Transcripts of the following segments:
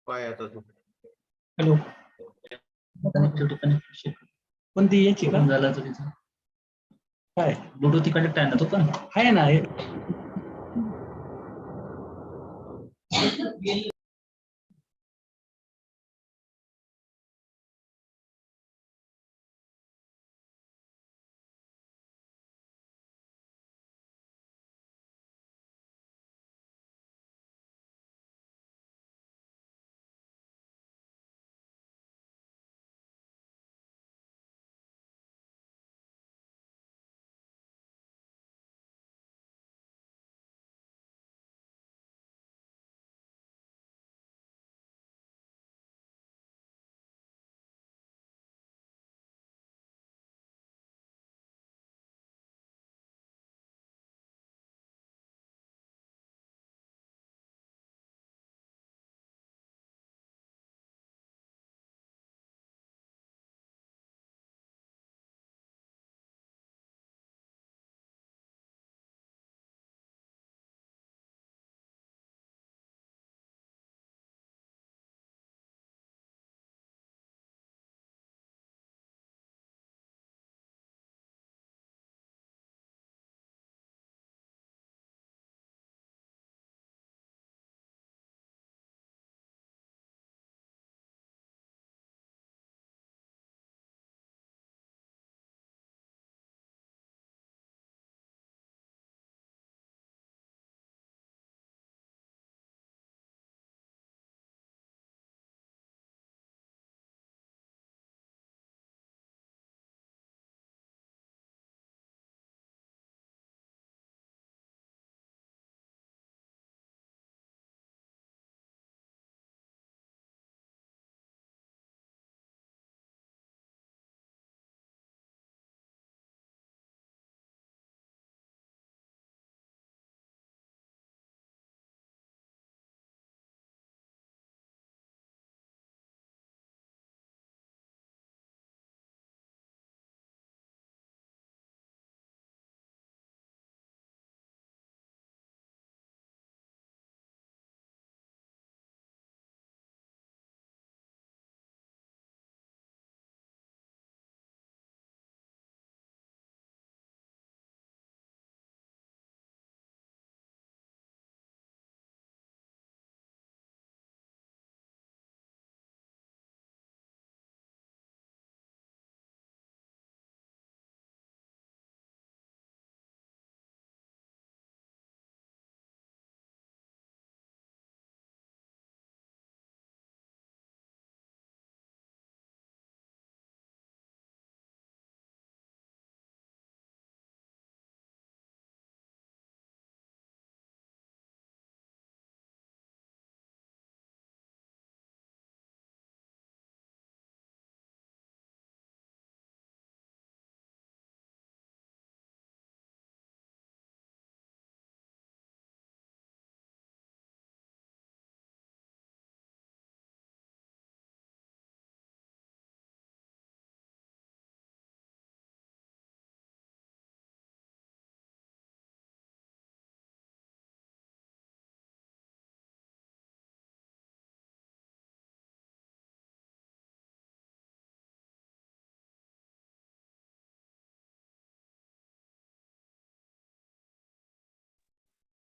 काय आता तू हॅलो कोणती याची का झाला चुकीचं काय ब्लूटूथ कनेक्ट आहे ना तो पण आहे ना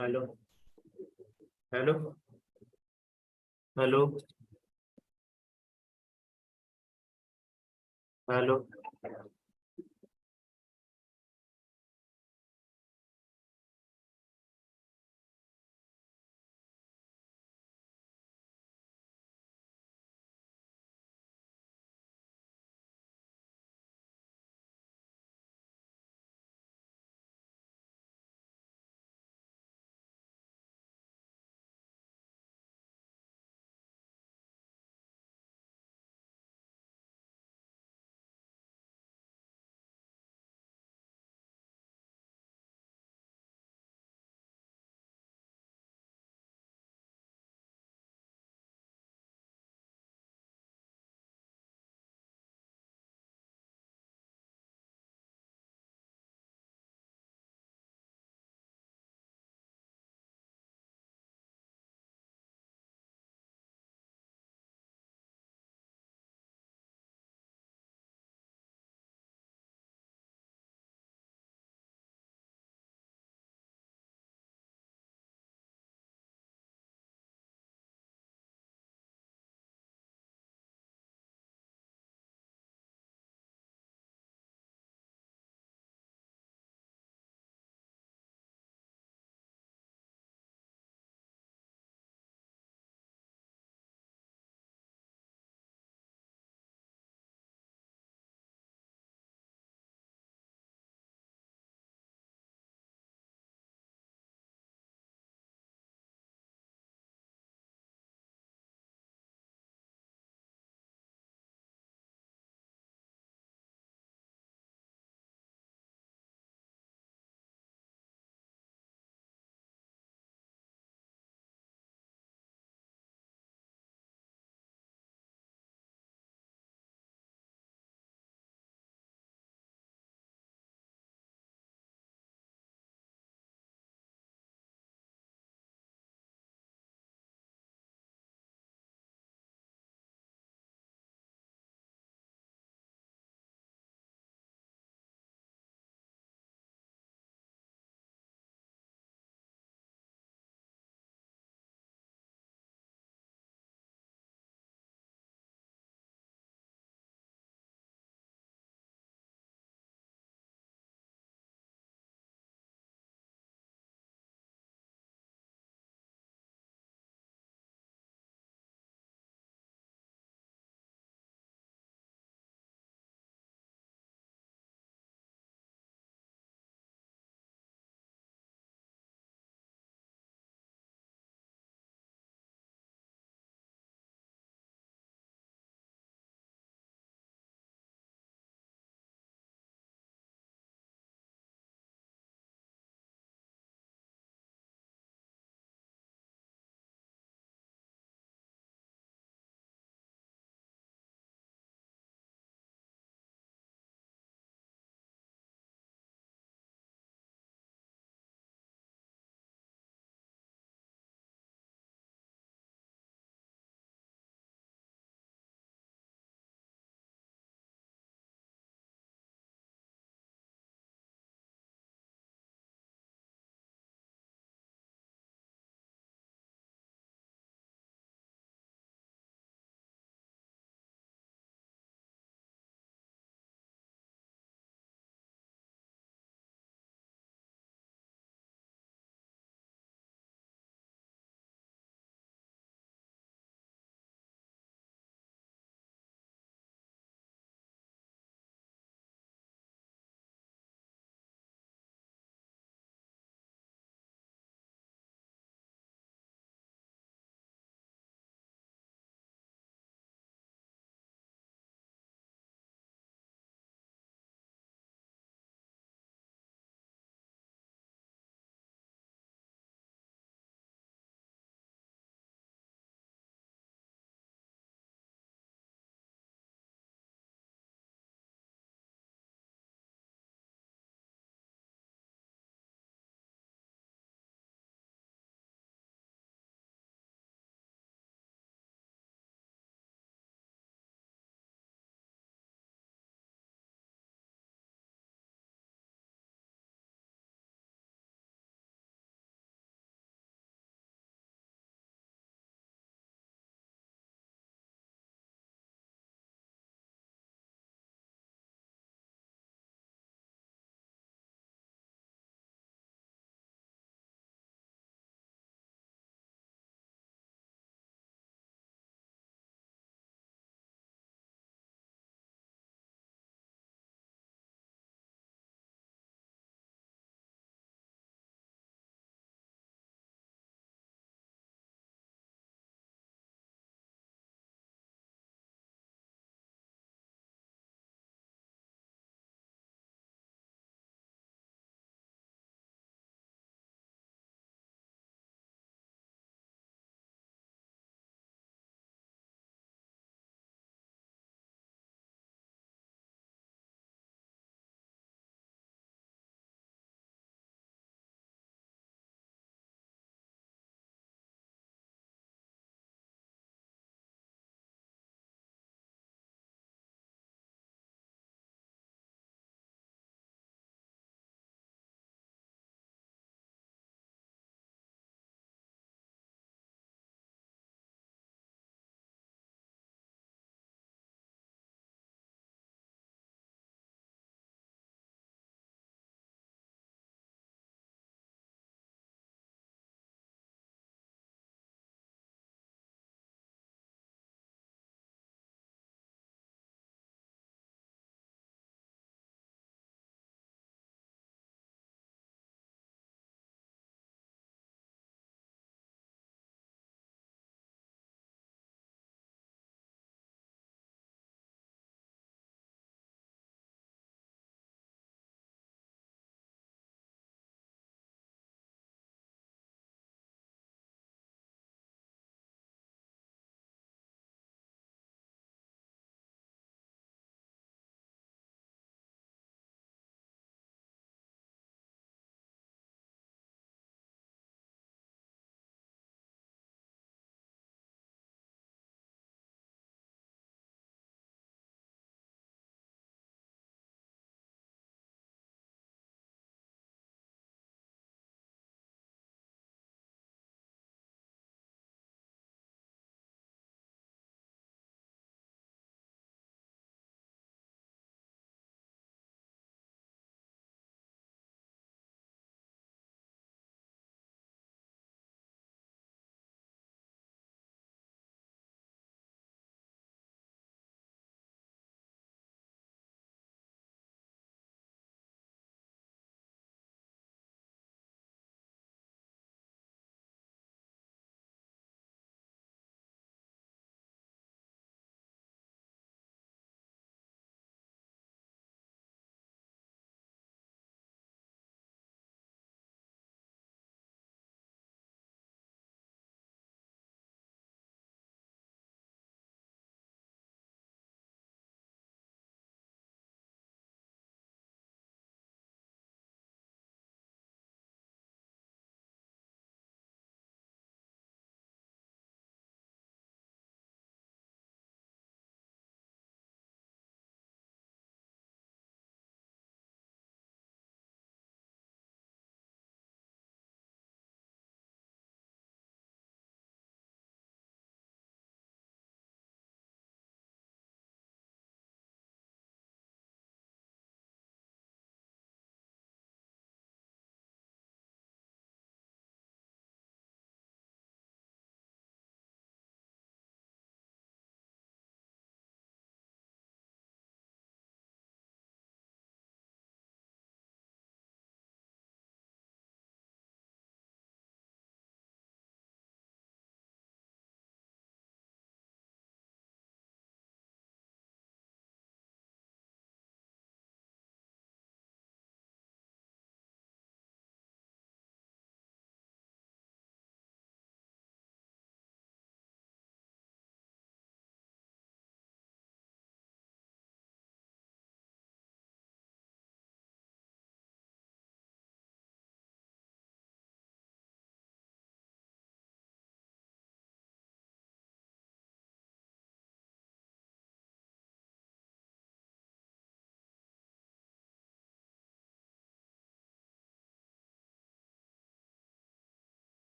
हेलो हेलो हेलो हेलो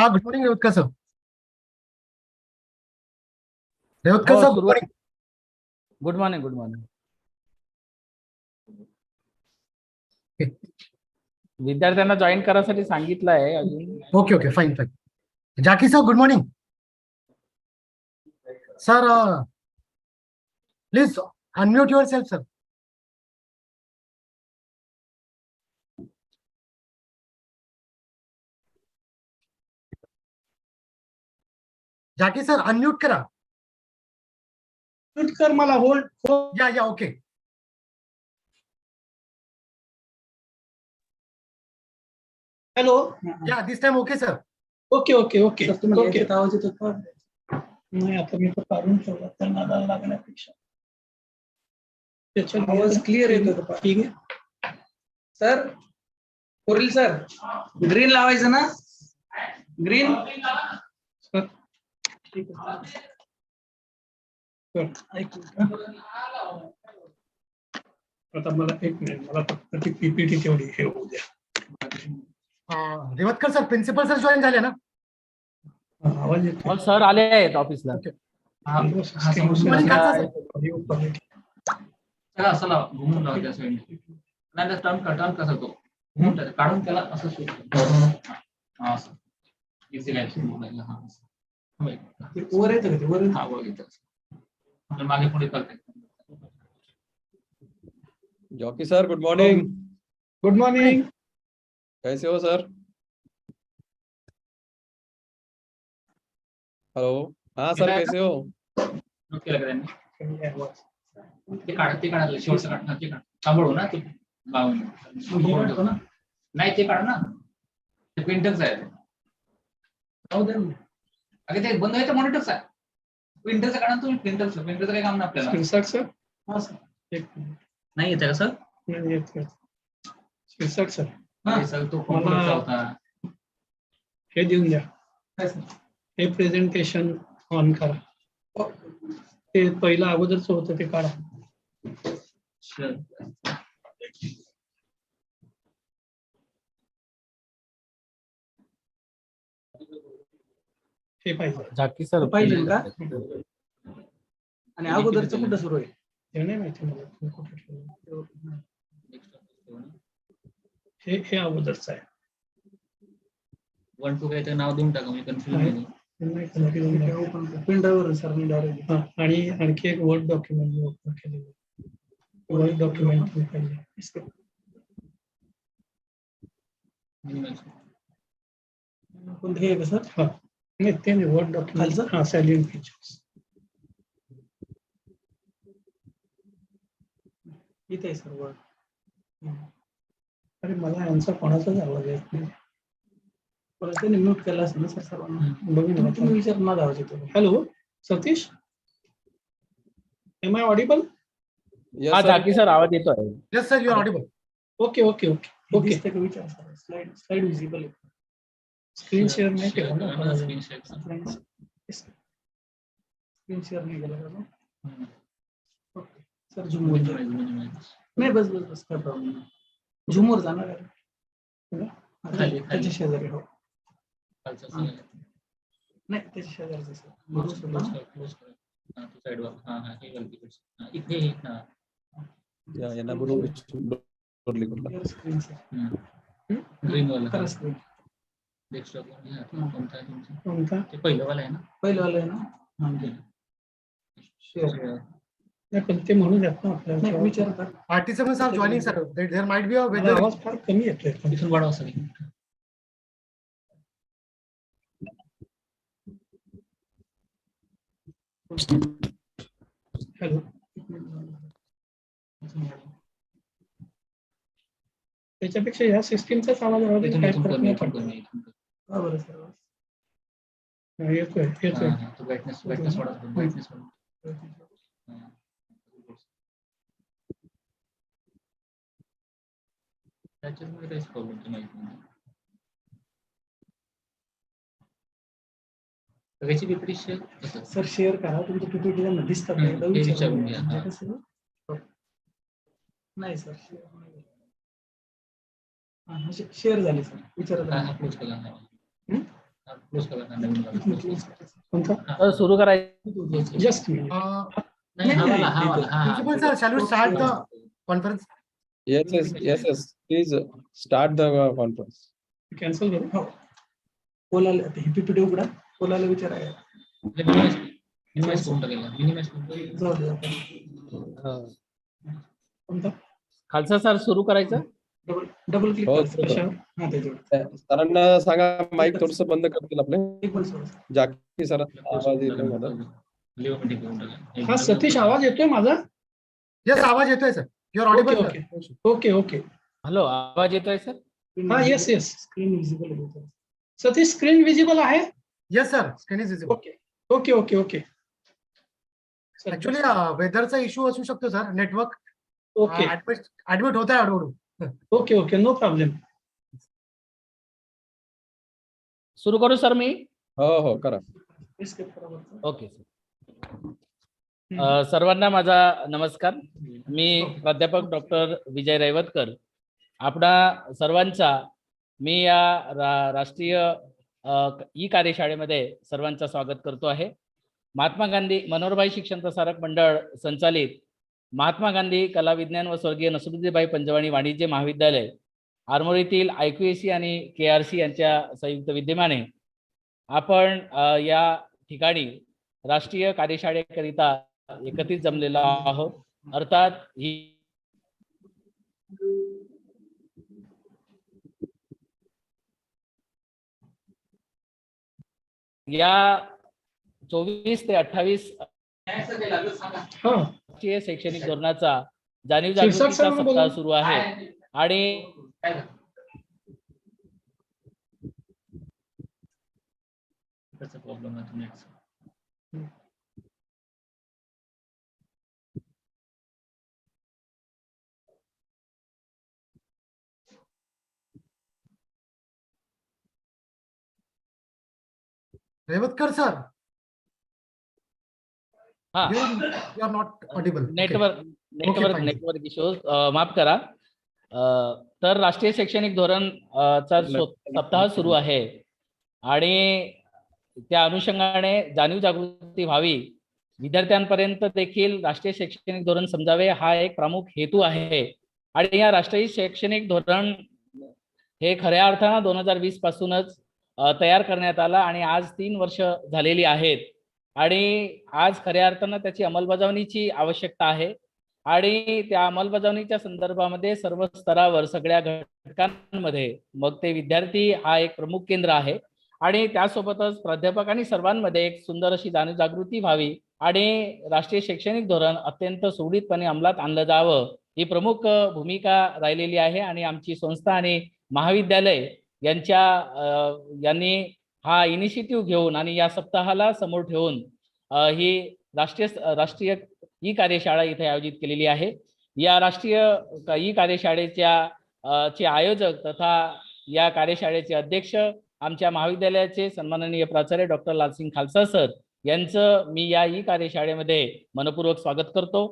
हा, good morning Revatkar sir. Revatkar हो, सर, गुड सुरुवात. Morning. Good morning. Good morning. विद्यार्थ्यांना जॉईन करायसाठी सांगितलं आहे अजून. Okay okay, fine fine. Jaki sir, good morning. Sir, please unmute yourself sir. Jaki sir, unmute करा. म्यूट कर मला. Hold. Yeah okay. Hello. Yeah, this time okay sir. Okay okay okay okay. आवाज येतो का? नाही, आता मी तो काढून ठेवला तर नादाला लागण्यापेक्षा त्याच्या आवाज क्लिअर येतो. ठीक आहे सर. पुरील सर, ग्रीन लावायचं ना? ग्रीन. ठीक आहे. आता मला एक मिनिट, मला फक्त ती पीपीटी तेवढी हे होऊ द्या. Revatkar sir, principal sir join झाले ना? आवाज येतो. सर आले आहेत ऑफिसला. चला घुमून जाऊ त्या साईडने. नाही टर्न कसा तो काढून त्याला असं असं इझी वर येतं का ते? वर हा, वर येतं. मागे पुढे करते. Jockey sir, good morning. Good morning. कैसे हो सर? हेलो. हाँ सर, कैसे हो? ते काढायला शेवटचं काढणार. ते सांभाळू ना. ते नाही, ते काढ ना. ते प्रिंटरच आहे. अगे ते बंद व्हायचं मॉनिटरच आहे. प्रिंटरचं काढा तुम्ही. प्रिंटरचं काही काम नाही आपल्याला. सर हा सर, नाही येत का सर? नाही येत सर. हा सर, तो कॉम्प्युटरचा होता. हे देऊन द्या. हे प्रेझेंटेशन ऑन करा. ते पहिलं अगोदरच होतं ते काढा. हे पाहिजे. जाकी सर पाहिजे का? आणि अगोदरचं कुठं सुरू आहे हे नाही माहिती मला. हे अगोदरचं आहे. 1 2 काय ते नाव देऊन टाका. मी कन्फ्युज प्रिंटरवर सर मी डायरेक्ट. आणि आणखी एक वर्ड डॉक्युमेंट मी ओपन केलेलं. वर्ड डॉक्युमेंट पाहिजे. कोणते आहे का सर? हा, नाही ते नाही. Word document. हा, सॅलियंट फीचर्स इथे आहे सर. वर्ड. अरे मला यांचा कोणाचाच आवाज येत नाही. त्याने म्यूट केला असेल ना सर सर्वांना. बघून तुम्ही विचार माझा आवाज येतो. Hello Satish, am I audible? हा जाकी सर, आवाज येतो आहे. Yes sir, you are audible. Okay okay okay okay. विचार सर. स्लाइड विजिबल आहे. स्क्रीन शेअर नाही केलं ना? स्क्रीन शेअर नाही केलं का? Okay sir. झुमूर नाही. बस काय प्रॉब्लेम नाही. झुमूर जाणार आहे त्याच्या शेजारी. हो, नाही त्याच्या शेजारचं सर. यांना बरोबर स्क्रीन सर. ग्रीन वाला करा स्क्रीन. डेस्कटॉप कोणता आहे तुमचा? कोणता? ते पहिलंवाला आहे ना? पहिलंवाला आहे ना? शेअर. नाही पण ते म्हणू द्यात ना आपल्याला. विचार कर. Participants are joining sir. There might be a weather. आवाज फार कमी येतोय. इथून वाढवा सर. हॅलो. त्याच्यापेक्षा या सिस्टीमचाच आवाज राहू दे. काय फरक नाही पडत. हा बरं सर. येतोय. ब्राईटनेस वाढवा. त्याच्यामुळे काहीच प्रॉब्लेम नाही. सगळ्याची पीपीटी शेअर सर शेअर करा. तुमच्या पीपीटीला दिसतात. नाही सर, शेअर झाली सर. विचारत क्लोज केला. क्लोज करा नवीन वाला. सर सुरू करायचं. जस्ट नाही हा वाला हा वाला हा Principal sir, shall we start the conference? Yes. Please start the conference. Cancel करू. हो. कोलाला PPT उघडा. कोलाला विचारायला. मिनिमाइज करून टाकेल मिनिमाइज करून जाऊ दे आपण. कोणता? खालचा सर सुरू करायचं. डबल क्लिक हो, करायचं कशावर? हा त्याच्यावर. सरांना सांगा माईक थोडस बंद करतील आपले. एक मिनिट सोडा. जाकी सर आवाज येतोय मला. लिओमेटिक करून टाकेल. हा सतीश आवाज येतोय माझा? Yes, आवाज येतोय सर. You are audible. Okay, sir. Okay. Hello, आवाज येतोय सर? हा येस स्क्रीन विजिबल आहे. सतीश स्क्रीन विजिबल आहे? Yes, sir. Screen is visible. ओके. Actually, weatherचा इश्यू असू शकतो सर. नेटवर्क ओके ऍडमिट होत आहे हळूहळू. Okay no problem. सुरू करू सर मी? हो करा. Okay sir. सर्वांना माझा नमस्कार. मी प्राध्यापक डॉक्टर विजय रैवतकर. आपणा सर्वांचा मी या राष्ट्रीय ई कार्यशाळेमध्ये सर्वांचं स्वागत करतो आहे. महात्मा गांधी मनोहरभाई शिक्षण प्रसारक मंडळ संचालित महात्मा गांधी कला विज्ञान व स्वर्गीय नसरुद्दीनभाई पंजवाणी वाणिज्य महाविद्यालय आरमोरीतील IQAC आणि KRC यांच्या संयुक्त विद्यमाने आपण या ठिकाणी राष्ट्रीय कार्यशाळेकरिता एकत्रित जमलेला आहोत. अर्थात ही या 24 ते 28 राष्ट्रीय शैक्षणिक धोरणाचा जाणीव जागृतीचा सप्ताह सुरू आहे आणि त्याचा प्रॉब्लेम आहे नेटचा. रेवतकर सर. हा You are not audible. Network issues माफ करा. तर राष्ट्रीय शैक्षणिक धोरण चा सप्ताह सुरू आहे आणि त्या अनुषंगाने जाणीव जागृती व्हावी, विद्यार्थ्यांपर्यंत देखील राष्ट्रीय शैक्षणिक धोरण समजावे हा एक प्रमुख हेतू आहे. आणि या राष्ट्रीय शैक्षणिक धोरण हे खऱ्या अर्थानं 2020 पासूनच तयार करण्यात आला आणि आज 3 वर्ष झालेली आहेत आणि आज खऱ्या अर्थानं त्याची अंमलबजावणीची आवश्यकता आहे. आणि त्या अंमलबजावणीच्या संदर्भामध्ये सर्व स्तरावर सगळ्या घटकांमध्ये मग ते विद्यार्थी हा एक प्रमुख केंद्र आहे आणि त्यासोबतच प्राध्यापक आणि सर्वांमध्ये एक सुंदर अशी जाणीव जागृती व्हावी आणि राष्ट्रीय शैक्षणिक धोरण अत्यंत सुरळीतपणे अंमलात आणलं जावं ही प्रमुख भूमिका राहिलेली आहे. आणि आमची संस्था आणि महाविद्यालय यांनी हा इनिशिएटिव्ह घेऊन आणि या सप्ताहाला समोर ठेवून ही राष्ट्रीय ई कार्यशाळा इथे आयोजित केलेली आहे. या राष्ट्रीय ई कार्यशाळेचे आयोजक तथा या कार्यशाळेचे अध्यक्ष आमच्या महाविद्यालयाचे सन्माननीय प्राचार्य डॉक्टर लालसिंग खालसा सर यांचं मी या ई कार्यशाळेमध्ये मनपूर्वक स्वागत करतो.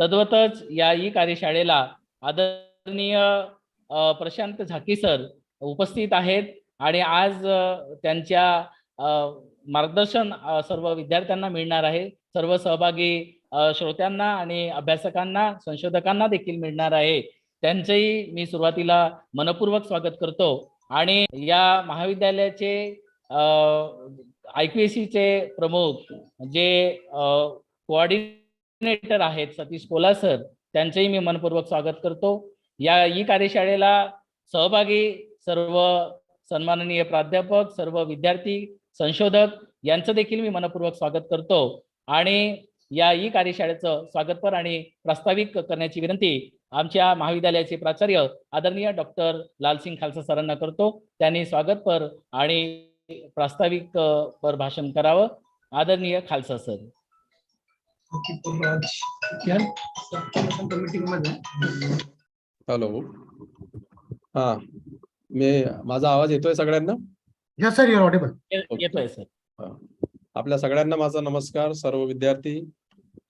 तद्वतच या ई कार्यशाळेला आदरणीय प्रशांत झाकी सर उपस्थित आहेत आणि आज त्यांच्या मार्गदर्शन सर्व विद्यार्थ्यांना मिळणार आहे. सर्व सहभागी श्रोत्यांना आणि अभ्यासकांना संशोधकांना देखील मिळणार आहे. त्यांचेही मी सुरुवातीला मनपूर्वक स्वागत करतो. आणि या महाविद्यालयाचे IQACचे प्रमुख जे कोऑर्डिनेटर आहेत सतीश कोला सर त्यांचेही मी मनपूर्वक स्वागत करतो. या ई कार्यशाळेला सहभागी सर्व सन्माननीय प्राध्यापक सर्व विद्यार्थी संशोधक यांचं देखील मी मनपूर्वक स्वागत करतो. आणि या ई कार्यशाळेचं स्वागतपर आणि प्रास्ताविक करण्याची विनंती आमच्या महाविद्यालयाचे प्राचार्य आदरणीय डॉक्टर लालसिंग खालसा सरांना करतो. त्यांनी स्वागतपर आणि प्रास्ताविक पर भाषण करावं. आदरणीय खालसा सर. हॅलो. हा माझा आवाज येतोय सगळ्यांना? Yes, sir. You are audible. येतोय सर. आपल्या सगळ्यांना माझा नमस्कार. सर्व विद्यार्थी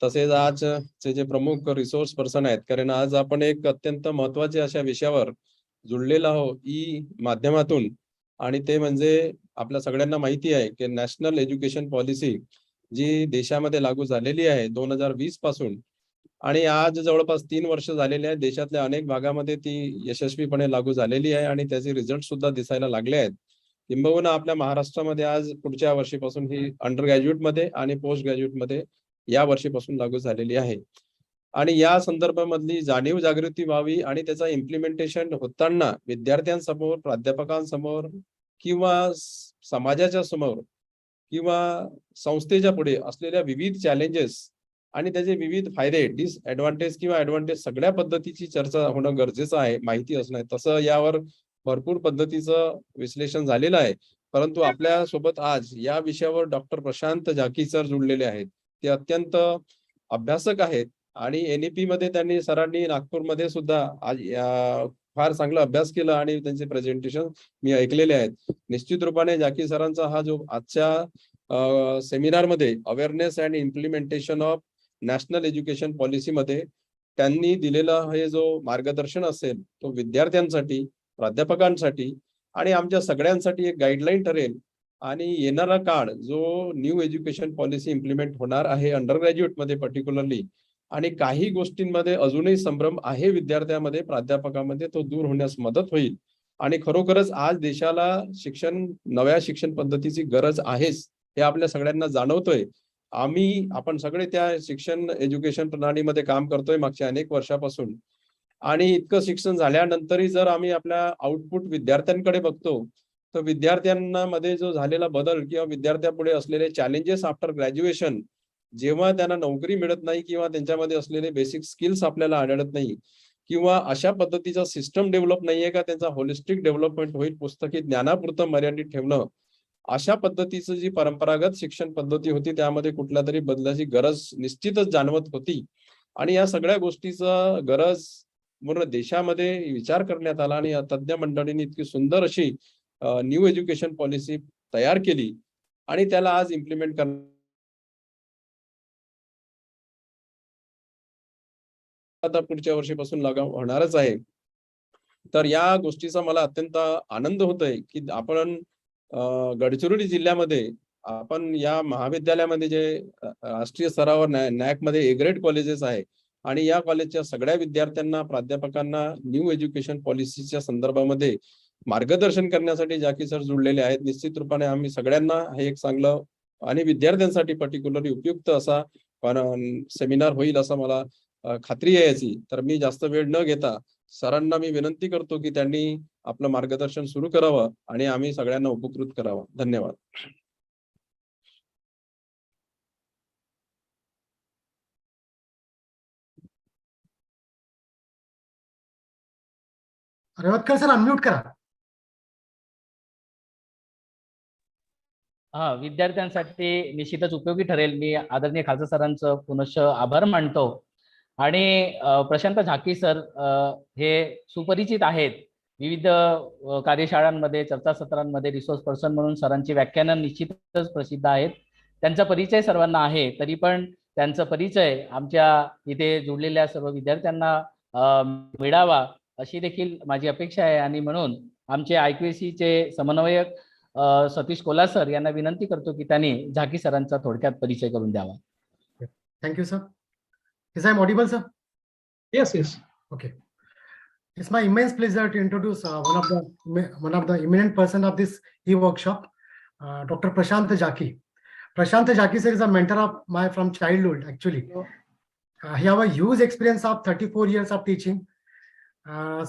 तसेच आजचे जे प्रमुख रिसोर्स पर्सन आहेत, कारण आज आपण एक अत्यंत महत्वाच्या अशा विषयावर जुळलेला आहोत ई माध्यमातून आणि ते म्हणजे आपल्या सगळ्यांना माहिती आहे की नॅशनल एज्युकेशन पॉलिसी जी देशामध्ये लागू झालेली आहे 2020 पासून, आणि आज जवळपास 3 वर्ष झालेली आहेत. देशातल्या अनेक भागामध्ये ती यशस्वीपणे लागू झालेली आहे आणि त्याचे रिझल्ट सुद्धा दिसायला लागले आहेत. किंबहुना आपल्या महाराष्ट्रामध्ये आज पुढच्या वर्षीपासून ही अंडर ग्रॅज्युएटमध्ये आणि पोस्ट ग्रॅज्युएटमध्ये या वर्षीपासून लागू झालेली आहे. आणि या संदर्भामधली जाणीव जागृती व्हावी आणि त्याचा इम्प्लिमेंटेशन होताना विद्यार्थ्यांसमोर, प्राध्यापकांसमोर किंवा समाजाच्या समोर किंवा संस्थेच्या पुढे असलेल्या विविध चॅलेंजेस आणि त्याचे विविध फायदे, डिसएडव्हान्टेज किंवा ऍडव्हान्टेज सगळ्या पद्धतीची चर्चा होणं गरजेचं आहे, माहिती असणं. तसं यावर भरपूर पद्धतीचं विश्लेषण झालेलं आहे. परंतु आपल्या सोबत आज या विषयावर डॉक्टर प्रशांत जाकी सर जुळलेले आहेत. ते अत्यंत अभ्यासक आहेत आणि NEP मध्ये त्यांनी सरांनी नागपूरमध्ये सुद्धा आज फार चांगला अभ्यास केला आणि त्यांचे प्रेझेंटेशन मी ऐकलेले आहेत. निश्चित रूपाने जाकी सरांचा हा जो आजच्या सेमिनारमध्ये awareness and implementation of national education पॉलिसीमध्ये त्यांनी दिलेला हे जो मार्गदर्शन असेल तो विद्यार्थ्यांसाठी, प्राध्यापकांसाठी आणि आमच्या सगळ्यांसाठी एक गाईडलाईन ठरेल. आणि येणारा काळ जो न्यू एज्युकेशन पॉलिसी इम्प्लिमेंट होणार आहे अंडर ग्रॅज्युएटमध्ये पर्टिक्युलरली, आणि काही गोष्टींमध्ये अजूनही संभ्रम आहे विद्यार्थ्यांमध्ये, प्राध्यापकांमध्ये, तो दूर होण्यास मदत होईल. आणि खरोखरच आज देशाला नव्या शिक्षण पद्धतीची गरज आहेच हे आपल्या सगळ्यांना जाणवतोय. आपण सगळे त्या एज्युकेशन प्रणालीमध्ये काम करतोय मागच्या अनेक वर्षापासून. आणि इतकं शिक्षण झाल्यानंतरही जर आम्ही आपल्या आउटपुट विद्यार्थ्यांकडे बघतो तर विद्यार्थ्यांना मध्ये जो झालेला बदल किंवा विद्यार्थ्यापुढे असलेले चॅलेंजेस आफ्टर ग्रॅज्युएशन, जेव्हा त्यांना नोकरी मिळत नाही किंवा त्यांच्यामध्ये असलेले बेसिक स्किल्स आपल्याला आढळत नाही किंवा अशा पद्धतीचा सिस्टम डेव्हलप नाहीये का त्यांचा होलिस्टिक डेव्हलपमेंट होईल, पुस्तकी ज्ञानापुरतं मर्यादित ठेवणं, अशा पद्धतीचं जी परंपरागत शिक्षण पद्धती होती त्यामध्ये कुठल्या तरी बदलाची गरज निश्चितच जाणवत होती. आणि या सगळ्या गोष्टीचा गरज पूर्ण देशामध्ये विचार करण्यात आला आणि तज्ञ मंडळींनी इतकी सुंदर अशी न्यू एज्युकेशन पॉलिसी तयार केली आणि त्याला आज इम्प्लिमेंट आता पुढच्या वर्षीपासून लागू होणारच आहे. तर या गोष्टीचा मला अत्यंत आनंद होतोय की आपण गडचिरोली जिल्ह्यामध्ये आपण या महाविद्यालयामध्ये जे राष्ट्रीय स्तरावर नॅक मध्ये A-ग्रेड कॉलेजेस आहे आणि या कॉलेजच्या सगळ्या विद्यार्थ्यांना, प्राध्यापकांना न्यू एज्युकेशन पॉलिसीच्या संदर्भामध्ये मार्गदर्शन करण्यासाठी जाकी सर जुळलेले आहेत. निश्चित रूपाने आम्ही सगळ्यांना हे एक चांगलं आणि विद्यार्थ्यांसाठी पर्टिक्युलरली उपयुक्त असा सेमिनार होईल असं मला खात्री आहे याची. तर मी जास्त वेळ न घेता सरांना मी विनंती करतो की त्यांनी आपलं मार्गदर्शन सुरू करावं आणि आम्ही सगळ्यांना उपकृत करावं. धन्यवाद. रेवतकर सर अनम्यूट करा. विद्यार्थ्यांसाठी निश्चितच उपयोगी ठरेल. मी आदरणीय खालसा सरांचं पुनश्च आभार मानतो. आणि प्रशांत झाकी सर हे सुपरिचित आहेत. विविध कार्यशाळांमध्ये, चर्चासत्रांमध्ये रिसोर्स पर्सन म्हणून सरांची व्याख्यानं निश्चितच प्रसिद्ध आहेत. त्यांचा परिचय सर्वांना आहे, तरी पण त्यांचा परिचय आमच्या इथे जुळलेल्या सर्व विद्यार्थ्यांना मिळावा अशी देखील माझी अपेक्षा आहे. आणि म्हणून आमचे IQACचे समन्वयक सतीश कोल्हा सर यांना विनंती करतो की त्यांनी झाकी सरांचा थोडक्यात परिचय करून द्यावा. Thank you sir. Is I audible, sir? Yes, yes. Okay. It's my immense pleasure to introduce one of the eminent person of this e-workshop, Dr. Prashant Jaki. Prashant Jaki sir is a mentor of my from childhood. Actually, he have a huge experience of 34 years of teaching.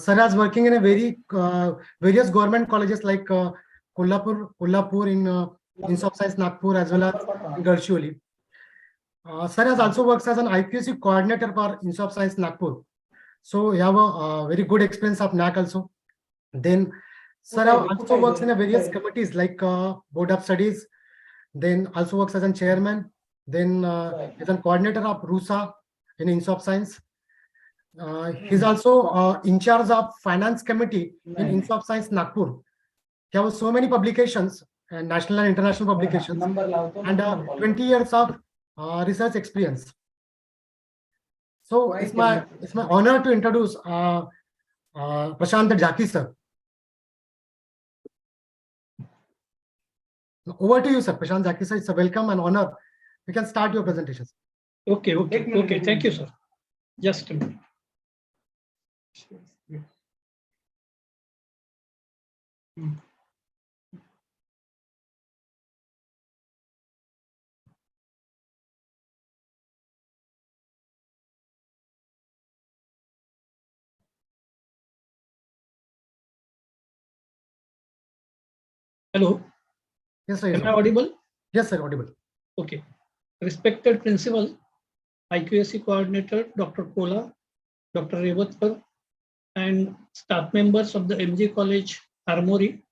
Sir is working in a various government colleges like Kolhapur in Institute of Science Nagpur as well as Gadchiroli. Sir has also works as an IQAC coordinator for Institute of Science Nagpur. So he have a very good experience of NAC also. Then sir also works in a various committees like Board of Studies. Then also works as a chairman. Then is a coordinator of RUSA in Institute of Science. He's also in charge of Finance Committee in Institute of Science Nagpur. He has so many publications, national and international publications, and 20 years of research experience. So it's my honor to introduce Prashant Jaki sir. Over to you, sir. Prashant Jaki, sir. It's a welcome and honor. You can start your presentation. Okay. Okay. Thank you, sir. Just a minute. Hello. Yes, sir. Am I audible? Yes, sir. Audible. Okay. Respected principal, IQAC coordinator, Dr. Kola, Dr. Revatkar, and staff members of the MG College Armory,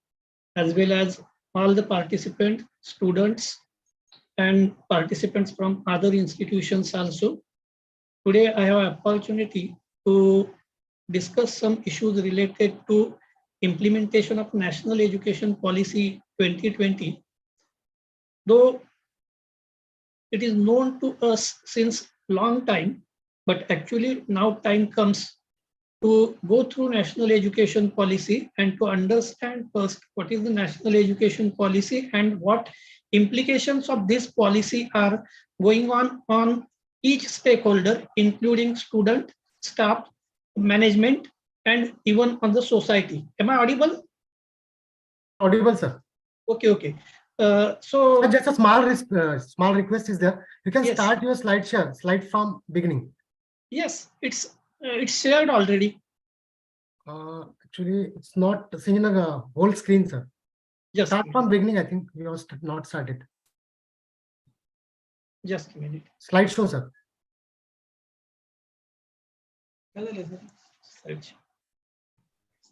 as well as all the participants, students, and participants from other institutions also. Today, I have an opportunity to discuss some issues related to implementation of National Education Policy 2020. Though it is known to us since long time, but actually now time comes to go through National Education Policy and to understand first what is the National Education Policy and what implications of this policy are going on each stakeholder, including student, staff, management, and even on the society. Am I audible? Audible, sir. Okay. So just a small request is there. You can Yes. start your slide from beginning. Yes, it's shared already. Actually, it's not seen in the whole screen, sir. Just Start from beginning. I think you have not started. Just a minute. Slideshow, sir.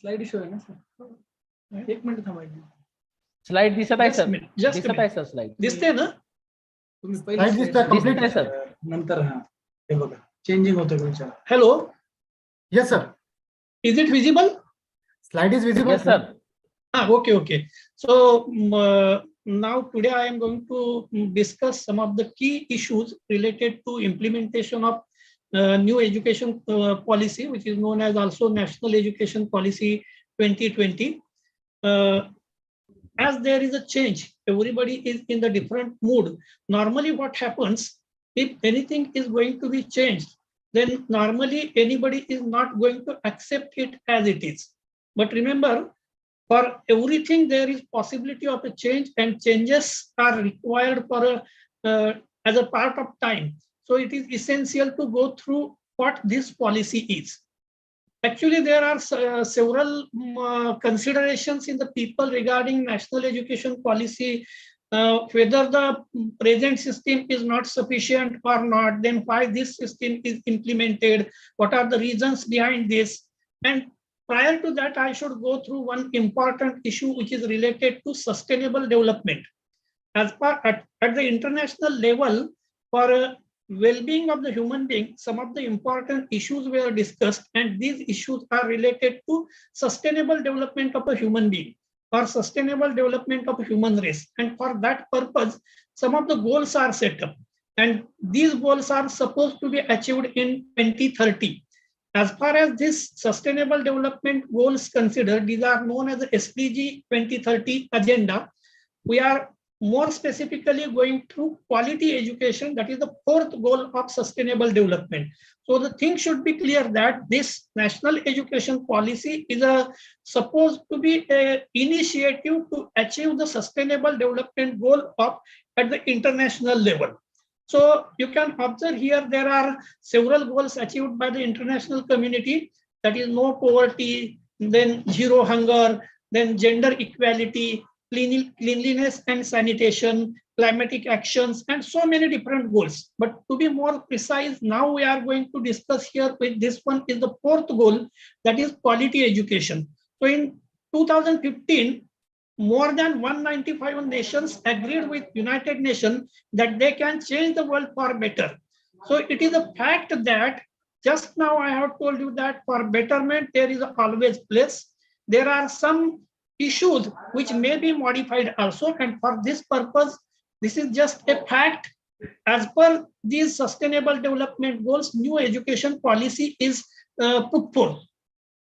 Slide show आहे ना sir. एक minute थांबायचं. Slide दिसत आहे sir. Just a दिसत आहे sir slide. दिसते ना तुम्ही Slide दिसतोय पहिले complete आहे सर. नंतर हा हे बघा चेंजिंग होतं विचार. Hello. Yes, sir. Is it visible? Slide is visible, Yes, sir. Okay. So now today I am going to discuss some of the key issues related to implementation of new education policy, which is known as also National Education Policy 2020. As there is a change, everybody is in the different mood. Normally what happens, if anything is going to be changed, then normally anybody is not going to accept it as it is. But remember, for everything there is possibility of a change, and changes are required for as a part of time. So it is essential to go through what this policy is. Actually, there are several considerations in the people regarding national education policy, whether the present system is not sufficient or not, then why this system is implemented, what are the reasons behind this. And prior to that, I should go through one important issue which is related to sustainable development. As far at the international level, for well-being of the human being, some of the important issues were discussed, and these issues are related to sustainable development of a human being or sustainable development of a human race. And for that purpose, some of the goals are set up, and these goals are supposed to be achieved in 2030. As far as this sustainable development goals considered, these are known as the SDG 2030 agenda. We are more specifically going through quality education, that is the fourth goal of sustainable development. So the thing should be clear that this national education policy is supposed to be an initiative to achieve the sustainable development goal at the international level. So you can observe here there are several goals achieved by the international community, that is no poverty, then zero hunger, then gender equality, cleanliness and sanitation, climatic actions, and so many different goals. But to be more precise, now we are going to discuss here with this one is the fourth goal, that is quality education. So in 2015, more than 195 nations agreed with United Nations that they can change the world for better. So it is a fact that just now I have told you that for betterment, there is always place. There are some issues which may be modified also, and for this purpose, this is just a fact. As per these sustainable development goals, new education policy is put forth.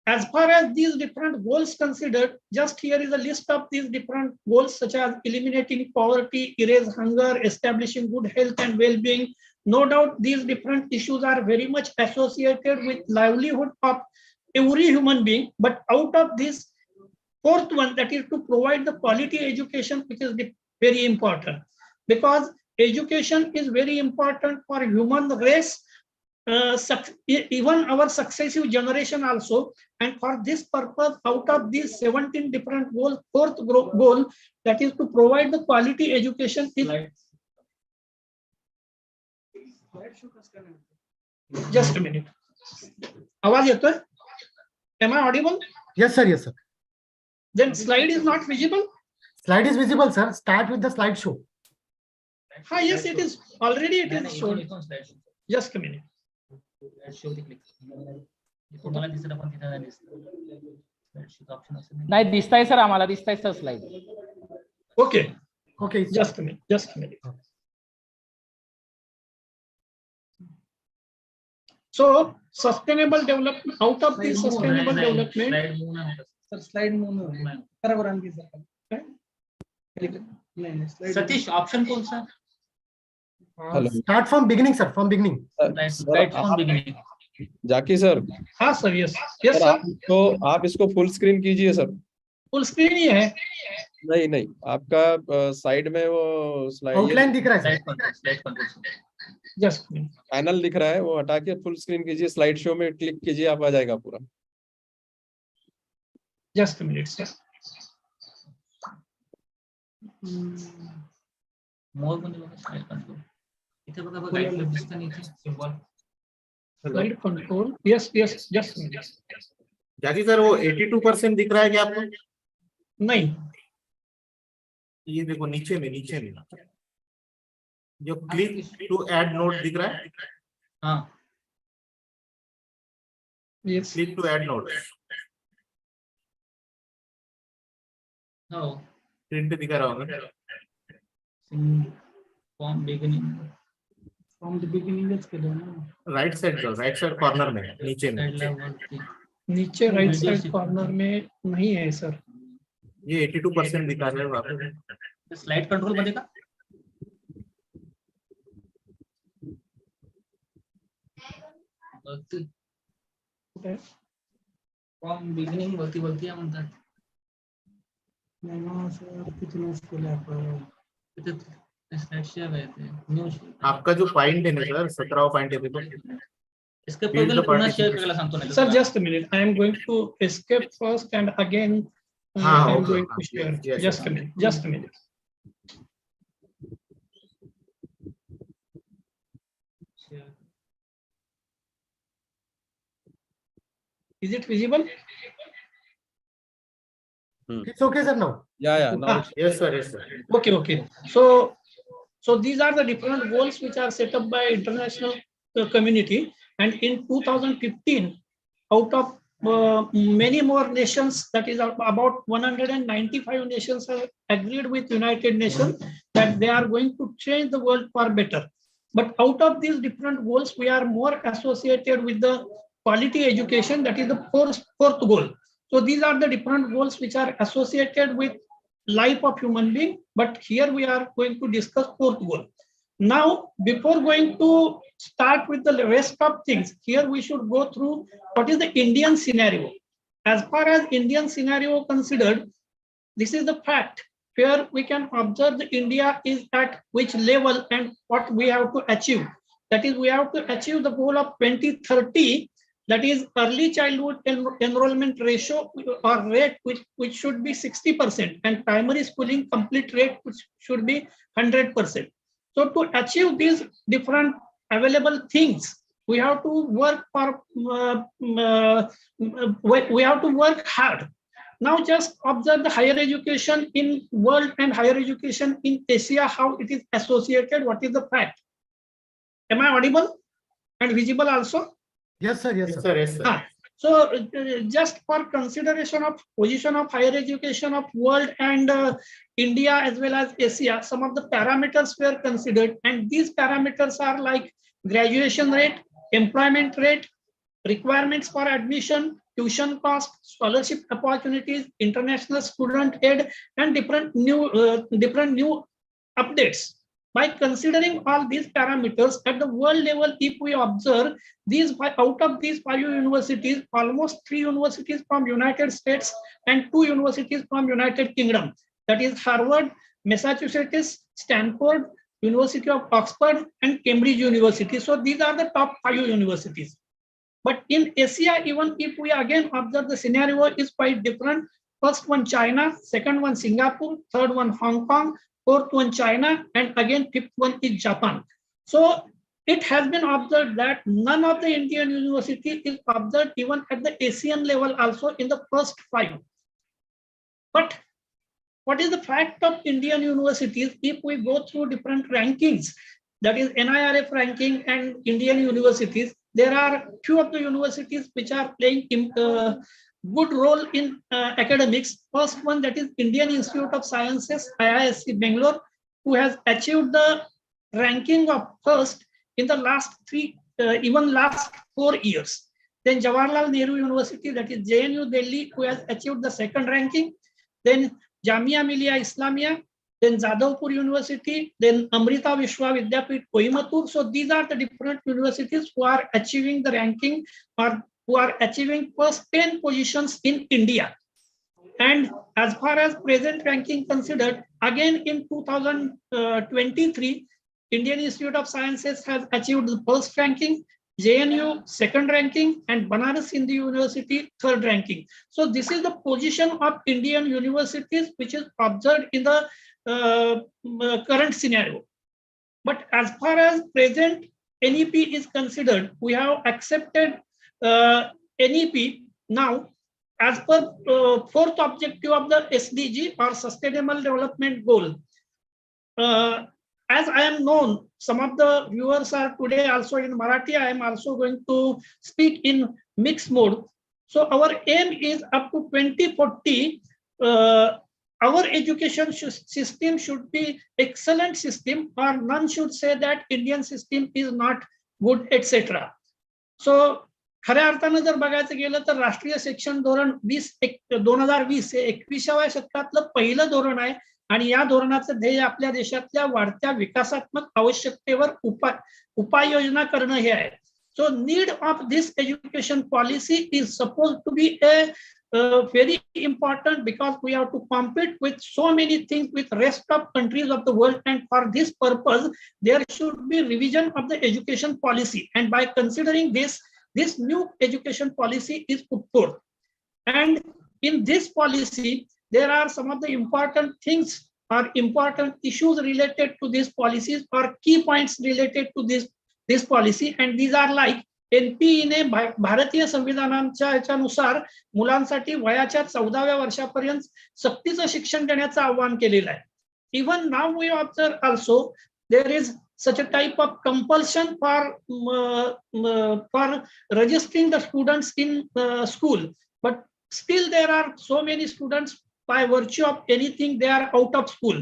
as far as these different goals considered, just here is a list of these different goals, such as eliminating poverty, erase hunger, establishing good health and well-being. No doubt these different issues are very much associated with livelihood of every human being. But out of this, fourth one, that is to provide the quality education, which is very important, because education is very important for human race, even our successive generation also. And for this purpose, out of these 17 different goals, fourth goal, that is to provide the quality education, is just a minute. आवाज येतोय? Am I audible? Yes, sir. Yes, sir. Then slide is not visible. Slide is visible, sir. Start with the slideshow. Yes, it is already. It is shown. Just a minute. नाही दिसताय sir, आम्हाला दिसताय sir slide. Okay. Okay. Just a minute. Just a minute. So sustainable development, out of this sustainable development. Slide Satish option कौन सा? Start from beginning, sir. From beginning. Right from beginning. जाकी sir. हाँ sir. Yes yes sir. आप इसको फुल screen कीजिए sir. फुल screen ही है. नहीं आपका साइड में वो स्लाइड आउटलाइन दिख रहा है. जस्ट पैनल दिख रहा है, वो हटा के फुल स्क्रीन कीजिए. स्लाइड शो में क्लिक कीजिए, आप आ जाएगा पूरा. Just minute sir. मोर मध्ये बघा स्लाइड कंट्रोल. इथे बघा गाईड दिसतं नाही इथे symbol. Slide control. Yes yes just minute. जाकी सर वो 82% दिख रहा है क्या आपको? नहीं, ये देखो नीचे में जो क्लिक टू ऐड नोट दिख रहा है. हाँ yes click to add note. हो स्क्रीन पे दिखा रहा होगा. From beginning. From the beginning is केलं ना. राइट साइड कॉर्नर में नीचे में. नीचे राइट साइड कॉर्नर में नहीं है सर. ये 82% दिखा रहा है वहाँ पे. स्लाइड कंट्रोल मध्ये का? फ्रॉम बिगिनिंग वरती आहे म्हणतात. आपका जो पॉइंट है ना सर, 17वां पॉइंट है देखो. इसके पहिले पुन्हा शेअर करायला सांगतो ना sir. Just a minute. I am going to escape first and again I am going to share. Just a minute. Is it visible? It's okay, sir. Now. Yeah. Now Yes sir. Okay. So these are the different goals which are set up by international community, and in 2015, out of many more nations, that is about 195 nations, have agreed with United Nations that they are going to change the world for better. But out of these different goals, we are more associated with the quality education, that is the fourth goal. So these are the different goals which are associated with life of human being, but here we are going to discuss fourth goal. Now, before going to start with the rest of things, here we should go through what is the Indian scenario. As far as Indian scenario considered, this is the fact where we can observe that India is at which level and what we have to achieve. That is, we have to achieve the goal of 2030. That is early childhood enrollment ratio or rate which should be 60%, and primary schooling complete rate which should be 100%. So to achieve these different available things, we have to work hard. Now just observe the higher education in world and higher education in Asia, how it is associated, what is the fact. Am I audible and visible also? Yes, sir. Yes, sir. Yes sir. So just for consideration of position of higher education of world and India as well as Asia, some of the parameters were considered, and these parameters are like graduation rate, employment rate, requirements for admission, tuition cost, scholarship opportunities, international student aid, and different new updates. By considering all these parameters at the world level, if we observe these out of these 5 universities, almost 3 universities from United States and 2 universities from United Kingdom, that is Harvard, Massachusetts, Stanford, University of Oxford, and Cambridge University. So these are the top 5 universities. But in Asia, even if we again observe, the scenario is quite different. First one China, second one Singapore, third one Hong Kong, fourth one China, and again fifth one is Japan. So it has been observed that none of the Indian university is observed even at the ASEAN level also in the first 5. But what is the fact of Indian universities if we go through different rankings, that is NIRF ranking and Indian universities, there are few of the universities which are playing good role in academics. First one, that is Indian Institute of Sciences, IISc Bangalore, who has achieved the ranking of first in the last 4 years. Then Jawaharlal Nehru University, that is JNU Delhi, who has achieved the second ranking. Then Jamia Millia Islamia, then Jadavpur University, then Amrita Vishwa Vidyapeeth Coimbatore. So these are the different universities who are achieving the ranking or who are achieving first 10 positions in India. And as far as present ranking considered, again in 2023, Indian Institute of Sciences has achieved the first ranking, JNU second ranking, and Banaras Hindu University third ranking. So this is the position of Indian universities which is observed in the current scenario. But as far as present NEP is considered, we have accepted NEP now as per fourth objective of the SDG or Sustainable Development Goal. As I am known, some of the viewers are today also in Marathi. I am also going to speak in mixed mode. So our aim is up to 2040. Our education system should be excellent system, or none should say that Indian system is not good, etc. So खऱ्या अर्थानं जर बघायचं गेलं तर राष्ट्रीय शिक्षण धोरण 2020 हे 21व्या शतकातलं पहिलं धोरण आहे आणि या धोरणाचं ध्येय आपल्या देशातल्या वाढत्या विकासात्मक आवश्यकतेवर उपाययोजना करणं हे आहे. So need of this education policy is supposed to be a very important, because we have to compete with so many things with rest of countries of the world, and for this purpose there should be revision of the education policy, and by considering this new education policy is put forth. And in this policy there are some of the important things or important issues related to these policies or key points related to this policy, and these are like NPE ने भारतीय संविधानाच्या ह्याच्यानुसार मुलांसाठी वयाच्या 14व्या वर्षापर्यंत सक्तीचं शिक्षण देण्याचं आवाहन केलेलं आहे. Even now we observe also there is such a type of compulsion for registering the students in school, but still there are so many students by virtue of anything they are out of school.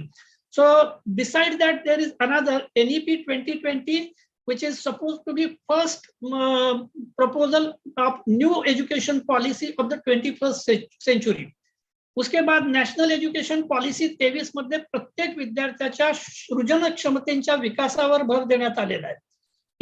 So besides that there is another NEP 2020 which is supposed to be first proposal of new education policy of the 21st century. उसके बाद national education policy 23 मध्ये प्रत्येक विद्यार्थ्याच्या सृजन क्षमतेच्या विकासावर भर देण्यात आलेला आहे.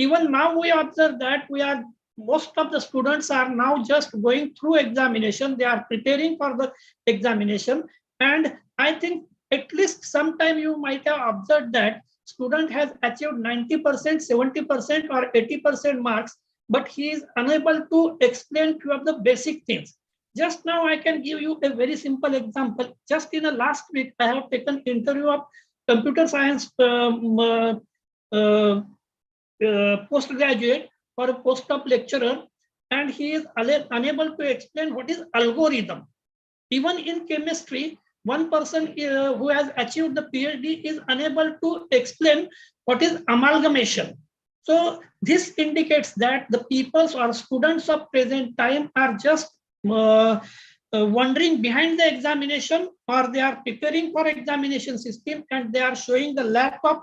Even now we observe that we are most of the students are now just going through examination, they are preparing for the examination, and I think at least sometime you might have observed that student has achieved 90%, 70% or 80% marks, but he is unable to explain few of the basic things. Just now I can give you a very simple example. Just in the last week I have taken interview of computer science postgraduate or a postdoc lecturer, and he is unable to explain what is algorithm. Even in chemistry, one person who has achieved the PhD is unable to explain what is amalgamation. So this indicates that the peoples or students of present time are just wandering behind the examination, or they are preparing for examination system and they are showing the lack of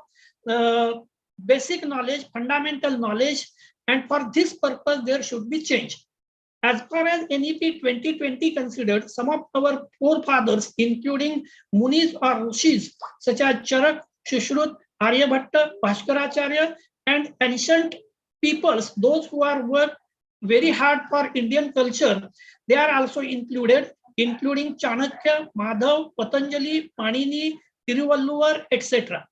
basic knowledge, fundamental knowledge, and for this purpose there should be change. As far as NEP 2020 considered, some of our forefathers, including Munis or Rishis, such as Charak, Shishrut, Aryabhatta, Bhaskaracharya, and ancient peoples, those who are worked very hard for Indian culture, they are also included, including Chanakya, Madhav, Patanjali, Panini, Tiruvalluvar, etc.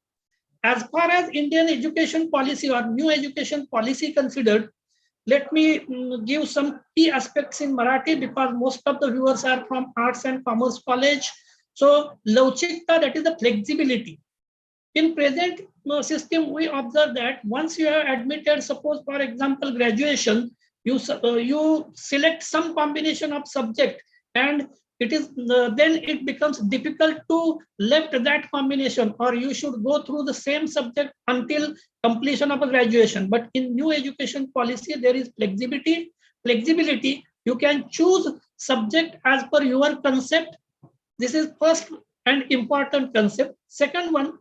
As far as Indian education policy or new education policy considered, let me give some key aspects in Marathi because most of the viewers are from Arts and Commerce College. So, Lauchikta, that is the flexibility. In present system, we observe that once you have admitted, suppose for example, graduation, you select some combination of subject, and it is then it becomes difficult to left that combination, or you should go through the same subject until completion of a graduation. But in new education policy, there is flexibility. You can choose subject as per your concept. This is first and important concept. Second one,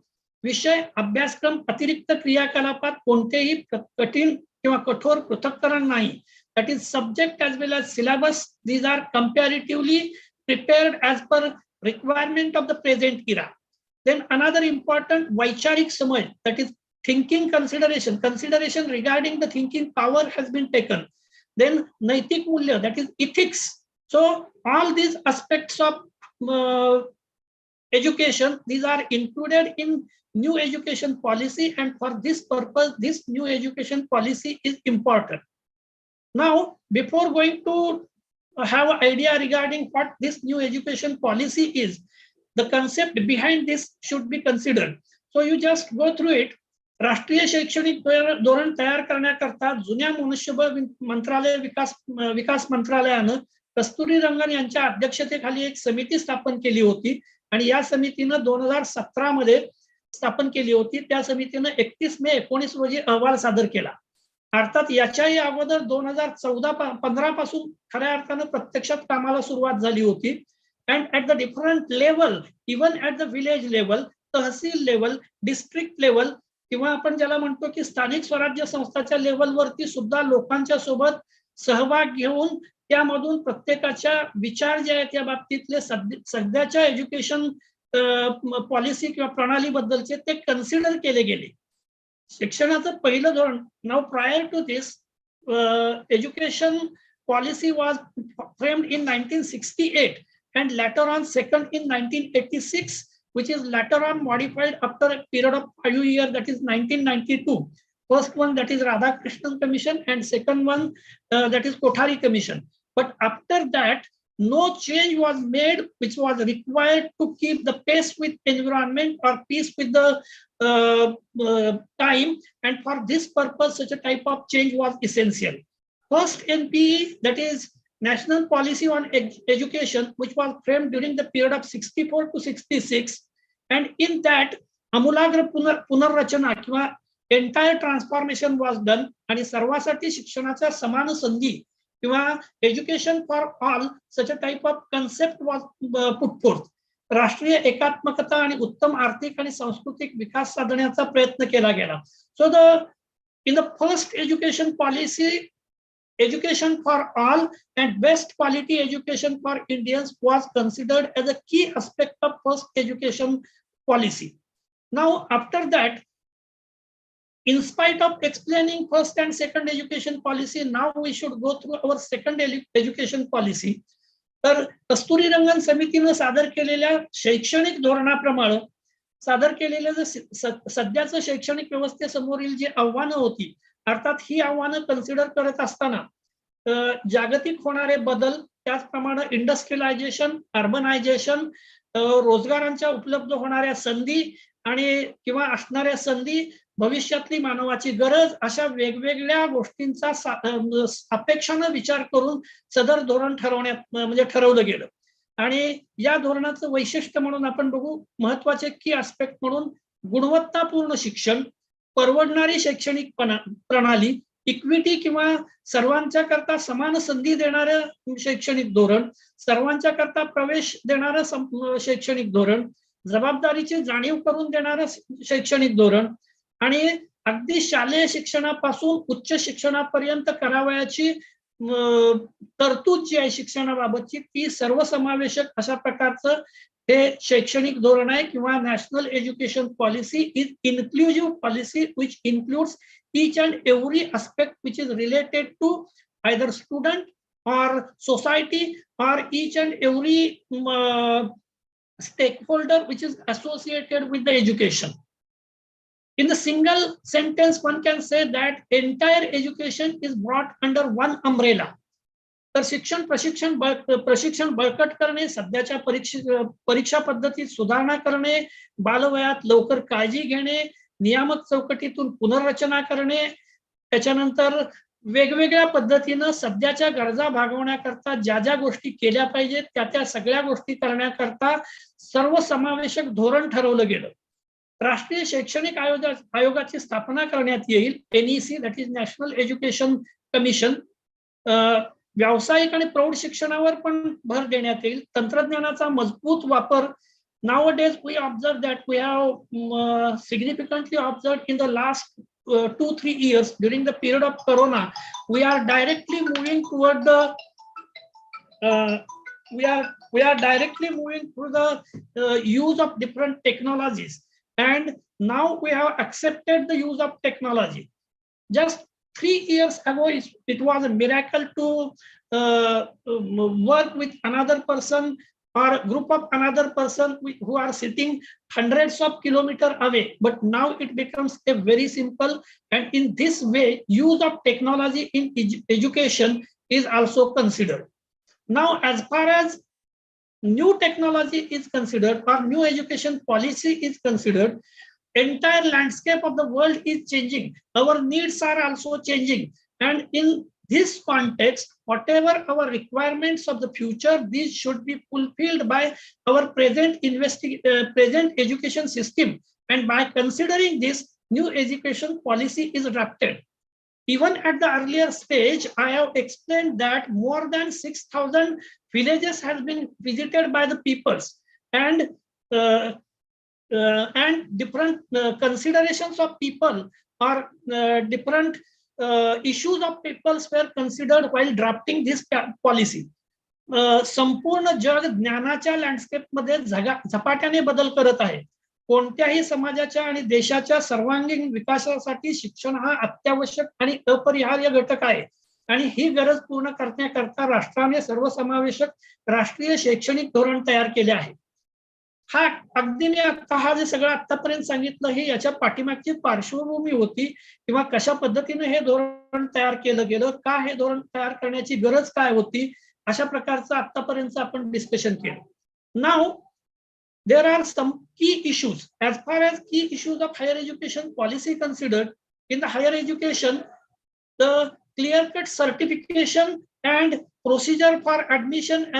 विषय अभ्यासक्रम अतिरिक्त क्रियाकलापात कोणतेही कठीण किंवा कठोर पृथक्करण नाही. That is subject as well as syllabus. These are comparatively prepared as per requirement of the present era. Then another important Vaicharik samaj, that is thinking consideration regarding the thinking power has been taken. Then Naitik Mulya, that is ethics. So all these aspects of education, these are included in new education policy, and for this purpose, this new education policy is important. Now, before going to have an idea regarding what this new education policy is, the concept behind this should be considered. So you just go through it. राष्ट्रीय शैक्षणिक धोरण तयार करण्याकरता जुन्या मनुष्यबळ मंत्रालय विकास मंत्रालयानं कस्तुरीरंगन यांच्या अध्यक्षतेखाली एक समिती स्थापन केली होती, आणि या समितीनं 2017 मध्ये स्थापन केली होती. त्या समितीनं 31 मे 19 रोजी अहवाल सादर केला. अर्थात याच्याही अगोदर 2014-15 पासून खऱ्या अर्थानं प्रत्यक्षात कामाला सुरुवात झाली होती. And at the different level, even at the village level, tehsil level, district level, किंवा आपण ज्याला म्हणतो की स्थानिक स्वराज्य संस्थाच्या लेवलवरती सुद्धा लोकांच्या सोबत सहभाग घेऊन त्यामधून प्रत्येकाच्या विचार जे आहेत या बाबतीतले सध्याच्या एज्युकेशन पॉलिसी किंवा प्रणालीबद्दलचे ते कन्सिडर केले गेले. शिक्षणाचं पहिलं धोरण, now prior to this education policy was framed in 1968 and later on second in 1986, which is later on modified after a period of 5 years, that is 1992. First one, that is Radhakrishnan Commission, and second one that is Kothari Commission. But after that, no change was made which was required to keep the pace with environment or pace with the time, and for this purpose such a type of change was essential. First NPE, that is National Policy on Education, which was framed during the period of 64 to 66, and in that amulagra punarrachana किंवा entire transformation was done, आणि सर्वांसाठी शिक्षणाच्या समान संधी किंवा education for all, such a type of concept was put forth. राष्ट्रीय एकात्मकता आणि उत्तम आर्थिक आणि सांस्कृतिक विकास साधण्याचा प्रयत्न केला गेला. So in the first education policy, education for all and best quality education for Indians was considered as a key aspect of first education policy. Now, after that, in spite of explaining first and second education policy, now we should go through our second education policy. तर कस्तुरीरंगन समितीनं सादर केलेल्या शैक्षणिक धोरणाप्रमाणे सादर केलेल्या सध्याचं शैक्षणिक व्यवस्थेसमोरील जी आव्हानं होती, अर्थात ही आव्हानं कन्सिडर करत असताना जागतिक होणारे बदल, त्याचप्रमाणे इंडस्ट्रियलायझेशन, अर्बनायझेशन, रोजगारांच्या उपलब्ध होणाऱ्या संधी आणि किंवा असणाऱ्या संधी, भविष्यातली मानवाची गरज, अशा वेगवेगळ्या गोष्टींचा अपेक्षानं विचार करून सदर धोरण ठरवलं गेलं. आणि या धोरणाचं वैशिष्ट्य म्हणून आपण बघू, महत्वाचे की आस्पेक्ट म्हणून गुणवत्तापूर्ण शिक्षण, परवडणारी शैक्षणिक प्रणाली, इक्विटी किंवा सर्वांच्या करता समान संधी देणारं शैक्षणिक धोरण, सर्वांच्या करता प्रवेश देणारं शैक्षणिक धोरण, जबाबदारीची जाणीव करून देणारं शैक्षणिक धोरण, आणि अगदी शालेय शिक्षणापासून उच्च शिक्षणापर्यंत करावयाची तरतूद जी आहे शिक्षणाबाबतची ती सर्वसमावेशक अशा प्रकारचं हे शैक्षणिक धोरण आहे किंवा national education policy is inclusive policy which includes each and every aspect which is related to either student or society or each and every stakeholder which is associated with the education. In the single sentence, one can say that entire education is brought under one umbrella. तर शिक्षण प्रशिक्षण बळकट करणे, सध्याच्या परीक्षा पद्धतीत सुधारणा करणे, बालवयात लवकर काळजी घेणे, नियामक चौकटीतून पुनर्रचना करणे, त्याच्यानंतर वेगवेगळ्या पद्धतीनं सध्याच्या गरजा भागवण्याकरता ज्या ज्या गोष्टी केल्या पाहिजेत त्या सगळ्या गोष्टी करण्याकरता सर्वसमावेशक धोरण ठरवलं गेलं. राष्ट्रीय शैक्षणिक आयोगाची स्थापना करण्यात येईल, NEC, that is national education commission. व्यावसायिक आणि प्रौढ शिक्षणावर पण भर देण्यात येईल. तंत्रज्ञानाचा मजबूत वापर. Nowadays, we observe that we have significantly observed in the last 2-3 years during the period of Corona, we are directly moving toward the we are directly moving through the use of different technologies, and now we have accepted the use of technology. Just 3 years ago, it was a miracle to work with another person or group of another person who are sitting hundreds of kilometers away, but now it becomes a very simple, and in this way use of technology in education is also considered. Now, as far as new technology is considered or new education policy is considered, entire landscape of the world is changing, our needs are also changing, and in this context, whatever our requirements of the future, these should be fulfilled by our present education system, and by considering this, new education policy is drafted. Even at the earlier stage, I have explained that more than 6,000 villages has been visited by the peoples, and different considerations of people or different issues of peoples were considered while drafting this policy. संपूर्ण जग ज्ञानाच्या landscape मध्ये झपाट्याने बदल करत आहे. कोणत्याही समाजाच्या आणि देशाच्या सर्वांगीण विकासासाठी शिक्षण हा अत्यावश्यक आणि अपरिहार्य घटक आहे, आणि ही गरज पूर्ण करण्याकरता राष्ट्राने सर्वसमावेशक राष्ट्रीय शैक्षणिक धोरण तयार केले आहे. हा अगदी मी आता हा जे सगळं आतापर्यंत सांगितलं हे याच्या पाठीमागची पार्श्वभूमी होती, किंवा कशा पद्धतीने हे धोरण तयार केलं गेलं, का हे धोरण तयार करण्याची गरज काय होती, अशा प्रकारचं आतापर्यंत आपण डिस्कशन केलं. Now there are some key issues. As far as key issues of higher education policy considered, in the higher education, the clear-cut certification and procedure for admission,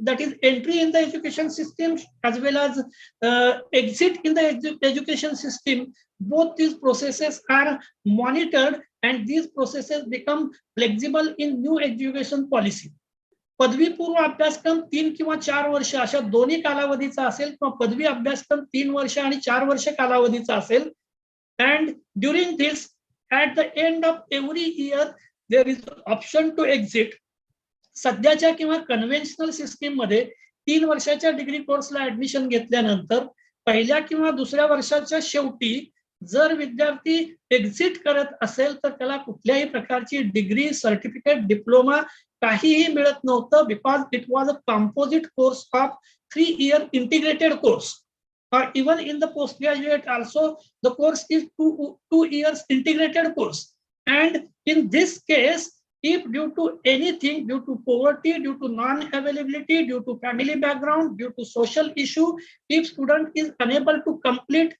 that is entry in the education system as well as exit in the education system, both these processes are monitored, and these processes become flexible in new education policy. पदवीपूर्व अभ्यासक्रम 3 किंवा 4 वर्ष अशा दोन्ही कालावधीचा असेल, किंवा पदवी अभ्यासक्रम 3 वर्ष आणि 4 वर्ष कालावधीचा असेल, and during this, at the end of every year there is option to exit. सध्याच्या किंवा कन्व्हेन्शनल सिस्टीम मध्ये 3 वर्षाच्या डिग्री कोर्सला ऍडमिशन घेतल्यानंतर पहिल्या किंवा दुसऱ्या वर्षाच्या शेवटी जर विद्यार्थी एक्झिट करत असेल तर त्याला कुठल्याही प्रकारची डिग्री, सर्टिफिकेट, डिप्लोमा काहीही मिळत नव्हतं, because it was a composite course of 3-year integrated course, or even in the postgraduate also the course is 2 years integrated course. And in this case, if due to anything, due to poverty, due to non-availability, due to family background, due to social issue, if student is unable to complete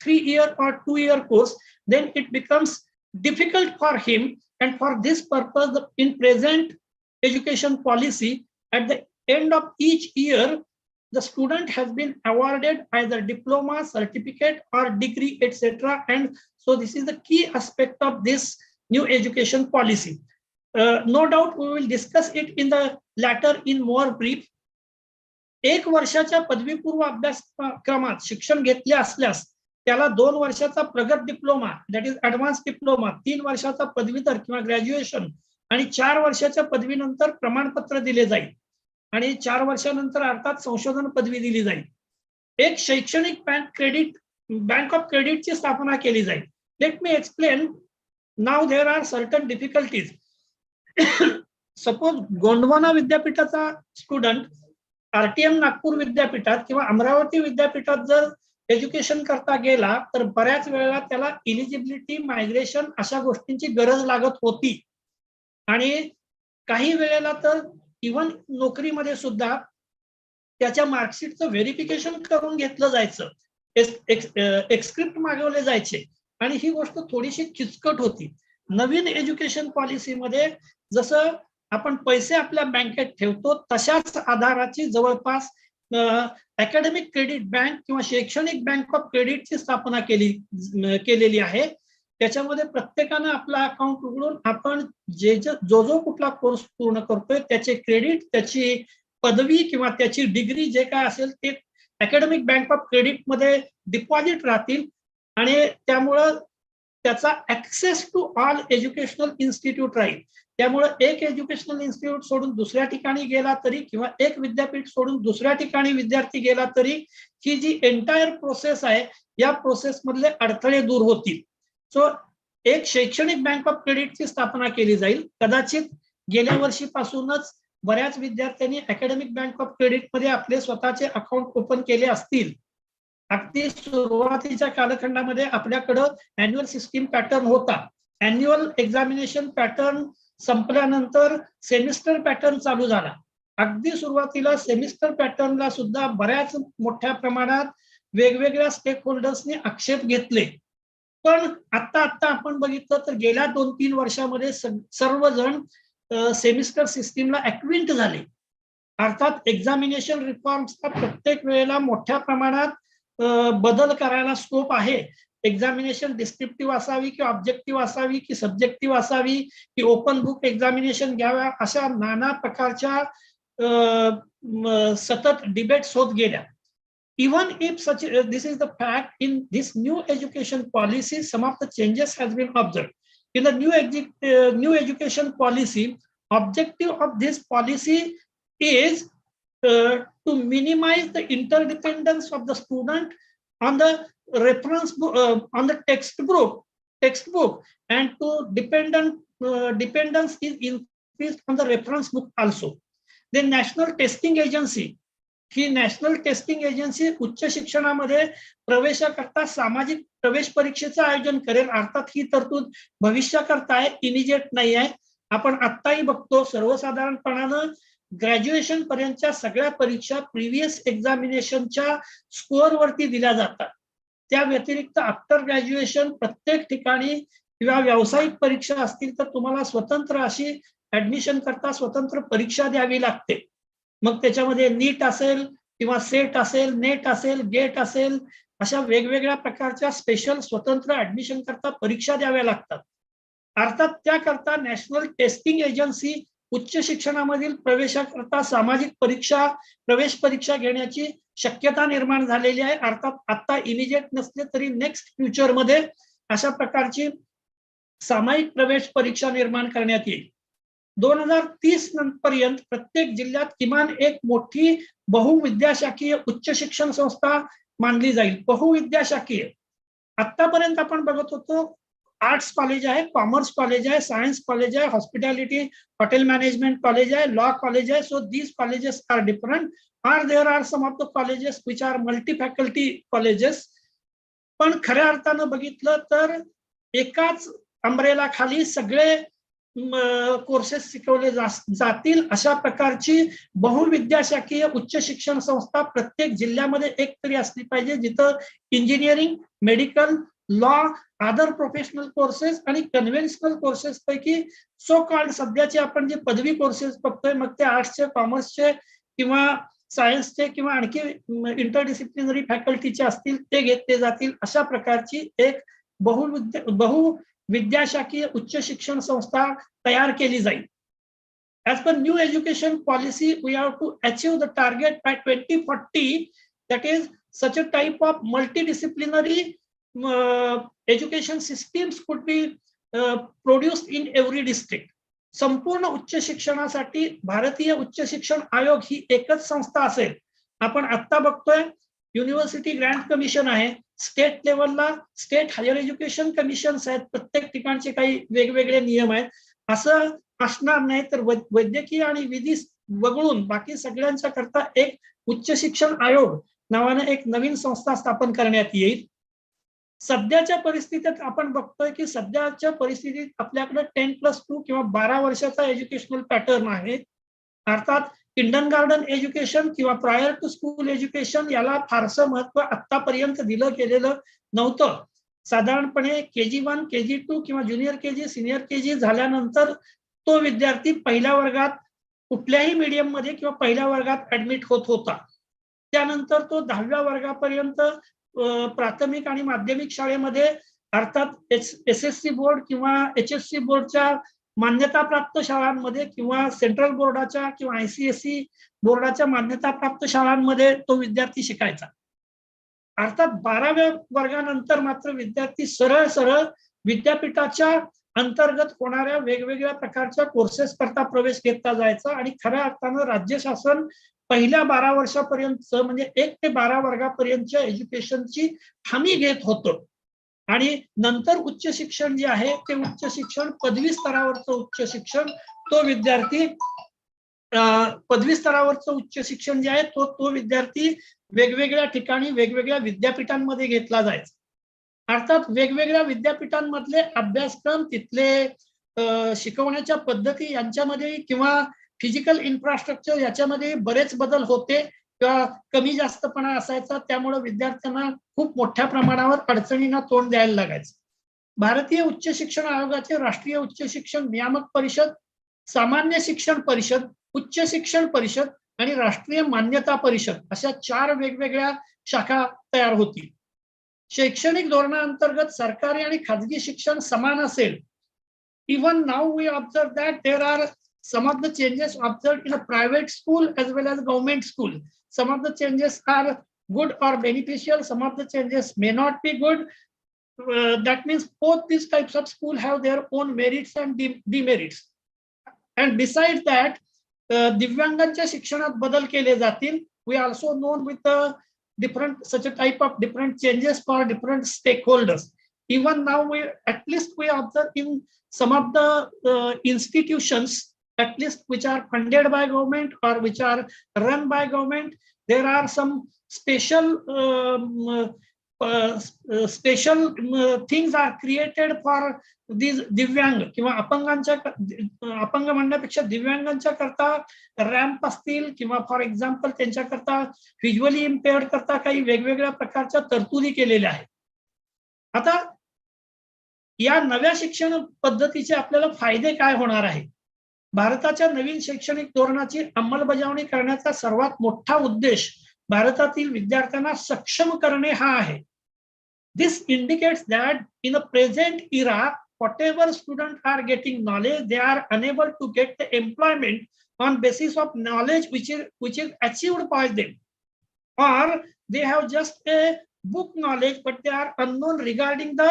3-year or 2-year course, then it becomes difficult for him. And for this purpose, in present education policy, at the end of each year, the student has been awarded either diploma, certificate, or degree, etc. And so this is the key aspect of this new education policy. No doubt we will discuss it in the latter in more brief. 1 वर्षाच्या पदवीपूर्व अभ्यासक्रमात शिक्षण घेतले असल्यास त्याला 2 वर्षाचा प्रगत diploma, that is advance diploma, 3 वर्षाचा पदवीधर किंवा ग्रॅज्युएशन आणि 4 वर्षाच्या पदवीनंतर प्रमाणपत्र दिले जाईल आणि 4 वर्षानंतर अर्थात संशोधन पदवी दिली जाईल. एक शैक्षणिक बँक ऑफ क्रेडिटची स्थापना केली जाईल. Let me explain. Now there are certain difficulties. Suppose Gondwana विद्यापीठाचा स्टुडंट RTM नागपूर विद्यापीठात किंवा अमरावती विद्यापीठात जर एज्युकेशन करता गेला तर बऱ्याच वेळेला त्याला इलिजिबिलिटी, मायग्रेशन अशा गोष्टींची गरज लागत होती. आणि काही वेळेला तर इव्हन नोकरीमध्ये सुद्धा त्याच्या मार्कशीटचं व्हेरिफिकेशन करून घेतलं जायचं, एक्सक्रिप्ट मागवले जायचे आणि ही गोष्ट थोडीशी किचकट होती. नवीन एज्युकेशन पॉलिसीमध्ये जसं आपण पैसे आपल्या बँकेत ठेवतो तशाच आधाराची जवळपास अकॅडमिक क्रेडिट बँक किंवा शैक्षणिक बँक ऑफ क्रेडिटची स्थापना केलेली आहे. त्याच्यामध्ये प्रत्येकानं आपला अकाउंट उघडून आपण जो कुठला कोर्स पूर्ण करतोय त्याचे क्रेडिट, त्याची पदवी किंवा त्याची डिग्री जे काय असेल ते अकॅडमिक बँक ऑफ क्रेडिट मध्ये डिपॉझिट राहतील आणि त्यामुळं त्याचा access to all educational institute राहील. त्यामुळे एक एज्युकेशनल इन्स्टिट्यूट सोडून दुसऱ्या ठिकाणी गेला तरी किंवा एक विद्यापीठ सोडून दुसऱ्या ठिकाणी विद्यार्थी गेला तरी ही जी एंटायर प्रोसेस आहे या प्रोसेस मधले अडथळे दूर होतील. सो एक शैक्षणिक बँक ऑफ क्रेडिटची स्थापना केली जाईल. कदाचित गेल्या वर्षीपासूनच बऱ्याच विद्यार्थ्यांनी अकॅडमिक बँक ऑफ क्रेडिट मध्ये आपले स्वतःचे अकाउंट ओपन केले असतील. अगदी सुरुवातीच्या कालखंडामध्ये आपल्याकडं अॅन्युअल सिस्टीम पॅटर्न होता. अॅन्युअल एक्झामिनेशन पॅटर्न संपल्यानंतर सेमिस्टर पॅटर्न चालू झाला. अगदी सुरुवातीला सेमिस्टर पॅटर्नला सुद्धा बऱ्याच मोठ्या प्रमाणात वेगवेगळ्या स्टेक होल्डर्सनी आक्षेप घेतले. पण आता आपण बघितलं तर गेल्या 2-3 वर्षामध्ये सर्वजण सेमिस्टर सिस्टीमला ऍक्विंट झाले. अर्थात एक्झामिनेशन रिफॉर्म्सचा प्रत्येक वेळेला मोठ्या प्रमाणात बदल करायला स्कोप आहे. एक्झामिनेशन डिस्क्रिप्टिव्ह असावी की ऑब्जेक्टिव्ह असावी की सब्जेक्टिव्ह असावी की ओपन बुक एक्झामिनेशन घ्याव्या अशा नाना प्रकारच्या सतत डिबेट्स होत गेल्या. Even if this is the fact, in this new education policy, some of the changes has been observed. In the new education policy, objective of this policy is to minimize the interdependence of the student on the reference book, on the textbook, and to dependence is increased on the reference book also. The national testing agency, he national testing agency उच्च शिक्षणामध्ये प्रवेशाकरता सामाजिक प्रवेश परीक्षेचं आयोजन करेल. अर्थात ही तरतूद भविष्याकरता आहे, इमिजिएट नाही आहे. आपण आत्ताही बघतो सर्वसाधारणपणानं ग्रॅज्युएशन पर्यंतच्या सगळ्या परीक्षा प्रिव्हियस एक्झामिनेशनच्या स्कोअर वरती दिल्या जातात. त्या व्यतिरिक्त आफ्टर ग्रॅज्युएशन प्रत्येक ठिकाणी किंवा व्यावसायिक परीक्षा असतील तर तुम्हाला स्वतंत्र अशी ऍडमिशन करता स्वतंत्र परीक्षा द्यावी लागते. मग त्याच्यामध्ये नीट असेल किंवा सेट असेल, नेट असेल, गेट असेल, अशा वेगवेगळ्या प्रकारच्या स्पेशल स्वतंत्र ऍडमिशन करता परीक्षा द्याव्या लागतात. अर्थात त्याकरता नॅशनल टेस्टिंग एजन्सी उच्च शिक्षणामधील प्रवेशाकरता सामाजिक परीक्षा, प्रवेश परीक्षा घेण्याची शक्यता निर्माण झालेली आहे. अर्थात आता इमिजिएट नसले तरी नेक्स्ट फ्युचरमध्ये अशा प्रकारची सामायिक प्रवेश परीक्षा निर्माण करण्यात येईल. 2030 पर्यंत प्रत्येक जिल्ह्यात किमान एक मोठी बहुविद्याशाखीय उच्च शिक्षण संस्था मानली जाईल. बहुविद्याशाखीय आतापर्यंत आपण बघत होतो आर्ट्स कॉलेज आहे, कॉमर्स कॉलेज आहे, सायन्स कॉलेज आहे, हॉस्पिटॅलिटी हॉटेल मॅनेजमेंट कॉलेज आहे, लॉ कॉलेज आहे. So these colleges are different. There are some of the colleges which are multi faculty colleges. पण खऱ्या अर्थानं बघितलं तर एकाच अम्ब्रेला खाली सगळे कोर्सेस शिकवले जातील अशा प्रकारची बहुविद्याशाखीय उच्च शिक्षण संस्था प्रत्येक जिल्ह्यामध्ये एक तरी असली पाहिजे, जिथं engineering, medical, law, other professional courses आणि कन्व्हेन्शनल कोर्सेस पैकी सो कॉल्ड सध्याचे आपण जे पदवी कोर्सेस बघतोय, मग ते आर्ट्सचे, कॉमर्सचे किंवा सायन्सचे किंवा आणखी इंटरडिसिप्लिनरी फॅकल्टीचे असतील ते घेतले जातील. अशा प्रकारची एक बहुविद्याशाखीय उच्च शिक्षण संस्था तयार केली जाईल. As per new education policy, we have to achieve the target by 2040. That is, such a type of multidisciplinary education systems could be produced in every district. संपूर्ण उच्च शिक्षणासाठी भारतीय उच्च शिक्षण आयोग ही एकच संस्था असेल. आपण आता बघतोय युनिव्हर्सिटी ग्रँट कमिशन आहे, स्टेट लेवलला स्टेट हायर एज्युकेशन कमिशन्स आहेत, प्रत्येक ठिकाणचे काही वेगवेगळे नियम आहेत. असं असणार नाही तर वैद्यकीय आणि विधी वगळून बाकी सगळ्यांच्या करता एक उच्च शिक्षण आयोग नावाने एक नवीन संस्था स्थापन करण्यात येईल. सध्याच्या परिस्थितीत आपण बघतोय की सध्याच्या परिस्थितीत आपल्याकडे 10+2 किंवा 12 वर्षाचा एज्युकेशनल पॅटर्न आहे. अर्थात किंडरगार्टन एज्युकेशन किंवा प्रायर टू स्कूल एज्युकेशन याला फारसं महत्व आतापर्यंत दिलं गेलेलं नव्हतं. साधारणपणे KG1, KG2 किंवा ज्युनियर KG, सिनियर KG झाल्यानंतर तो विद्यार्थी पहिल्या वर्गात कुठल्याही मीडियम मध्ये किंवा पहिल्या वर्गात ऍडमिट होत होता. त्यानंतर तो 10व्या वर्गापर्यंत प्राथमिक आणि माध्यमिक शाळेमध्ये अर्थात SSC बोर्ड किंवा HSC बोर्डच्या मान्यताप्राप्त शाळांमध्ये किंवा सेंट्रल बोर्डाच्या किंवा ICSE बोर्डाच्या मान्यताप्राप्त शाळांमध्ये तो विद्यार्थी शिकायचा. अर्थात 12व्या वर्गानंतर मात्र विद्यार्थी सरळ सरळ विद्यापीठाच्या अंतर्गत होणाऱ्या वेगवेगळ्या प्रकारच्या कोर्सेस करता प्रवेश घेतला जायचा आणि खऱ्या अर्थानं राज्य शासन पहिल्या 12 वर्षापर्यंत म्हणजे 1 ते 12 वर्गापर्यंतच्या एज्युकेशनची हमी घेत होतं. आणि नंतर उच्च शिक्षण जे आहे ते उच्च शिक्षण पदवी स्तरावरचं उच्च शिक्षण तो विद्यार्थी पदवी स्तरावरचं उच्च शिक्षण जे आहे तो विद्यार्थी वेगवेगळ्या ठिकाणी वेगवेगळ्या विद्यापीठांमध्ये घेतला जायचा. अर्थात वेगवेगळ्या विद्यापीठांमधले अभ्यासक्रम तिथले शिकवण्याच्या पद्धती यांच्यामध्ये किंवा फिजिकल इन्फ्रास्ट्रक्चर याच्यामध्ये बरेच बदल होते किंवा कमी जास्तपणा असायचा. त्यामुळे विद्यार्थ्यांना खूप मोठ्या प्रमाणावर अडचणींना तोंड द्यायला लागायचं. भारतीय उच्च शिक्षण आयोगाचे राष्ट्रीय उच्च शिक्षण नियामक परिषद, सामान्य शिक्षण परिषद, उच्च शिक्षण परिषद आणि राष्ट्रीय मान्यता परिषद अशा 4 वेगवेगळ्या शाखा तयार होतील. शैक्षणिक धोरणाअंतर्गत सरकारी आणि खाजगी शिक्षण समान असेल. Even now we observe that there are some of the changes observed in a private school as well as government school. Some of the changes are good or beneficial, some of the changes may not be good. That means both these types of school have their own merits and demerits. And besides that, दिव्यांगांच्या शिक्षणात बदल केले जातील. We also known with the different such a type of different changes for different stakeholders. Even now at least we observe in some of the institutions at least which are funded by government or which are run by government, there are some special things are created for these दिव्यांग किंवा अपंग म्हणण्यापेक्षा दिव्यांगांच्या करता ramp असतील किंवा for example त्यांच्या करता व्हिज्युअली इम्पेअर्ड करता काही वेगवेगळ्या प्रकारच्या तरतुदी केलेल्या आहेत. आता या नव्या शिक्षण पद्धतीचे आपल्याला फायदे काय होणार आहे? भारताच्या नवीन शैक्षणिक धोरणाची अंमलबजावणी करण्याचा सर्वात मोठा उद्देश भारतातील विद्यार्थ्यांना सक्षम करणे हा आहे. This indicates that in the present era, whatever students are getting knowledge, they are unable to get the employment on basis of knowledge which is achieved by them, or they have just a book knowledge but they are unknown regarding the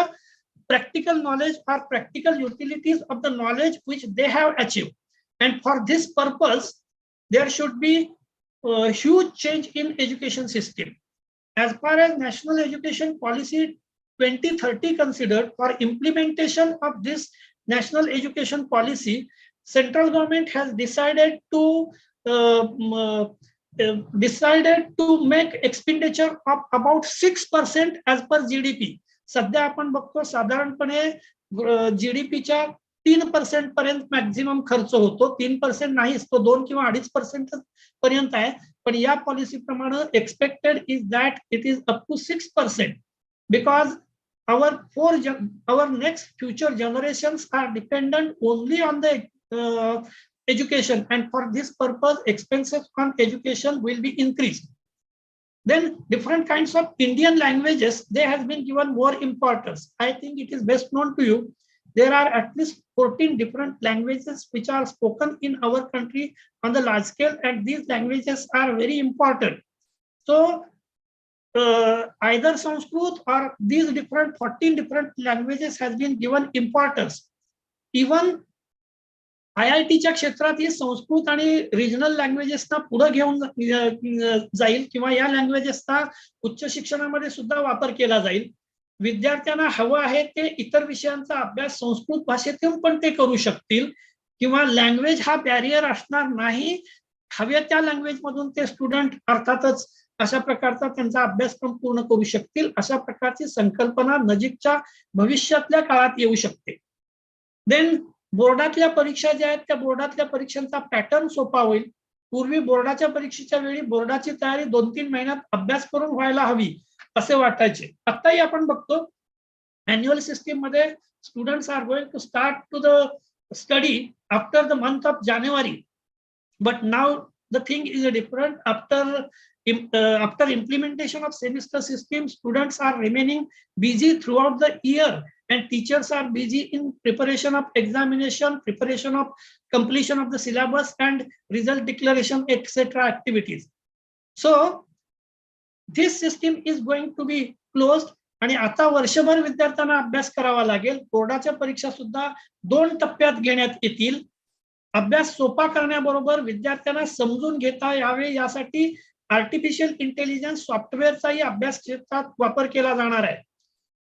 practical knowledge or practical utilities of the knowledge which they have achieved. And for this purpose, there should be a huge change in education system. As far as National Education Policy 2030 considered, for implementation of this National Education Policy, central government has decided to make expenditure of about 6% as per GDP. सध्या आपण बघतो साधारणपणे GDPच्या 3% पर्यंत maximum खर्च होतो. 3% नाहीच, तो 2 किंवा 2.5% पर्यंत आहे. पण या पॉलिसी प्रमाणे expected is that it is up to 6% because our next future generations are dependent only on the education, and for this purpose expenses on education will be increased. Then different kinds of Indian languages, they has been given more importance. I think it is best known to you. There are at least 14 different languages which are spoken in our country on the large scale, and these languages are very important. So either Sanskrit or these 14 different languages has been given importance. Even IITच्या क्षेत्रात ही संस्कृत आणि regional लँग्वेजेसना पुढे घेऊन जाईल किंवा या लँग्वेजेसचा उच्च शिक्षणामध्ये सुद्धा वापर केला जाईल. विद्यार्थ्यांना हवं आहे ते इतर विषयांचा अभ्यास संस्कृत भाषेतून पण ते करू शकतील किंवा लँग्वेज हा बॅरियर असणार नाही. हव्या त्या लँग्वेज मधून ते स्टुडंट अर्थातच अशा प्रकारचा त्यांचा अभ्यासक्रम पूर्ण करू शकतील. अशा प्रकारची संकल्पना नजीकच्या भविष्यातल्या काळात येऊ शकते. देन बोर्डातल्या परीक्षा ज्या आहेत त्या बोर्डातल्या परीक्षांचा पॅटर्न सोपा होईल. पूर्वी बोर्डाच्या परीक्षेच्या वेळी बोर्डाची तयारी 2-3 महिन्यात अभ्यास करून व्हायला हवी असे वाटायचे. आताही आपण बघतो अॅन्युअल सिस्टीम मध्ये students are going to start to the study after the month of January. But now the thing is different. After implementation of semester system, students are remaining busy throughout the year, and teachers are busy in preparation of examination, preparation of completion of the syllabus, and result declaration, etc. activities. So this system is going to be closed. आणि आता वर्षभर विद्यार्थ्यांना अभ्यास करावा लागेल. बोर्डाच्या परीक्षा सुद्धा 2 टप्प्यात घेण्यात येतील. अभ्यास सोपा करण्याबरोबर विद्यार्थ्यांना समजून घेता यावे यासाठी आर्टिफिशियल इंटेलिजन्स सॉफ्टवेअरचाही अभ्यास क्षेत्रात वापर केला जाणार आहे.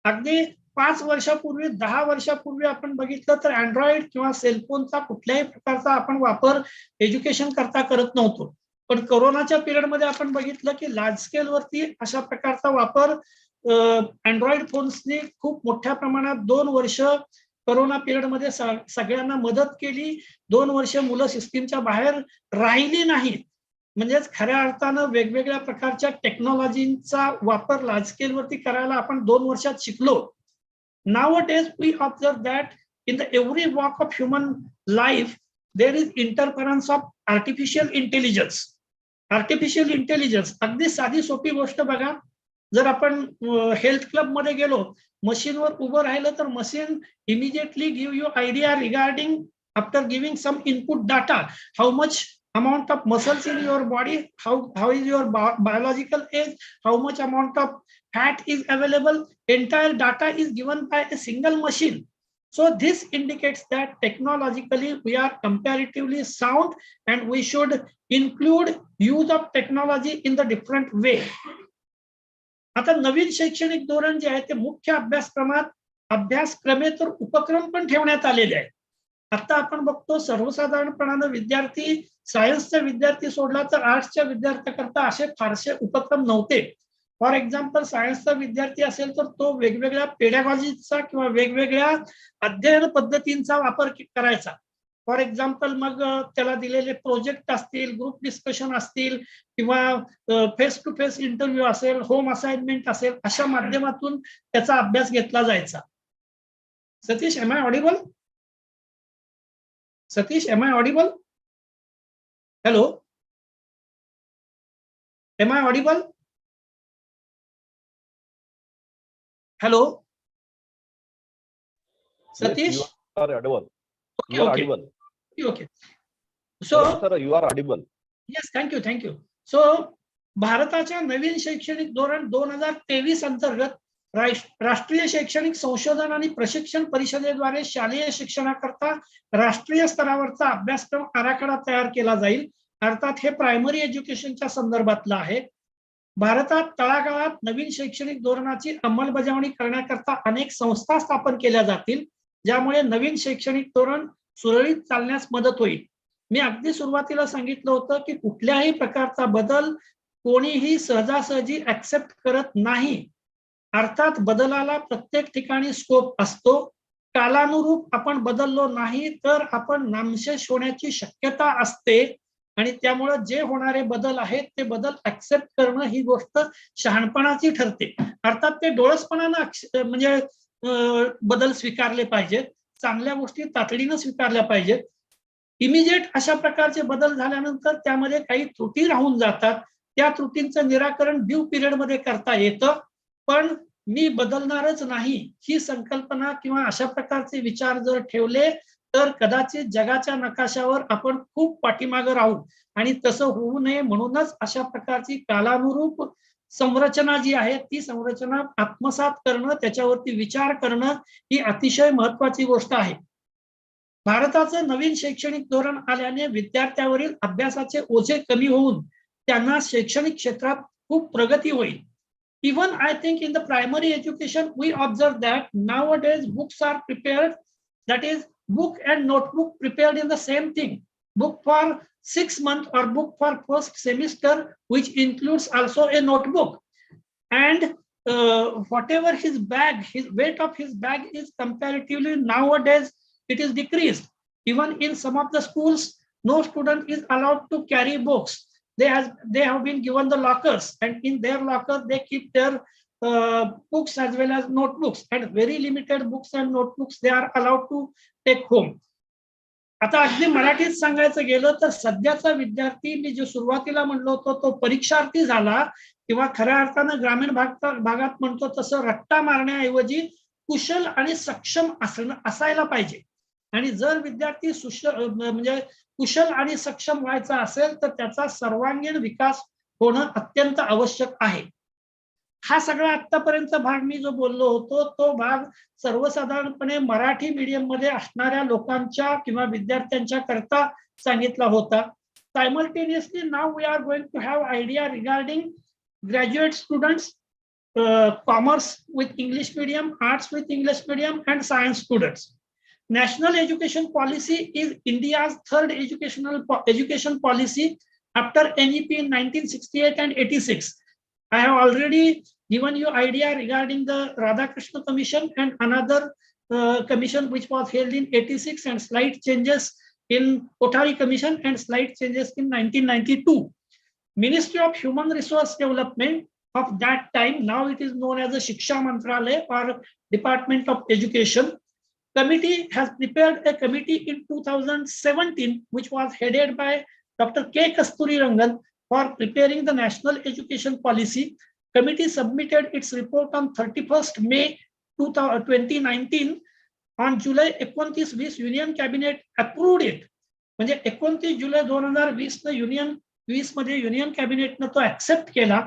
अगदी 5 वर्षापूर्वी 10 वर्षापूर्वी आपण बघितलं तर अँड्रॉइड किंवा सेलफोनचा कुठल्याही प्रकारचा आपण वापर एज्युकेशन करता करत नव्हतो. पण कोरोनाच्या पिरियडमध्ये आपण बघितलं की लार्ज स्केल वरती अशा प्रकारचा वापर अँड्रॉइड फोन्सनी खूप मोठ्या प्रमाणात 2 वर्ष कोरोना पिरियड मध्ये सगळ्यांना मदत केली. 2 वर्ष मुलं सिस्टीमच्या बाहेर राहिली नाहीत. म्हणजेच खऱ्या अर्थानं वेगवेगळ्या प्रकारच्या टेक्नॉलॉजीचा वापर लार्ज स्केल वरती करायला आपण 2 वर्षात शिकलो. Nowadays we observe that in the every walk of human life there is interference of artificial intelligence. Artificial intelligence अगदी साधी सोपी गोष्ट बघा. जर आपण हेल्थ क्लब मध्ये गेलो, मशीनवर उभं राहिलं तर machine immediately give you idea regarding after giving some input data how much amount of muscles in your body, how is your biological age, how much amount of fat is available. Entire data is given by a single machine. So this indicates that technologically we are comparatively sound and we should include use of technology in the different way. आता नवीन शैक्षणिक धोरण जे आहे ते मुख्य अभ्यासक्रमात अभ्यासक्रमेतर उपक्रम पण ठेवण्यात आलेले आहेत. आता आपण बघतो सर्वसाधारणपणाने विद्यार्थी सायन्सचा विद्यार्थी सोडला तर आर्ट्सच्या विद्यार्थ्याकरता असे फारसे उपक्रम नव्हते. फॉर एक्झाम्पल सायन्सचा विद्यार्थी असेल तर तो वेगवेगळ्या पेडागॉजीचा किंवा वेगवेगळ्या अध्ययन पद्धतींचा वापर करायचा. फॉर एक्झाम्पल मग त्याला दिलेले प्रोजेक्ट असतील, ग्रुप डिस्कशन असतील किंवा फेस टू फेस इंटरव्ह्यू असेल, होम असाइनमेंट असेल, अशा माध्यमातून त्याचा अभ्यास घेतला जायचा. Satish, am I audible? Satish, am I audible? Hello? Am I audible? Hello? Satish? Yes, you are audible. Okay, You are okay. audible. Okay. So, Hello, sir, you are audible. yes, thank you, thank you. So, भारताच्या नवीन शैक्षणिक धोरण 2023 अंतर्गत राष्ट्रीय शैक्षणिक संशोधन आणि प्रशिक्षण परिषदेद्वारे शालेय शिक्षणाकरता राष्ट्रीय स्तरावरचा अभ्यासक्रम आराखडा तयार केला जाईल. अर्थात हे प्रायमरी एज्युकेशनच्या संदर्भातलं आहे. भारतात तळागाळात नवीन शैक्षणिक धोरणाची अंमलबजावणी करण्याकरता अनेक संस्था स्थापन केल्या जातील, ज्यामुळे नवीन शैक्षणिक धोरण सुरळीत चालण्यास मदत होईल. मी अगदी सुरुवातीला सांगितलं होतं की कुठल्याही प्रकारचा बदल कोणीही सहजासहजी ऍक्सेप्ट करत नाही. अर्थात बदलाला प्रत्येक ठिकाणी स्कोप असतो. कालानुरूप आपण बदललो नाही तर आपण नामशेष होण्याची शक्यता असते आणि त्यामुळे जे होणारे बदल आहेत ते बदल ऍक्सेप्ट करणं ही गोष्ट शहाणपणाची ठरते. अर्थात ते डोळसपणानं म्हणजे बदल स्वीकारले पाहिजेत, चांगल्या गोष्टी तातडीनं स्वीकारल्या पाहिजेत. इमिजिएट अशा प्रकारचे बदल झाल्यानंतर त्यामध्ये काही त्रुटी राहून जातात. त्या त्रुटींचं निराकरण ड्यू पिरियड मध्ये करता येतं. पण मी बदलणारच नाही ही संकल्पना किंवा अशा प्रकारचे विचार जर ठेवले तर कदाचित जगाच्या नकाशावर आपण खूप पाठीमागे राहू आणि तसं होऊ नये म्हणूनच अशा प्रकारची कालानुरूप संरचना जी आहे ती संरचना आत्मसात करणं, त्याच्यावरती विचार करणं ही अतिशय महत्वाची गोष्ट आहे. भारताचं नवीन शैक्षणिक धोरण आल्याने विद्यार्थ्यावरील अभ्यासाचे ओझे कमी होऊन त्यांना शैक्षणिक क्षेत्रात खूप प्रगती होईल. Even I think in the primary education, we observe that nowadays books are prepared, that is book and notebook prepared in the same thing. Book for 6 months or book for first semester, which includes also a notebook. And whatever his bag, his weight of his bag is comparatively nowadays, it is decreased. Even in some of the schools, no student is allowed to carry books. They have been given the lockers, and in their locker they keep their books as well as notebooks, and very limited books and notebooks they are allowed to take home. आता अगदी मराठीत सांगायचं गेलं तर सध्याचा विद्यार्थी, मी जो सुरुवातीला म्हणलो होतो तो परीक्षार्थी झाला, किंवा खऱ्या अर्थानं ग्रामीण भागात म्हणतो तसं रट्टा मारण्याऐवजी कुशल आणि सक्षम असायला पाहिजे. आणि जर विद्यार्थी म्हणजे कुशल आणि सक्षम व्हायचा असेल तर त्याचा सर्वांगीण विकास होणं अत्यंत आवश्यक आहे. हा सगळा आतापर्यंत भाग मी जो बोललो होतो तो भाग सर्वसाधारणपणे मराठी मीडियम मध्ये असणाऱ्या लोकांच्या किंवा विद्यार्थ्यांच्या करता सांगितला होता. Simultaneously now we are going to have idea regarding graduate students, commerce with English medium, arts with English medium and science students. National education policy is India's third education policy after NEP in 1968 and 86. I have already given you idea regarding the Radhakrishna Commission and another commission which was held in 86, and slight changes in Kothari Commission and slight changes in 1992. Ministry of Human Resource Development of that time, now it is known as the Shiksha Mantralaya or Department of Education. Committee has prepared a committee in 2017 which was headed by Dr. K. Kasturi Rangan for preparing the national education policy. Committee submitted its report on 31st May 2019. On July 29 Union Cabinet approved it. म्हणजे 29 जुलै 2020 मध्ये union कॅबिनेटनं तो accept केला.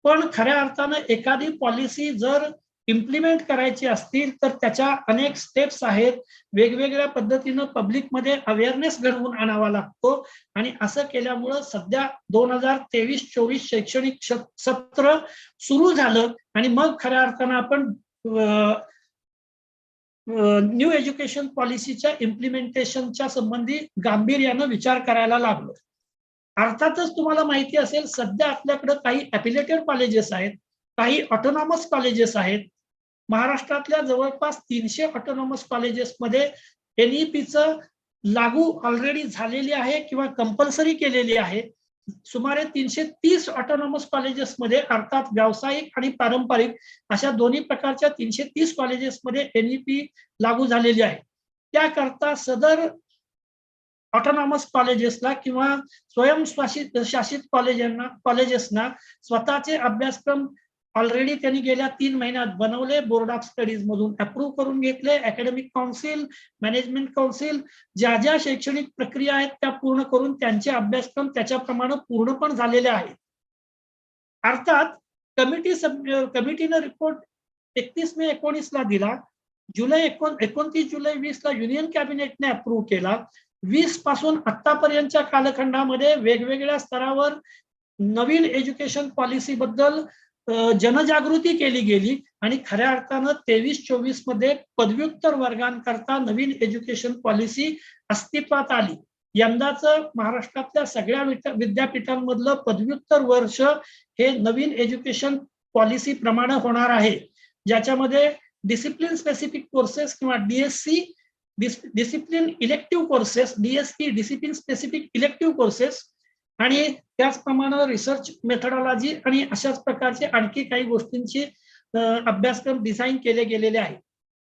पण खऱ्या अर्थानं एखादी policy जर implement करायची असतील तर त्याच्या अनेक स्टेप्स आहेत. वेगवेगळ्या पद्धतीनं पब्लिकमध्ये अवेअरनेस घडवून आणावा लागतो. आणि असं केल्यामुळं सध्या 2023-24 शैक्षणिक सत्र सुरू झालं आणि मग खऱ्या अर्थानं आपण न्यू एज्युकेशन पॉलिसीच्या इम्प्लिमेंटेशनच्या संबंधी गांभीर्यानं विचार करायला लागलो. अर्थातच तुम्हाला माहिती असेल सध्या आपल्याकडे काही ॲफिलिएटेड कॉलेजेस आहेत, काही ऑटोनॉमस कॉलेजेस आहेत. महाराष्ट्रातल्या जवळपास 300 ऑटोनॉमस कॉलेजेसमध्ये NEPचं लागू ऑलरेडी झालेली आहे किंवा कंपल्सरी केलेली आहे. सुमारे 330 ऑटोनॉमस कॉलेजेसमध्ये अर्थात व्यावसायिक आणि पारंपरिक अशा दोन्ही प्रकारच्या 330 कॉलेजेसमध्ये NEP लागू झालेली आहे. त्याकरता सदर ऑटोनॉमस कॉलेजेसला किंवा स्वयंशासित कॉलेजेसना स्वतःचे अभ्यासक्रम ऑलरेडी त्यांनी गेल्या 3 महिन्यात बनवले, बोर्ड ऑफ स्टडीज मधून अप्रूव्ह करून घेतले. अकॅडमिक काउन्सिल, मॅनेजमेंट काउन्सिल ज्या ज्या शैक्षणिक प्रक्रिया आहेत त्या पूर्ण करून त्यांचे अभ्यासक्रम त्याच्याप्रमाणे पूर्ण पण झालेले आहेत. अर्थात कमिटीनं रिपोर्ट 31 मे 19 ला दिला. 29 जुलै 20 ला युनियन कॅबिनेटने अप्रूव्ह केला. 20 पासून आतापर्यंतच्या कालखंडामध्ये वेगवेगळ्या स्तरावर नवीन एज्युकेशन पॉलिसी बद्दल जनजागृती केली गेली आणि खऱ्या अर्थानं 23-24 मध्ये पदव्युत्तर वर्गांकरता नवीन एज्युकेशन पॉलिसी अस्तित्वात आली. यंदाचं महाराष्ट्रातल्या सगळ्या विद्यापीठांमधलं पदव्युत्तर वर्ष हे नवीन एज्युकेशन पॉलिसी प्रमाणे होणार आहे, ज्याच्यामध्ये डिसिप्लिन स्पेसिफिक कोर्सेस किंवा DSC, discipline elective courses, DSE discipline specific elective courses, आणि त्याचप्रमाणे रिसर्च मेथडॉलॉजी आणि अशाच प्रकारचे आणखी काही गोष्टींची अभ्यासक्रम डिझाईन केले गेलेले आहेत.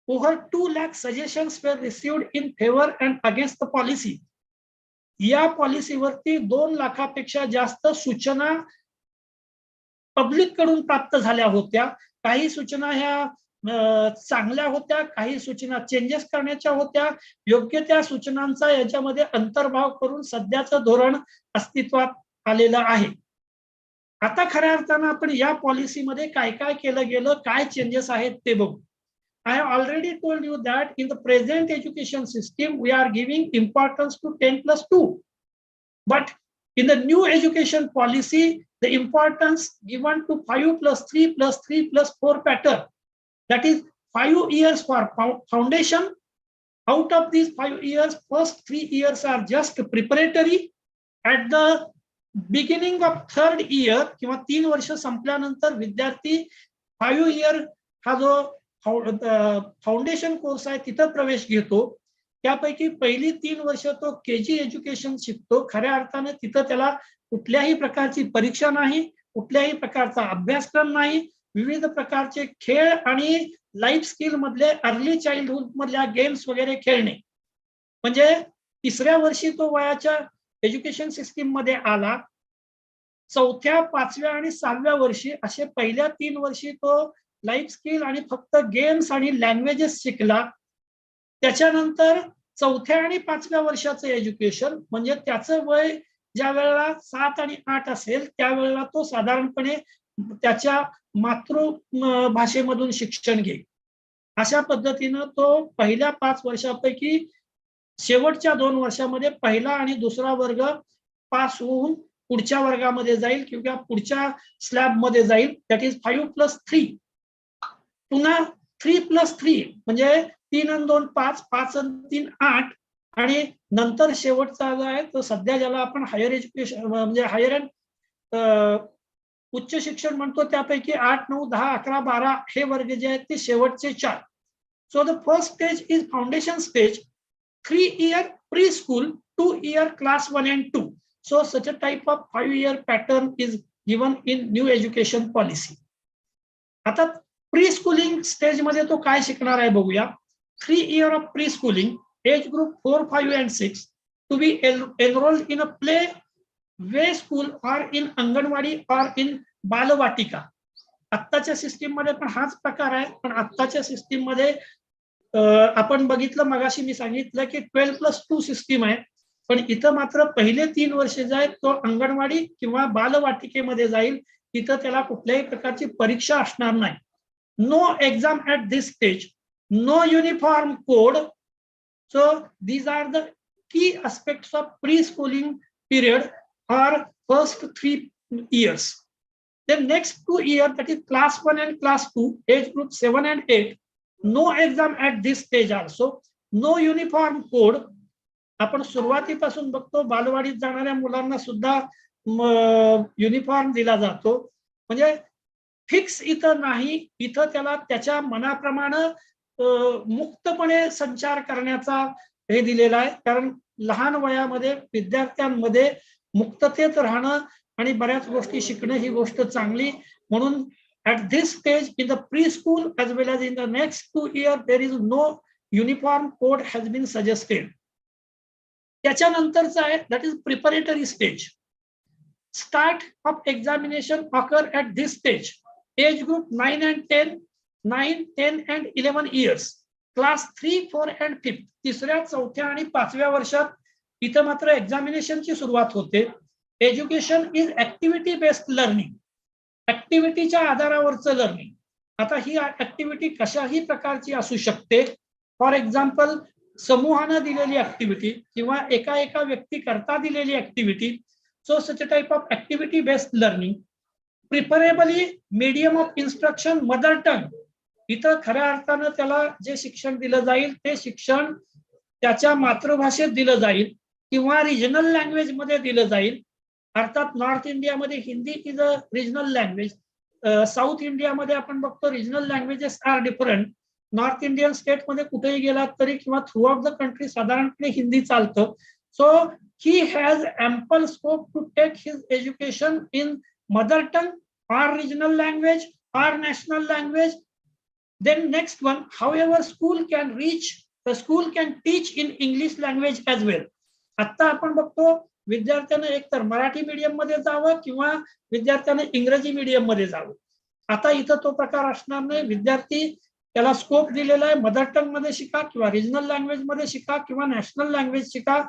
Over 2 lakh suggestions were received in favour and against the policy. या पॉलिसीवरती 2 लाखापेक्षा जास्त सूचना पब्लिक कडून प्राप्त झाल्या होत्या. काही सूचना ह्या चांगल्या होत्या, काही सूचना चेंजेस करण्याच्या होत्या. योग्य त्या सूचनांचा याच्यामध्ये अंतर्भाव करून सध्याचं धोरण अस्तित्वात आलेलं आहे. आता खऱ्या अर्थानं आपण या पॉलिसीमध्ये काय काय केलं गेलं, काय चेंजेस आहेत ते बघू. I have already told you that in the present education system, we are giving importance to 10+2. But in the new education policy, the importance given to 5+3+3+4 pattern. That is 5 years for foundation. Out of these 5 years, first 3 years are just preparatory. At the beginning of third year किंवा 3 वर्ष संपल्यानंतर विद्यार्थी 5 year हा जो foundation course आहे तिथं प्रवेश घेतो. त्यापैकी पहिली 3 वर्ष तो केजी एज्युकेशन शिकतो. खऱ्या अर्थाने तिथं त्याला कुठल्याही प्रकारची परीक्षा नाही, कुठल्याही प्रकारचा अभ्यासक्रम नाही, विविध प्रकारचे खेळ आणि लाईफ स्किल मधले अर्ली चाइल्डहुड मधल्या गेम्स वगैरे खेळणे. म्हणजे तिसऱ्या वर्षी तो वयाच्या एज्युकेशन सिस्टीम मध्ये आला. चौथ्या, 5व्या आणि 6व्या वर्षी असे पहिल्या 3 वर्षी तो लाईफ स्किल आणि फक्त गेम्स आणि लँग्वेजेस शिकला. त्याच्यानंतर चौथ्या आणि 5व्या वर्षाचं एज्युकेशन म्हणजे त्याचं वय ज्या वेळेला 7 आणि 8 असेल त्यावेळेला तो साधारणपणे त्याच्या मातृभाषेमधून शिक्षण घेईल. अशा पद्धतीनं तो पहिल्या 5 वर्षापैकी शेवटच्या 2 वर्षामध्ये पहिला आणि दुसरा वर्ग पास होऊन पुढच्या वर्गामध्ये जाईल किंवा पुढच्या स्लॅब मध्ये जाईल. That is 5+3. पुन्हा 3+3 म्हणजे 3 आणि 2 5, 5 आणि 3 8 आणि नंतर शेवटचा जो आहे तो सध्या ज्याला आपण हायर एज्युकेशन म्हणजे हायर अँड उच्च शिक्षण म्हणतो त्यापैकी 8, 9, 10, 11, 12 हे वर्ग जे आहेत ते शेवटचे 4. So the first stage is foundation stage, 3 year preschool, 2 year class 1 and 2. So such a type of 5 year pattern is given in new education policy. आता प्रीस्कूलिंग स्टेज मध्ये तो काय शिकणार आहे बघूया. 3 year of preschooling, age group 4, 5 and 6 to be enrolled in a play way school or in anganwadi or in बालवाटिका. आत्ताच्या system मध्ये पण हाच प्रकार आहे. पण आत्ताच्या सिस्टीम मध्ये आपण बघितलं मगाशी मी सांगितलं की 12+2 सिस्टीम आहे. पण इथं मात्र पहिले 3 वर्ष जे आहेत तो अंगणवाडी किंवा बालवाटिकेमध्ये जाईल. तिथं त्याला कुठल्याही प्रकारची परीक्षा असणार नाही. No exam at this stage, no uniform code. So these are the key aspects of preschool period or first 3 years. Then next 2 years, that is class 1 and class 2, age group 7 and 8, no exam at this stage also, no uniform code. आपण सुरुवातीपासून बघतो बालवाडीत जाणाऱ्या मुलांना सुद्धा uniform दिला जातो. म्हणजे fix इथं नाही, इथं त्याला त्याच्या मनाप्रमाणे मुक्तपणे संचार करण्याचा हे दिलेला आहे. कारण लहान वयामध्ये विद्यार्थ्यांमध्ये मुक्ततेत राहणं आणि बऱ्याच गोष्टी शिकणं ही गोष्ट चांगली. म्हणून at this stage in the preschool as well as in the next 2 years there is no uniform code has been suggested. त्याच्यानंतरचा आहे that is preparatory stage. Start of examination occur at this stage. Age group 9 and 10, 9, 10 and 11 years. Class 3, 4 and 5. तिसऱ्या, चौथ्या आणि 5व्या वर्षात इथं मात्र एक्झामिनेशनची सुरुवात होते. Education is activity based learning. ऍक्टिव्हिटीच्या आधारावरचं लर्निंग. आता ही ऍक्टिव्हिटी कशाही प्रकारची असू शकते. फॉर एक्झाम्पल समूहानं दिलेली ऍक्टिव्हिटी किंवा एका व्यक्ती करता दिलेली activity. So such a type of activity based learning. Preferably medium of instruction mother tongue. इथं खऱ्या अर्थानं त्याला जे शिक्षण दिलं जाईल ते शिक्षण त्याच्या मातृभाषेत दिलं जाईल किंवा रिजनल लँग्वेज मध्ये दिलं जाईल. अर्थात नॉर्थ इंडियामध्ये Hindi is a regional language. South इंडियामध्ये आपण बघतो regional languages are different. North Indian स्टेटमध्ये कुठेही गेलात तरी किंवा थ्रू आउट द कंट्री साधारणपणे हिंदी चालतं. So he has ample scope to take his education in mother tongue or regional language or national language. Then next one, however, school can teach in English language as well. आता आपण बघतो विद्यार्थ्यांना एकतर Marathi medium मध्ये जावं किंवा विद्यार्थ्यांना इंग्रजी मीडियम मध्ये जावं. आता इथं तो प्रकार असणार नाही. विद्यार्थी त्याला स्कोप दिलेला आहे मदर टंग मध्ये शिका किंवा रिजनल लँग्वेज मध्ये शिका किंवा नॅशनल लँग्वेज शिका.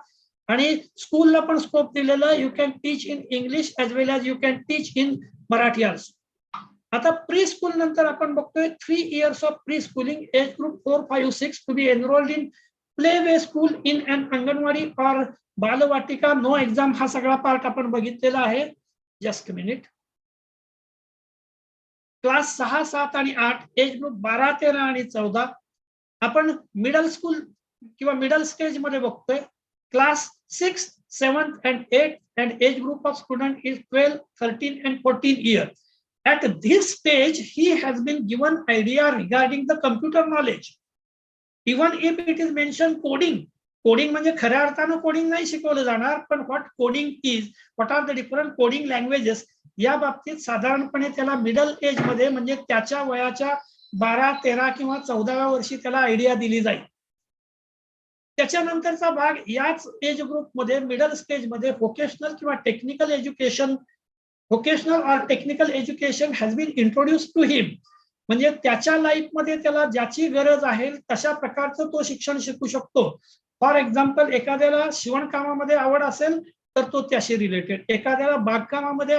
आणि स्कूलला पण स्कोप दिलेला you can teach in English as well as you can teach in Marathi also. आता प्री स्कूल नंतर आपण बघतोय 3 years of pre schooling, age group 4, 5, 6 to be enrolled in play way school in an anganwadi और Balvatika, no exam, हा सगळा part आपण बघितलेला आहे. Just minute. क्लास 6, 7 आणि 8, एज ग्रुप 12, 13 आणि 14. आपण मिडल स्कूल किंवा मिडल स्टेज मध्ये बघतोय. Class 6, 7 and 8 and age group of student is 12, 13 and 14 years. At this stage, he has been given idea regarding the computer knowledge. Even if it is mentioned coding, coding म्हणजे खऱ्या अर्थानं coding नाही शिकवलं जाणार, पण what coding is, what are the different coding languages, या बाबतीत साधारणपणे त्याला मिडल एज मध्ये म्हणजे त्याच्या वयाच्या 12, 13 किंवा 14व्या वर्षी त्याला आयडिया दिली जाईल. त्याच्यानंतरचा भाग याच एज ग्रुप मध्ये मिडल स्टेज मध्ये व्होकेशनल किंवा टेक्निकल एज्युकेशन, व्होकेशनल और technical education has been introduce to him. म्हणजे त्याच्या लाईफ मध्ये त्याला ज्याची गरज आहे तशा प्रकारचं तो शिक्षण शिकू शकतो. फॉर एक्झाम्पल, एखाद्याला शिवणकामामध्ये आवड असेल तर तो त्याशी रिलेटेड, एखाद्याला बागकामामध्ये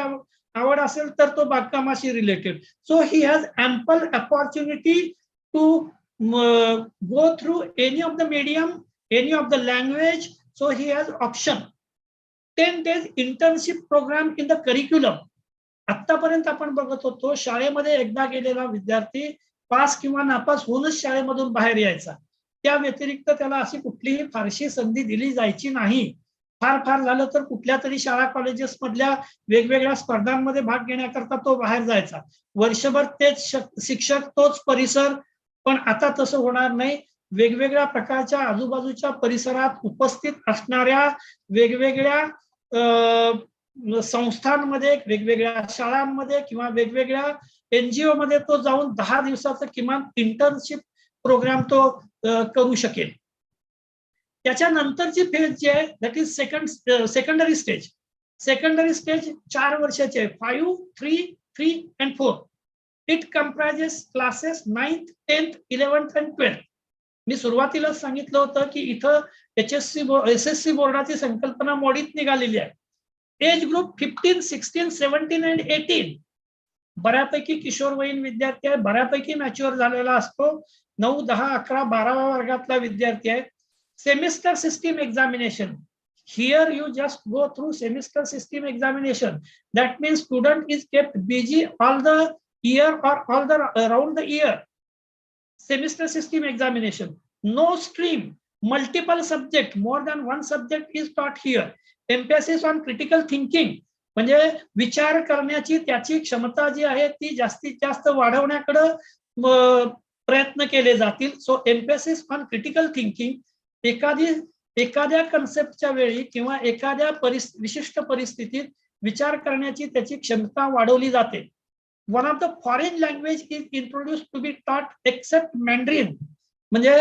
आवड असेल तर तो बागकामाशी related. So he has ample opportunity to go through any of the medium, any of the language, so he has option. 10 days internship program in the curriculum. आतापर्यंत आपण बघत होतो शाळेमध्ये एकदा गेलेला विद्यार्थी पास किंवा नापास होऊनच शाळेमधून बाहेर यायचा. त्या व्यतिरिक्त त्याला अशी कुठलीही फारशी संधी दिली जायची नाही. फार झालं तर कुठल्या तरी शाळा कॉलेजेस मधल्या वेगवेगळ्या स्पर्धांमध्ये भाग घेण्याकरता तो बाहेर जायचा. वर्षभर तेच शिक्षक, तोच परिसर. पण आता तसं होणार नाही. वेगवेगळ्या प्रकारच्या आजूबाजूच्या परिसरात उपस्थित असणाऱ्या वेगवेगळ्या संस्थांमध्ये, वेगवेगळ्या शाळांमध्ये किंवा वेगवेगळ्या NGO मध्ये तो जाऊन 10 दिवसाचं किमान इंटर्नशिप प्रोग्राम तो करू शकेल. त्याच्यानंतरची फेज जी आहे that is secondary stage. Secondary stage 4 वर्षाचे आहे, 5, 3 and 4. It comprises classes 9th, 10th, 11th and 12th. मी सुरुवातीला सांगितलं होतं की इथं SSC बोर्डाची संकल्पना मोडीत निघालेली आहे. Age group 15, 16, 17 and 18. बऱ्यापैकी किशोरवयीन विद्यार्थी आहे, बऱ्यापैकी मॅच्युअर झालेला असतो. 9, 10, 11, 12व्या वर्गातला विद्यार्थी आहे. Semester system examination. Here you just go through semester system examination. That means student is kept busy all the year और all the around the year. Semester system examination. No stream, multiple subject, more than one subject is taught here. Emphasis on critical thinking. म्हणजे विचार करण्याची त्याची क्षमता जी आहे ती जास्तीत जास्त वाढवण्याकडे प्रयत्न केले जातील. So emphasis on critical thinking. एखाद्या कन्सेप्टच्या वेळी किंवा एखाद्या विशिष्ट परिस्थितीत विचार करण्याची त्याची क्षमता वाढवली जाते. One of the foreign language is introduced to be taught except Mandarin. म्हणजे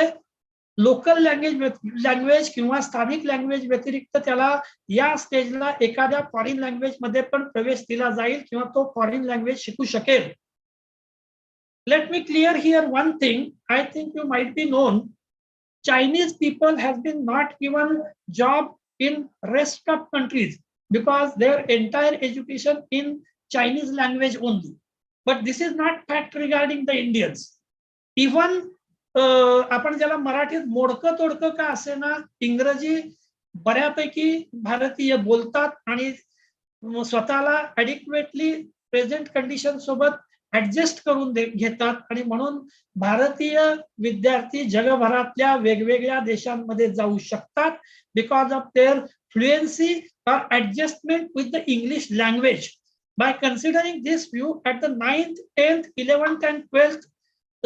लोकल लँग्वेज किंवा स्थानिक लँग्वेज व्यतिरिक्त त्याला या स्टेजला एखाद्या फॉरेन लँग्वेज मध्ये पण प्रवेश दिला जाईल किंवा तो फॉरेन लँग्वेज शिकू शकेल. Let me clear here one thing. I think you might be known. Chinese people have been not given job in rest of countries because their entire education in Chinese language only. But this is not fact regarding the Indians. Even आपण ज्याला मराठीत मोडकं तोडकं का असेना इंग्रजी बऱ्यापैकी भारतीय बोलतात आणि स्वतःला ॲडिक्वेटली प्रेझेंट कंडिशन सोबत ऍडजस्ट करून घेतात. आणि म्हणून भारतीय विद्यार्थी जगभरातल्या वेगवेगळ्या देशांमध्ये जाऊ शकतात बिकॉज ऑफ देअर फ्लुएन्सी और adjustment with the English language. By considering this view, at the 9th, 10th, 11th and 12th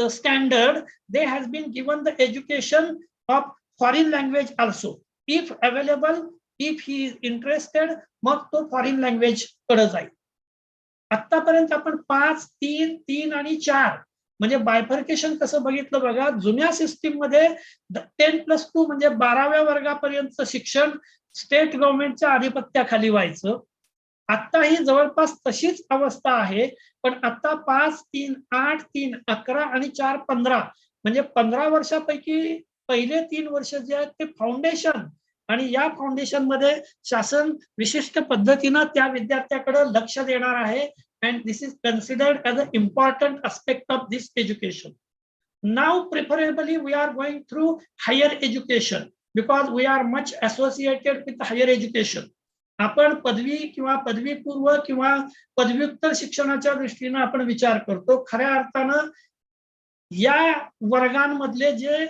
standard, they has been given the education of foreign language also. If available, if he is interested, मग तो foreign language कडे जाईल. आतापर्यंत आपण 5, 3, 3 आणि 4 म्हणजे bifurcation कसं बघितलं बघा. जुन्या सिस्टीम मध्ये 10+2 म्हणजे 12व्या वर्गापर्यंत शिक्षण स्टेट गव्हर्नमेंटच्या आधिपत्याखाली व्हायचं. आता ही जवळपास तशीच अवस्था आहे. पण आता 5, 3, 8, 3, 11 आणि 4, 15 म्हणजे 15 वर्षापैकी पहिले 3 वर्ष जे आहेत ते फाउंडेशन. आणि या फाउंडेशन मध्ये शासन विशिष्ट पद्धतीनं त्या विद्यार्थ्याकडे लक्ष देणार आहे. and this is considered as an important aspect of this education. Now, preferably, we are going through higher education because we are much associated with higher education. आपण पदवी किंवा पदवीपूर्व किंवा पदव्युत्तर शिक्षणाच्या दृष्टीने आपण विचार करतो. खऱ्या अर्थानं या वर्गांमधले जे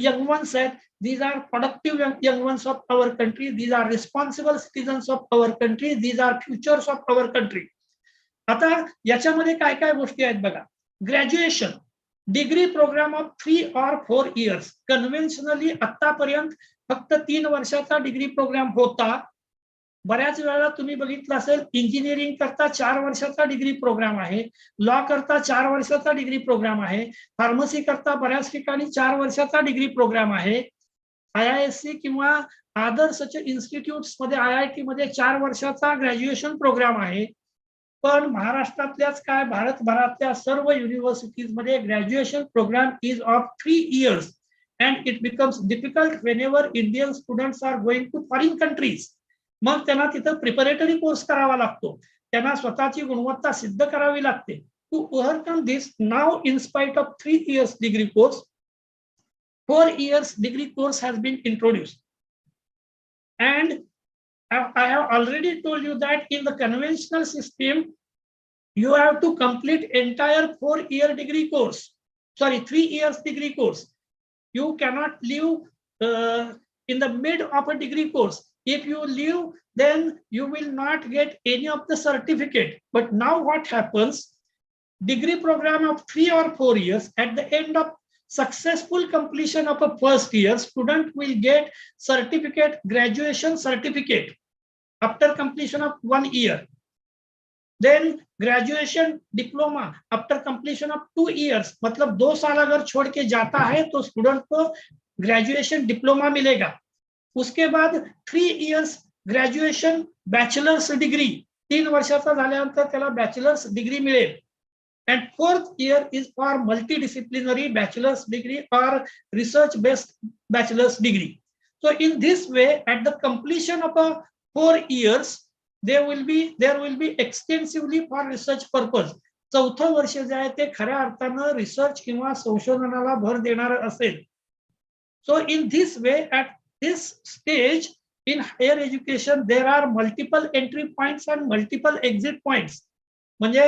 young ones आहेत, these are productive young ones of our country, these are responsible citizens of our country, these are futures of our country. आता याच्यामध्ये काय काय गोष्टी आहेत बघा. Graduation degree program of 3 or 4 years. Conventionally आतापर्यंत फक्त 3 वर्षाचा डिग्री प्रोग्राम होता. बऱ्याच वेळा तुम्ही बघितलं असेल इंजिनिअरिंग करता 4 वर्षाचा डिग्री प्रोग्राम आहे, लॉ करता 4 वर्षाचा डिग्री प्रोग्राम आहे, फार्मसी करता बऱ्याच ठिकाणी 4 वर्षाचा डिग्री प्रोग्राम आहे. IISc किंवा अदर इन्स्टिट्यूट्स मध्ये IIT मध्ये 4 वर्षाचा ग्रॅज्युएशन प्रोग्राम आहे. पण महाराष्ट्रातल्याच काय भारतभरातल्या सर्व युनिव्हर्सिटीज मध्ये graduation program is of 3 years and it becomes difficult whenever Indian students are going to foreign countries. मग त्यांना तिथं प्रिपरेटरी कोर्स करावा लागतो, त्यांना स्वतःची गुणवत्ता सिद्ध करावी लागते. To overcome this, now in spite of 3 years degree course, 4 years degree course has been introduced. And I have already told you that in the conventional system, you have to complete entire 4-year degree course. Sorry, 3 years degree course. You cannot leave in the mid of a degree course. If you leave, then you will not get any of the certificate. But now what happens? Degree program of 3 or 4 years, at the end of successful completion of a first year, student will get certificate, graduation certificate after completion of 1 year. Then graduation diploma after completion of 2 years. मतलब 2 साल अगर छोड़ के जाता है तो student को graduation diploma मिलेगा. उसके बाद 3 years ग्रॅज्युएशन बॅचलर्स डिग्री, 3 वर्षाचा झाल्यानंतर त्याला बॅचलर्स डिग्री मिळेल. And 4th year is for multidisciplinary bachelor's degree or research based bachelor's degree. So in this way, at the completion of a 4 years, there will be extensively for research purpose. चौथं वर्ष जे आहे ते खऱ्या अर्थानं research किंवा संशोधनाला भर देणार असेल. So in this way, at this stage in higher education, there are multiple entry points and multiple exit points. म्हणजे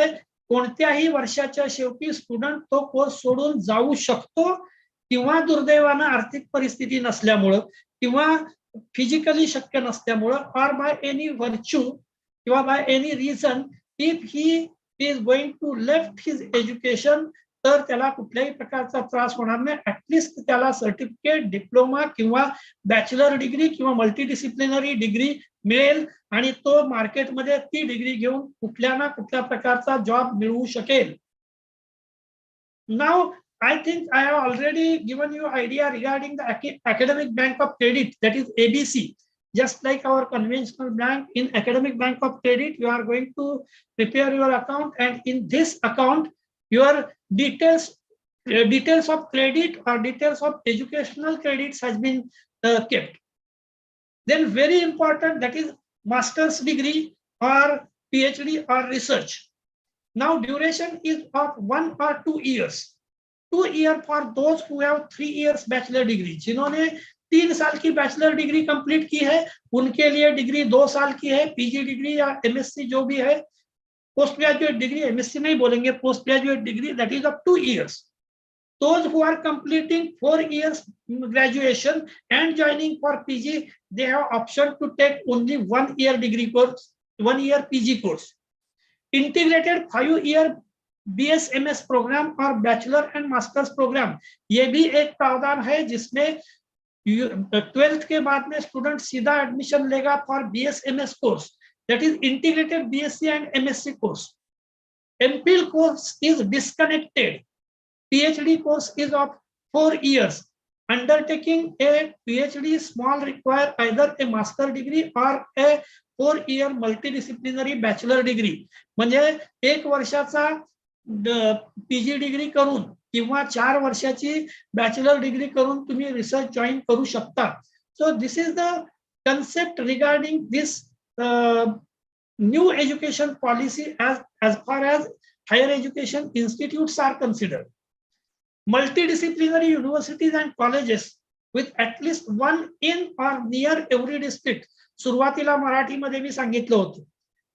कोणत्याही वर्षाच्या शेवटी स्टुडंट तो कोर्स सोडून जाऊ शकतो किंवा दुर्दैवानं आर्थिक परिस्थिती नसल्यामुळं किंवा फिजिकली शक्य नसल्यामुळं or by any virtue किंवा by any reason, if he is going to left his education, तर त्याला कुठल्याही प्रकारचा त्रास होणार नाही. ऍटलिस्ट त्याला सर्टिफिकेट, डिप्लोमा किंवा बॅचलर डिग्री किंवा मल्टीडिसिप्लिनरी डिग्री मिळेल आणि तो मार्केटमध्ये ती डिग्री घेऊन कुठल्या ना कुठल्या प्रकारचा जॉब मिळवू शकेल. Now I think I have already given you idea regarding the academic bank of credit, that is ABC. Just like our conventional bank, in academic bank of credit, you are going to prepare your account, and in this account, your details of credit or details of educational credits has been kept. Then very important, that is master's degree or PhD or research. Now duration is of 1 or 2 years. 2 years for those who have 3 years bachelor degree. जिन्होंने 3 साल की bachelor degree complete की है, उनके लिए degree 2 साल की है. पीजी डिग्री या MSc जो भी है, पोस्ट ग्रेजुएट डिग्री, MSc नहीं बोलेंगे, post graduate degree, that is of 2 years. Those who are completing 4 years graduation and joining for PG, they have option to take only 1 year degree course, 1 year PG course. Integrated 5-year BS-MS program और bachelor and masters program, ये भी एक प्रावधान है जिसमें 12th के बाद में student सीधा एडमिशन लेगा for BS-MS course, that is integrated BSc and MSc course. MPhil course is disconnected. PhD course is of 4 years. Undertaking a PhD small require either a master degree or a 4-year multidisciplinary bachelor degree. म्हणजे 1 वर्षाचा PG degree करून किंवा 4 वर्षाची bachelor degree करून तुम्ही research join करू शकता. So this is the concept regarding this new education policy as far as higher education institutes are considered. Multidisciplinary universities and colleges with at least one in or near every district. सुरुवातीला मराठीमध्ये मी सांगितलं होतं.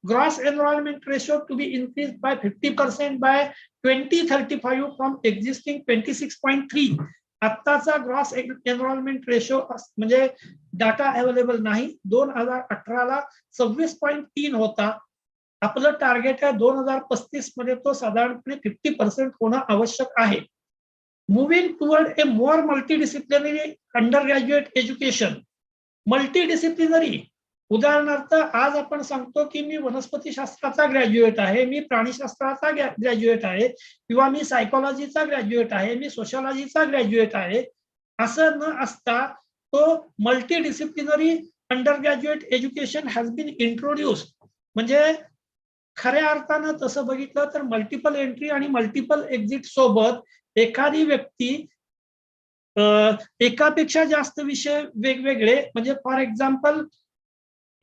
Gross enrollment ratio to be increased by 50% by 2035 from existing 26.3. आत्ताचा gross enrolment ratio म्हणजे data available नाही, 2018 ला 26.3 होता. आपलं टार्गेट आहे 2035 मध्ये तो साधारणपणे 50% होणं आवश्यक आहे. Moving toward a more multidisciplinary under graduate education. Multidisciplinary उदाहरणार्थ आज आपण सांगतो की मी वनस्पती शास्त्राचा ग्रॅज्युएट आहे, मी प्राणीशास्त्राचा ग्रॅज्युएट आहे, किंवा मी सायकोलॉजीचा ग्रॅज्युएट आहे, मी सोशॉलॉजीचा ग्रॅज्युएट आहे. असं न असता तो multidisciplinary under graduate education has been introduced. म्हणजे खऱ्या अर्थानं तसं बघितलं तर मल्टिपल एंट्री आणि मल्टिपल एक्झिट सोबत एखादी व्यक्ती एकापेक्षा जास्त विषय वेगवेगळे, म्हणजे फॉर एक्झाम्पल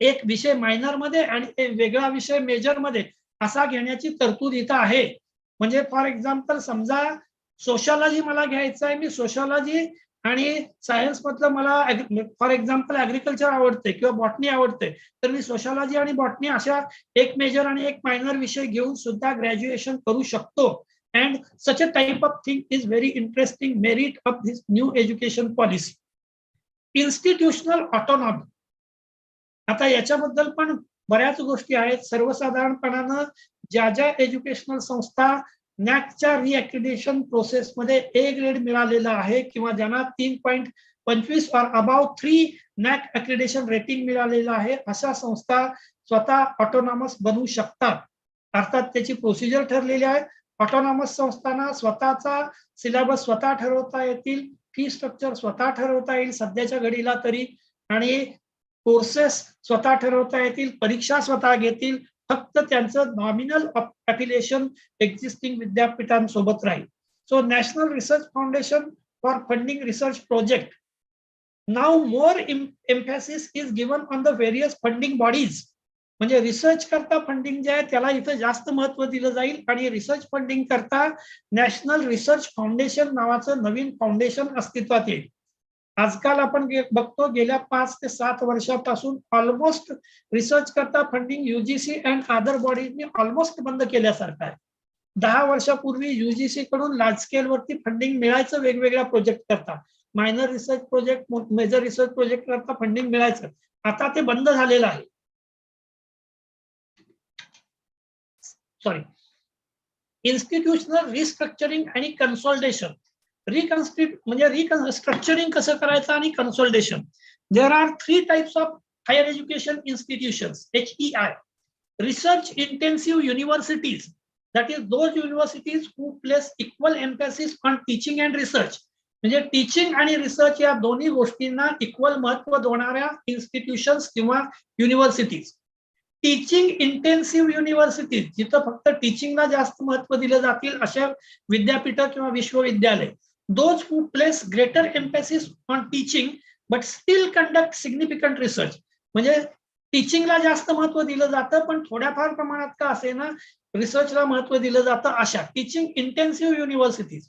एक विषय मायनर मध्ये आणि वेगळा विषय मेजर मध्ये असा घेण्याची तरतूद इथं आहे. म्हणजे फॉर एक्झाम्पल समजा सोशॉलॉजी मला घ्यायचं आहे, मी सोशॉलॉजी आणि सायन्स मधलं मला फॉर एक्झाम्पल ऍग्रिकल्चर आवडते किंवा बॉटनी आवडते, तर मी सोशॉलॉजी आणि बॉटनी अशा एक मेजर आणि एक मायनर विषय घेऊन सुद्धा ग्रॅज्युएशन करू शकतो. And such a type of thing is very interesting merit of this new education policy. Institutional autonomy. आता याच्याबद्दल पण बऱ्याच गोष्टी आहेत. सर्वसाधारणपणानं ज्या ज्या एज्युकेशनल संस्था नॅकच्या रिॲक्रिडेशन प्रोसेसमध्ये ए ग्रेड मिळालेला आहे किंवा ज्यांना 3.25 और अबाव 3 नॅक ॲक्रिडेशन रेटिंग मिळालेलं आहे, अशा संस्था स्वतः ऑटोनॉमस बनवू शकतात. अर्थात त्याची प्रोसिजर ठरलेली आहे. ऑटोनॉमस संस्थांना स्वतःचा सिलेबस स्वतः ठरवता येतील, फी स्ट्रक्चर स्वतः ठरवता येईल सध्याच्या घडीला तरी, आणि कोर्सेस स्वतः ठरवता येतील, परीक्षा स्वतः घेतील. फक्त त्यांचं नॉमिनल अफिलिएशन एक्झिस्टिंग विद्यापीठांसोबत राहील. So national research foundation for funding research project. Now more एम्फॅसिस is given on the various funding bodies. म्हणजे रिसर्च करता फंडिंग जे आहे त्याला इथं जास्त महत्व दिलं जाईल, आणि रिसर्च फंडिंग करता नॅशनल रिसर्च फाउंडेशन नावाचं नवीन फाउंडेशन अस्तित्वात येईल. आजकाल आपण बघतो गेल्या 5 ते 7 वर्षापासून ऑलमोस्ट रिसर्च करता फंडिंग युजीसी अँड अदर बॉडीजनी ऑलमोस्ट बंद केल्यासारखं आहे. 10 वर्षापूर्वी युजीसी कडून लार्ज स्केल वरती फंडिंग मिळायचं वेगवेगळ्या प्रोजेक्ट करता, minor research project, major research project करता फंडिंग मिळायचं. आता ते बंद झालेलं आहे. सॉरी. इन्स्टिट्यूशनल रिस्ट्रक्चरिंग आणि कन्सॉलिडेशन. रिस्ट्रक्चरिंग कसं करायचं आणि consolidation. There are 3 types of higher education institutions, HEI. Research intensive universities, that is those universities who place equal emphasis on teaching and research. म्हणजे टीचिंग आणि रिसर्च या दोन्ही गोष्टींना equal महत्व देणाऱ्या इन्स्टिट्यूशन्स किंवा युनिव्हर्सिटीज. टीचिंग इंटेन्सिव्ह युनिव्हर्सिटीज, जिथं फक्त टीचिंगला जास्त महत्व दिलं जातील अशा विद्यापीठ किंवा विश्वविद्यालय. Those who place greater emphasis on teaching but still conduct significant research. म्हणजे टीचिंगला जास्त महत्व दिलं जातं पण थोड्याफार प्रमाणात का असेना रिसर्चला महत्व दिलं जातं अशा teaching intensive universities.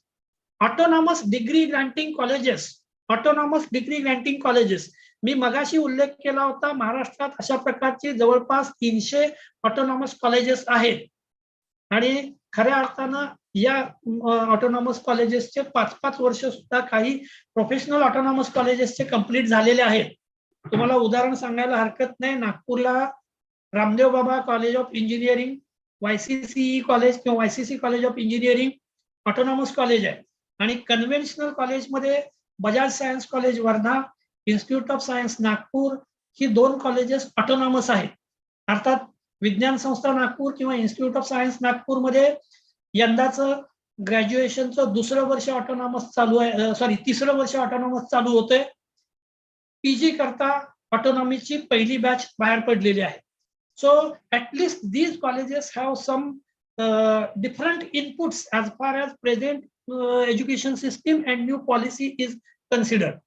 Autonomous degree granting colleges. Autonomous degree granting colleges मी मगाशी उल्लेख केला होता. महाराष्ट्रात अशा प्रकारची जवळपास 300 ऑटोनॉमस कॉलेजेस आहेत, आणि खऱ्या अर्थानं या ऑटोनॉमस कॉलेजेसचे 5-5 वर्ष सुद्धा काही प्रोफेशनल ऑटोनॉमस कॉलेजेसचे कंप्लीट झालेले आहेत. तुम्हाला उदाहरण सांगायला हरकत नाही, नागपूरला Ramdev Baba college of engineering, YCCE college किंवा YCC college of engineering autonomous college आहे. आणि कन्व्हेन्शनल कॉलेजमध्ये Bajaj science college Wardha, institute of science Nagpur he 2 colleges autonomous आहेत. अर्थात विज्ञान संस्था नागपूर किंवा इन्स्टिट्यूट ऑफ सायन्स नागपूरमध्ये यंदाचं ग्रॅज्युएशनचं 2रं वर्ष ऑटोनॉमस चालू आहे, सॉरी 3रं वर्ष ऑटोनॉमस चालू होतंय. PG करता ऑटोनॉमीची पहिली बॅच बाहेर पडलेली आहे. So at least these colleges have some different inputs as far as present education system and new policy is considered.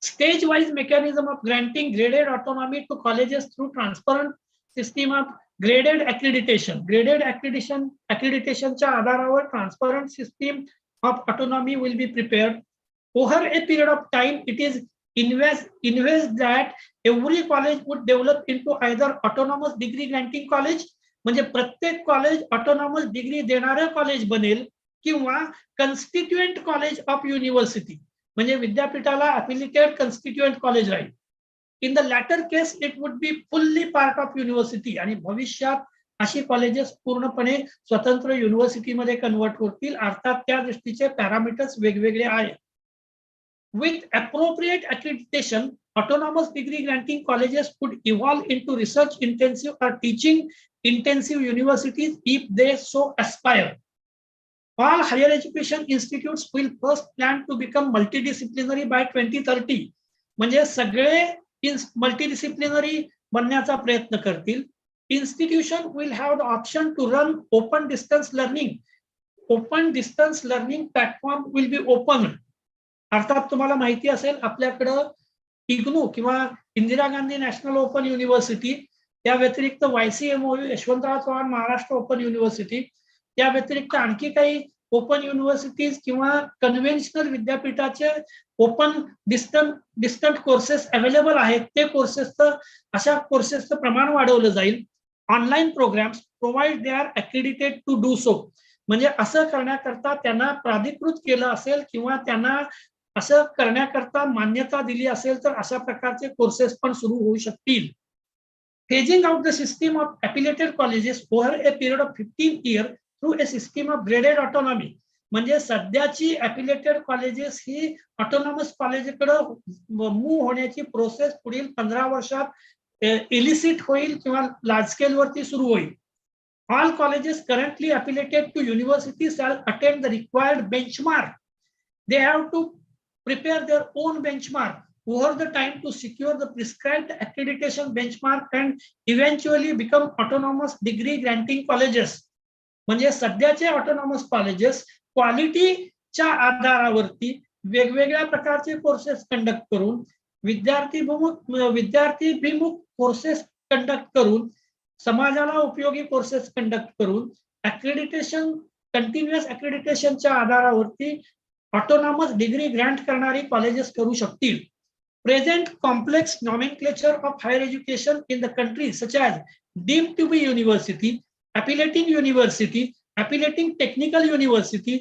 Stage-wise mechanism of granting graded autonomy to colleges through transparent system of graded accreditation. Graded accreditationच्या आधारावर transparent system of autonomy will be prepared. Over a period of time, it is invest that every college would develop into either autonomous degree granting college, म्हणजे प्रत्येक college autonomous degree देणारं college बनेल, किंवा constituent college of university, म्हणजे विद्यापीठाला affiliated constituent college राहील. In the latter case it would be fully part of university, आणि भविष्यात अशी कॉलेजेस पूर्णपणे स्वतंत्र युनिव्हर्सिटीमध्ये कन्वर्ट होतील. अर्थात त्या दृष्टीचे पॅरामीटर्स वेगवेगळे आहेत. With appropriate accreditation, autonomous degree granting colleges could evolve into research intensive or teaching intensive universities if they so aspire. All higher education institutes will first plan to become multidisciplinary by 2030. म्हणजे सगळे multidisciplinary बनण्याचा प्रयत्न करतील. Institution will have the option to run open distance learning. Open distance learning platform will be opened. अर्थात तुम्हाला माहिती असेल आपल्याकडं इग्नू किंवा Indira Gandhi national open university, त्या व्यतिरिक्त YCMOU Yashwantrao Chavan Maharashtra open university, त्या व्यतिरिक्त आणखी काही ओपन युनिव्हर्सिटीज किंवा कन्व्हेन्शनल विद्यापीठाचे ओपन डिस्टंट कोर्सेस अवेलेबल आहेत. ते कोर्सेसचं अशा कोर्सेसचं प्रमाण वाढवलं जाईल. Online programs provide they are accredited to do so, म्हणजे असं करण्याकरता त्यांना प्राधिकृत केलं असेल किंवा त्यांना असं करण्याकरता मान्यता दिली असेल तर अशा प्रकारचे कोर्सेस पण सुरू होऊ शकतील. Phasing out the system of affiliated colleges over A period of 15 year through a system of graded autonomy, म्हणजे सध्याची अफिलिएटेड कॉलेजेस ही ऑटोनॉमस कॉलेजकडे मूव्ह होण्याची प्रोसेस पुढील 15 वर्षात इलिसिट होईल किंवा लार्ज स्केल वरती सुरू होईल. All colleges currently affiliated to universities shall attain the required benchmark. They have to prepare their own benchmark over the time to secure the prescribed accreditation benchmark and eventually become autonomous degree granting colleges. म्हणजे सध्याचे autonomous colleges क्वालिटीच्या आधारावरती वेगवेगळ्या प्रकारचे courses conduct करून विद्यार्थीभिमुख courses conduct करून समाजाला उपयोगी courses conduct करून अक्रेडिटेशन कंटिन्युअस अक्रेडिटेशनच्या आधारावरती ऑटोनॉमस डिग्री ग्रँट करणारी कॉलेजेस करू शकतील. Present complex nomenclature of higher education in the country such as deemed to be university, affiliating university, affiliating technical university,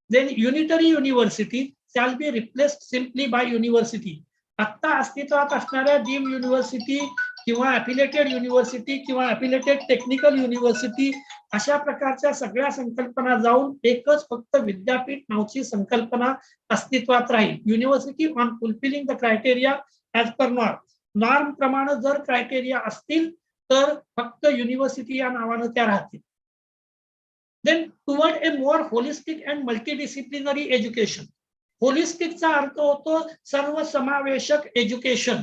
then unitary university shall be replaced simply by university. आता अस्तित्वात असणाऱ्या dim university किंवा affiliated university किंवा affiliated technical university अशा प्रकारच्या सगळ्या संकल्पना जाऊन एकच फक्त विद्यापीठ नावाची संकल्पना अस्तित्वात राहील. University on fulfilling the criteria as per norm प्रमाणे जर क्रायटेरिया असतील तर फक्त युनिव्हर्सिटी या नावानं त्या राहतील. Then toward a more holistic and multidisciplinary education. होलिस्टिकचा अर्थ होतो सर्वसमावेशक एज्युकेशन.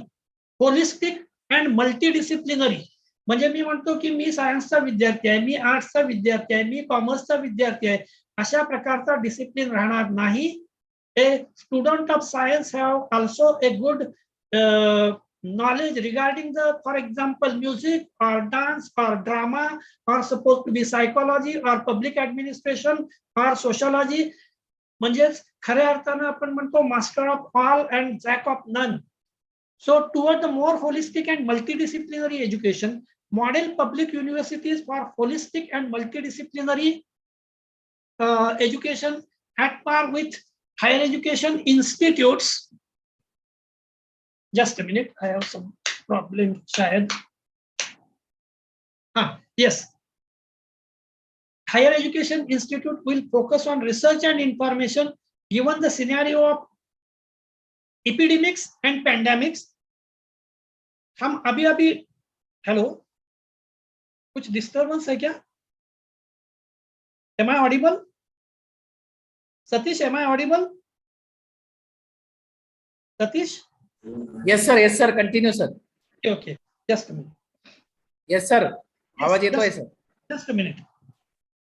होलिस्टिक अँड मल्टीडिसिप्लिनरी म्हणजे मी म्हणतो की मी सायन्सचा विद्यार्थी आहे, मी आर्ट्सचा विद्यार्थी आहे, मी कॉमर्सचा विद्यार्थी आहे, अशा प्रकारचा डिसिप्लिन राहणार नाही. A student of science have also a good knowledge regarding the, for example, music or dance or drama or supposed to be psychology or public administration or sociology. म्हणजे खऱ्या अर्थानं आपण म्हणतो master of all and jack of none. So toward the more holistic and multidisciplinary education, model public universities for holistic and multidisciplinary education at par with higher education institutes. Just a minute, I have some problem. Yes. Higher education institute will focus on research and information given the scenario of epidemics and pandemics. हम अभी hello, कुछ disturbance है क्या? Am I audible? Satish, am I audible? Satish? Yes sir, continue sir. Okay, just a minute. Yes sir, आवाज येतोय sir. Just a minute.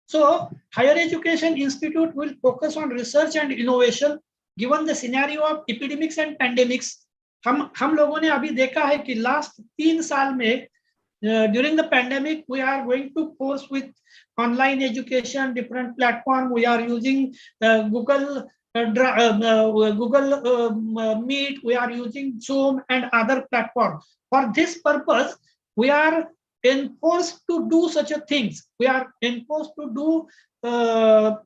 So higher education institute will focus on research and innovation given the scenario of epidemics and pandemics. हम लोगों ने अभी देखा है कि last 3 साल में during the pandemic, we are going to force with online education, different platform. We are using Google Meet. We are using Zoom and other platforms. For this purpose, we are enforced to do such a things. We are enforced to do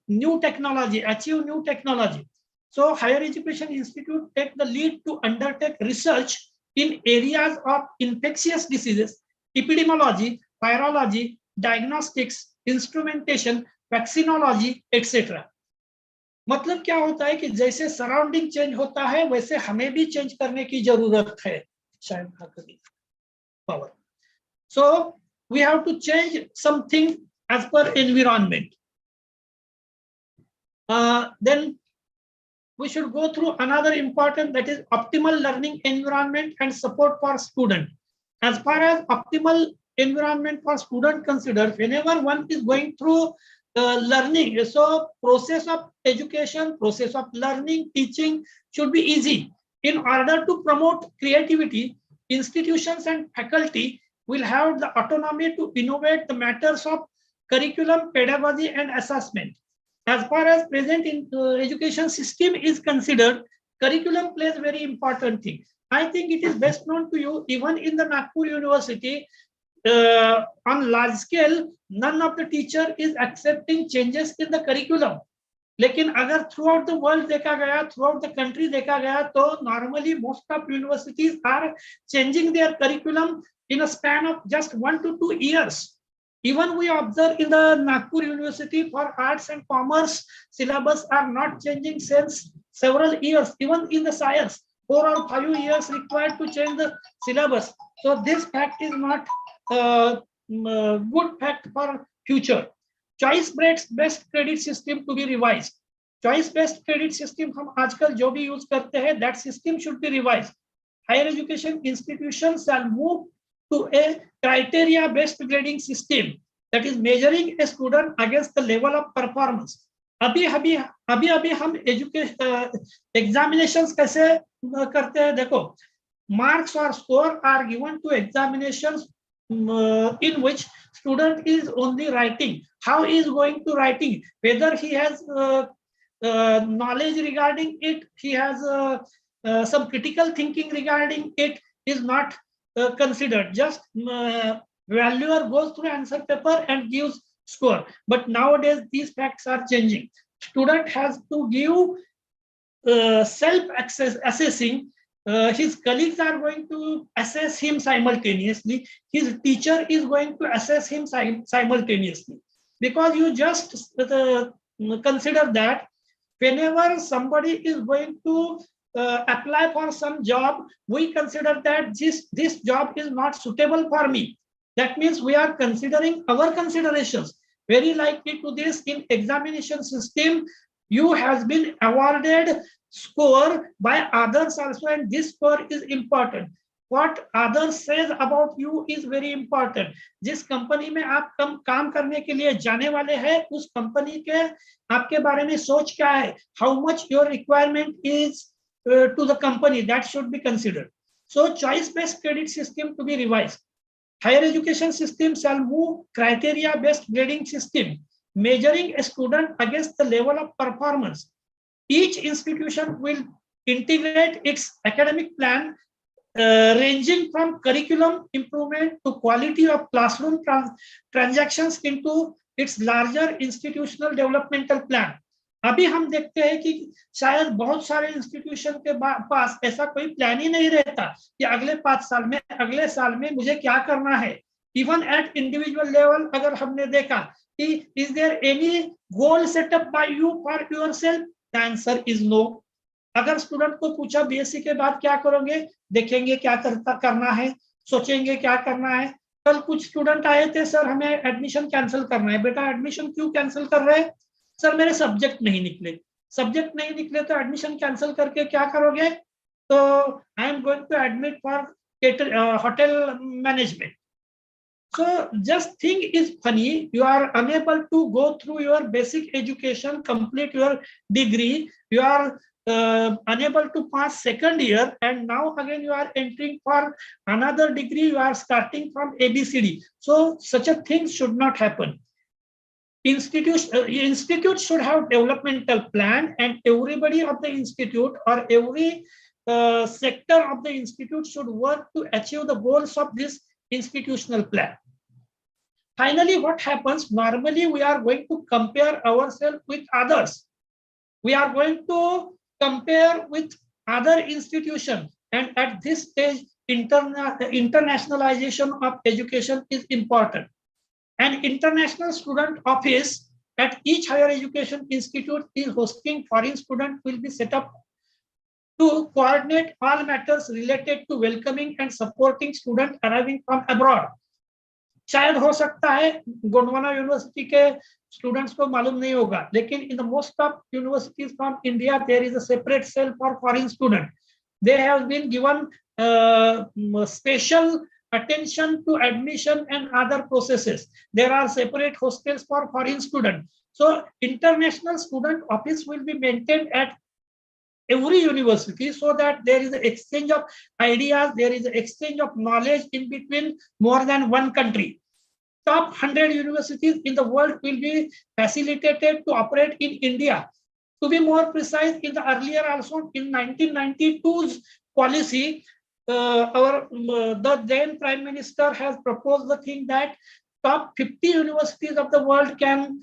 new technology, achieve new technology. So Higher Education Institute take the lead to undertake research in areas of infectious diseases, epidemiology, virology, diagnostics, instrumentation, vaccinology, etc. मतलब क्या होता है कि जैसे surrounding change होता है वैसे हमें भी चेंज करने की जरूरत है शायद power. So we have to change something as per environment. Then we should go through another important, that is optimal learning environment and support for student. As far as optimal environment for student considered, whenever one is going through learning, so process of education, process of learning, teaching should be easy. In order to promote creativity, institutions and faculty will have the autonomy to innovate the matters of curriculum, pedagogy, and assessment. As far as present in education system is considered, curriculum plays very important thing. I think it is best known to you, even in the Nagpur University, on large scale, none of the teacher is accepting changes in the curriculum. लेकिन अगर throughout the world देखा गया, throughout the country देखा गया, तो normally most of universities are changing their curriculum in a span of just 1 to 2 years. Even we observe in the Nagpur University for arts and commerce, syllabus are not changing since several years. Even in the science, 4 or 5 years required to change the syllabus. So this fact is not good fact for future. Choice-based credit system to be revised. Choice-based credit system हम आजकल जो भी use करते हैं, that system should be revised. Higher education institutions shall move to a criteria-based grading system, that is measuring a student against the level of performance. अभी हम education examinations कैसे करते हैं? देखो, marks or score are given to examinations in which student is only writing. How he is going to writing? Whether he has knowledge regarding it, he has some critical thinking regarding it is not considered. Just valuer goes through answer paper and gives score. But nowadays these facts are changing. Student has to give self-assessing. His colleagues are going to assess him simultaneously. His teacher is going to assess him simultaneously. Because you just consider that whenever somebody is going to apply for some job, we consider that this job is not suitable for me. That means we are considering our considerations. Very likely to this, in examination system, you has been awarded score by others also, and this score is important. What others says about you is very important. जिस company में आप काम करने के लिए जाने वाले हैं, उस company के आपके बारे में सोच क्या है? How much your requirement is to the company, that should be considered. So choice-based credit system to be revised. Higher education system shall move criteria-based grading system, measuring a student against the level of performance. Each institution will integrate its academic plan ranging from curriculum improvement to quality of classroom transactions into its larger institutional developmental plan. अभी हम देखते हैं कि शायद बहुत सारे institution के pass ऐसा कोई plan ही नहीं रहता कि अगले 5 साल में, अगले साल में मुझे क्या करना है. Even at individual level, अगर हमने देखा कि is there any goal set up by you for yourself? The answer is no. अगर स्टूडेंट को पूछा बीएससी के बाद क्या करोगे, देखेंगे क्या करना है, सोचेंगे क्या करना है. कल कुछ स्टूडेंट आए थे, सर हमें एडमिशन कैंसिल करना है. बेटा एडमिशन क्यों कैंसिल कर रहे हैं? सर मेरे सब्जेक्ट नहीं निकले. सब्जेक्ट नहीं निकले तो एडमिशन कैंसिल करके क्या करोगे? तो I am going to admit for hotel management. So just think is funny, you are unable to go through your basic education, complete your degree, you are unable to pass second year, and now again you are entering for another degree, you are starting from ABCD. So such a thing should not happen. Institute should have developmental plan, and everybody of the institute or every sector of the institute should work to achieve the goals of this institutional plan. Finally, what happens? Normally, we are going to compare ourselves with others. We are going to compare with other institutions, and at this stage, internationalization of education is important. An international student office at each higher education institute is hosting foreign students will be set up to coordinate all matters related to welcoming and supporting students arriving from abroad. शायद हो सकता है Gondwana university के students को मालूम नहीं होगा, लेकिन in the most of universities from India there is a separate cell for foreign student. They have been given special attention to admission and other processes. There are separate hostels for foreign students. So international student office will be maintained at every university so that there is an exchange of ideas, there is an exchange of knowledge in between more than one country. Top 100 universities in the world will be facilitated to operate in India. To be more precise, in the earlier also in 1992's policy, the then Prime Minister has proposed the thing that top 50 universities of the world can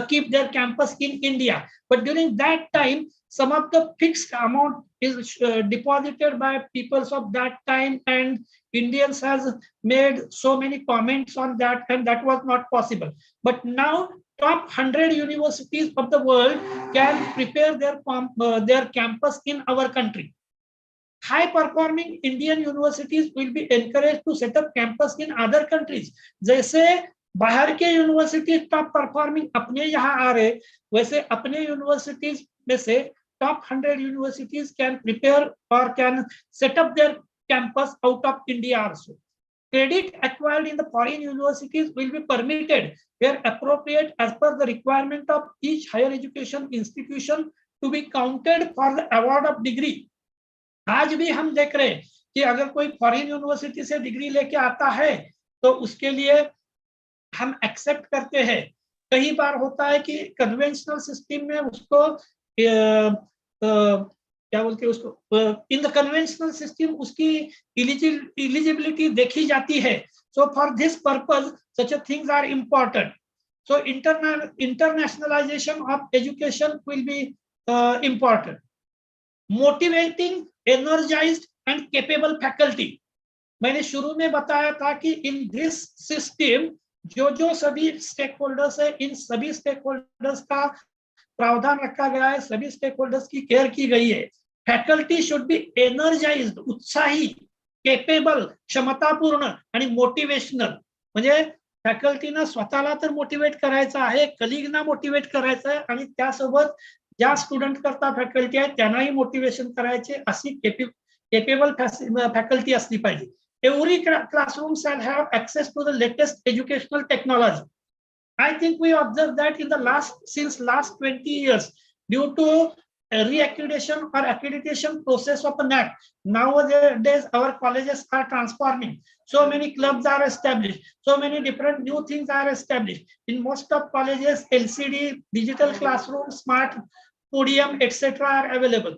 keep their campus in India. But during that time, some of the fixed amount is deposited by peoples of that time, and Indians has made so many comments on that, and that was not possible. But now top 100 universities of the world can prepare their campus in our country. High performing Indian universities will be encouraged to set up campus in other countries. जैसे बाहर के universities top performing अपने यहाँ आ रहे, वैसे अपने universities में से top 100 universities can prepare or can set up their campus out of India also. Credit acquired in the foreign universities will be permitted where appropriate as per the requirement of each higher education institution to be counted for the award of degree. आज भी हम देख रहे हैं कि अगर कोई foreign university से degree लेके आता है तो उसके लिए हम एक्सेप्ट करते हैं. कई बार होता है कि कन्वेंशनल सिस्टम में उसको क्या बोलते हैं उसको, इन द कन्वेंशनल सिस्टम उसकी एलिजिबिलिटी देखी जाती है. So for this purpose such things are important. So internationalization of education will be important. Motivating energized and capable faculty. मैंने शुरू में बताया था कि in this system जो सभी स्टेक होल्डर्स है, इन सभी स्टेक होल्डर्स का प्रावधान रखा गया है, सभी स्टेक होल्डर्स की केयर की गई है. फैकल्टी शुड बी एनर्जाइज्ड, उत्साही, केपेबल, क्षमतापूर्ण आणि मोटिवेशनल. म्हणजे फॅकल्टीना स्वतःला तर मोटिवेट करायचं आहे, कलिगना मोटिवेट करायचं आहे, आणि त्यासोबत ज्या स्टुडंट करता फॅकल्टी आहे त्यांनाही मोटिवेशन करायचे, अशी केपेबल फॅकल्टी असली पाहिजे. Every classroom shall have access to the latest educational technology. I think we observed that in the since last 20 years, due to reaccreditation or accreditation process of a NAC, nowadays our colleges are transforming. So many clubs are established. So many different new things are established. In most of colleges, LCD, digital classroom, smart podium, etc. are available.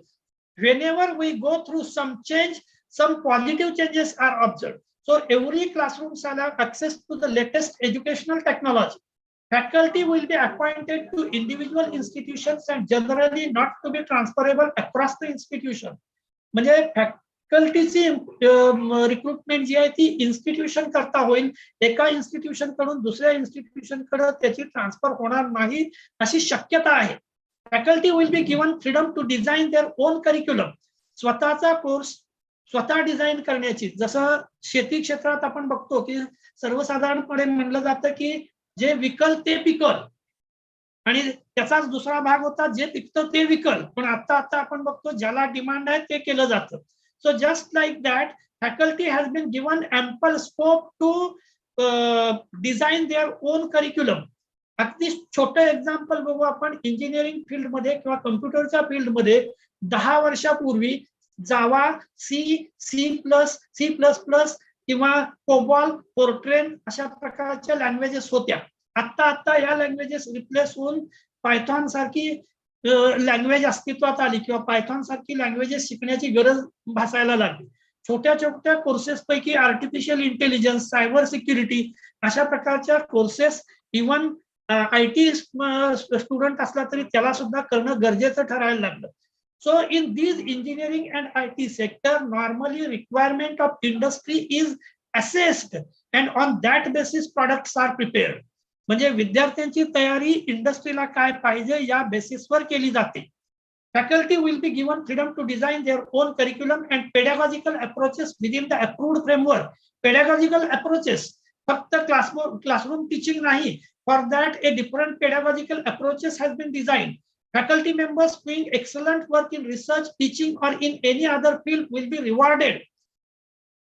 Whenever we go through some change, some positive changes are observed. So every classroom shall have access to the latest educational technology. Faculty will be appointed to individual institutions and generally not to be transferable across the institution. म्हणजे फॅकल्टीची recruitment जी आहे ती institution करता होईल, एका institution कडून दुसऱ्या institution कडे त्याची ट्रान्सफर होणार नाही अशी शक्यता आहे. Faculty will be given freedom to design their own curriculum. स्वतःचा कोर्स स्वतः डिझाईन करण्याची, जसं शेती क्षेत्रात आपण बघतो की सर्वसाधारणपणे म्हणलं जातं की जे विकल ते पिकल, आणि त्याचाच दुसरा भाग होता जे पिकतं ते विकल. पण आता आपण बघतो ज्याला डिमांड आहे ते केलं जातं. So just like that faculty has been given ample scope to design their own curriculum. अगदी छोटं एक्झाम्पल बघू आपण. इंजिनिअरिंग फील्डमध्ये किंवा कम्प्युटरच्या फील्डमध्ये 10 वर्षापूर्वी जावा, C++ किंवा कोबॉल, फोर्ट्रेन अशा प्रकारच्या लँग्वेजेस होत्या. आता या लँग्वेजेस रिप्लेस होऊन पायथॉन सारखी लँग्वेज अस्तित्वात आली किंवा पायथॉन सारखी लँग्वेजेस शिकण्याची गरज भासायला लागली. छोट्या छोट्या कोर्सेस पैकी आर्टिफिशियल इंटेलिजन्स, सायबर सिक्युरिटी अशा प्रकारच्या कोर्सेस इव्हन IT स्टुडंट असला तरी त्याला सुद्धा करणं गरजेचं ठरायला लागलं. So in these engineering and IT sector, normally requirement of industry is assessed and on that basis products are prepared. म्हणजे विद्यार्थ्यांची तयारी इंडस्ट्रीला काय पाहिजे या बेसिसवर केली जाते. Faculty will be given freedom to design their own curriculum and pedagogical approaches within the approved framework. Pedagogical approaches फक्त classroom teaching नाही. For that, a different pedagogical approaches has been designed. Faculty members doing excellent work in research, teaching or in any other field will be rewarded.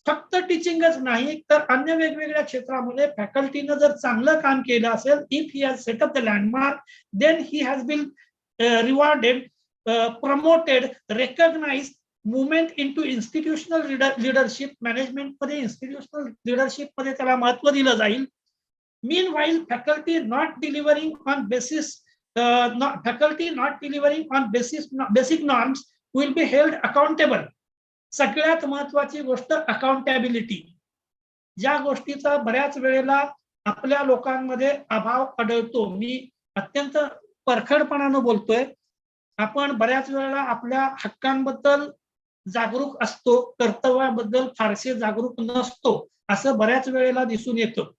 फक्त टीचिंगच नाही तर अन्य वेगवेगळ्या क्षेत्रामध्ये फॅकल्टीनं जर चांगलं काम केलं असेल, if he has set up the landmark, then he has been rewarded, promoted, recognised, movement into institutional leadership. मॅनेजमेंटमध्ये इन्स्टिट्यूशनल लीडरशिपमध्ये त्याला महत्व दिलं जाईल. Meanwhile, faculty not delivering on basic norms will be held accountable. सगळ्यात महत्वाची गोष्ट अकाउंटेबिलिटी. ज्या गोष्टीचा बऱ्याच वेळेला आपल्या लोकांमध्ये अभाव आढळतो. मी अत्यंत परखडपणानं बोलतोय. आपण बऱ्याच वेळेला आपल्या हक्कांबद्दल जागरूक असतो, कर्तव्याबद्दल फारसे जागरूक नसतो, असं बऱ्याच वेळेला दिसून येतं.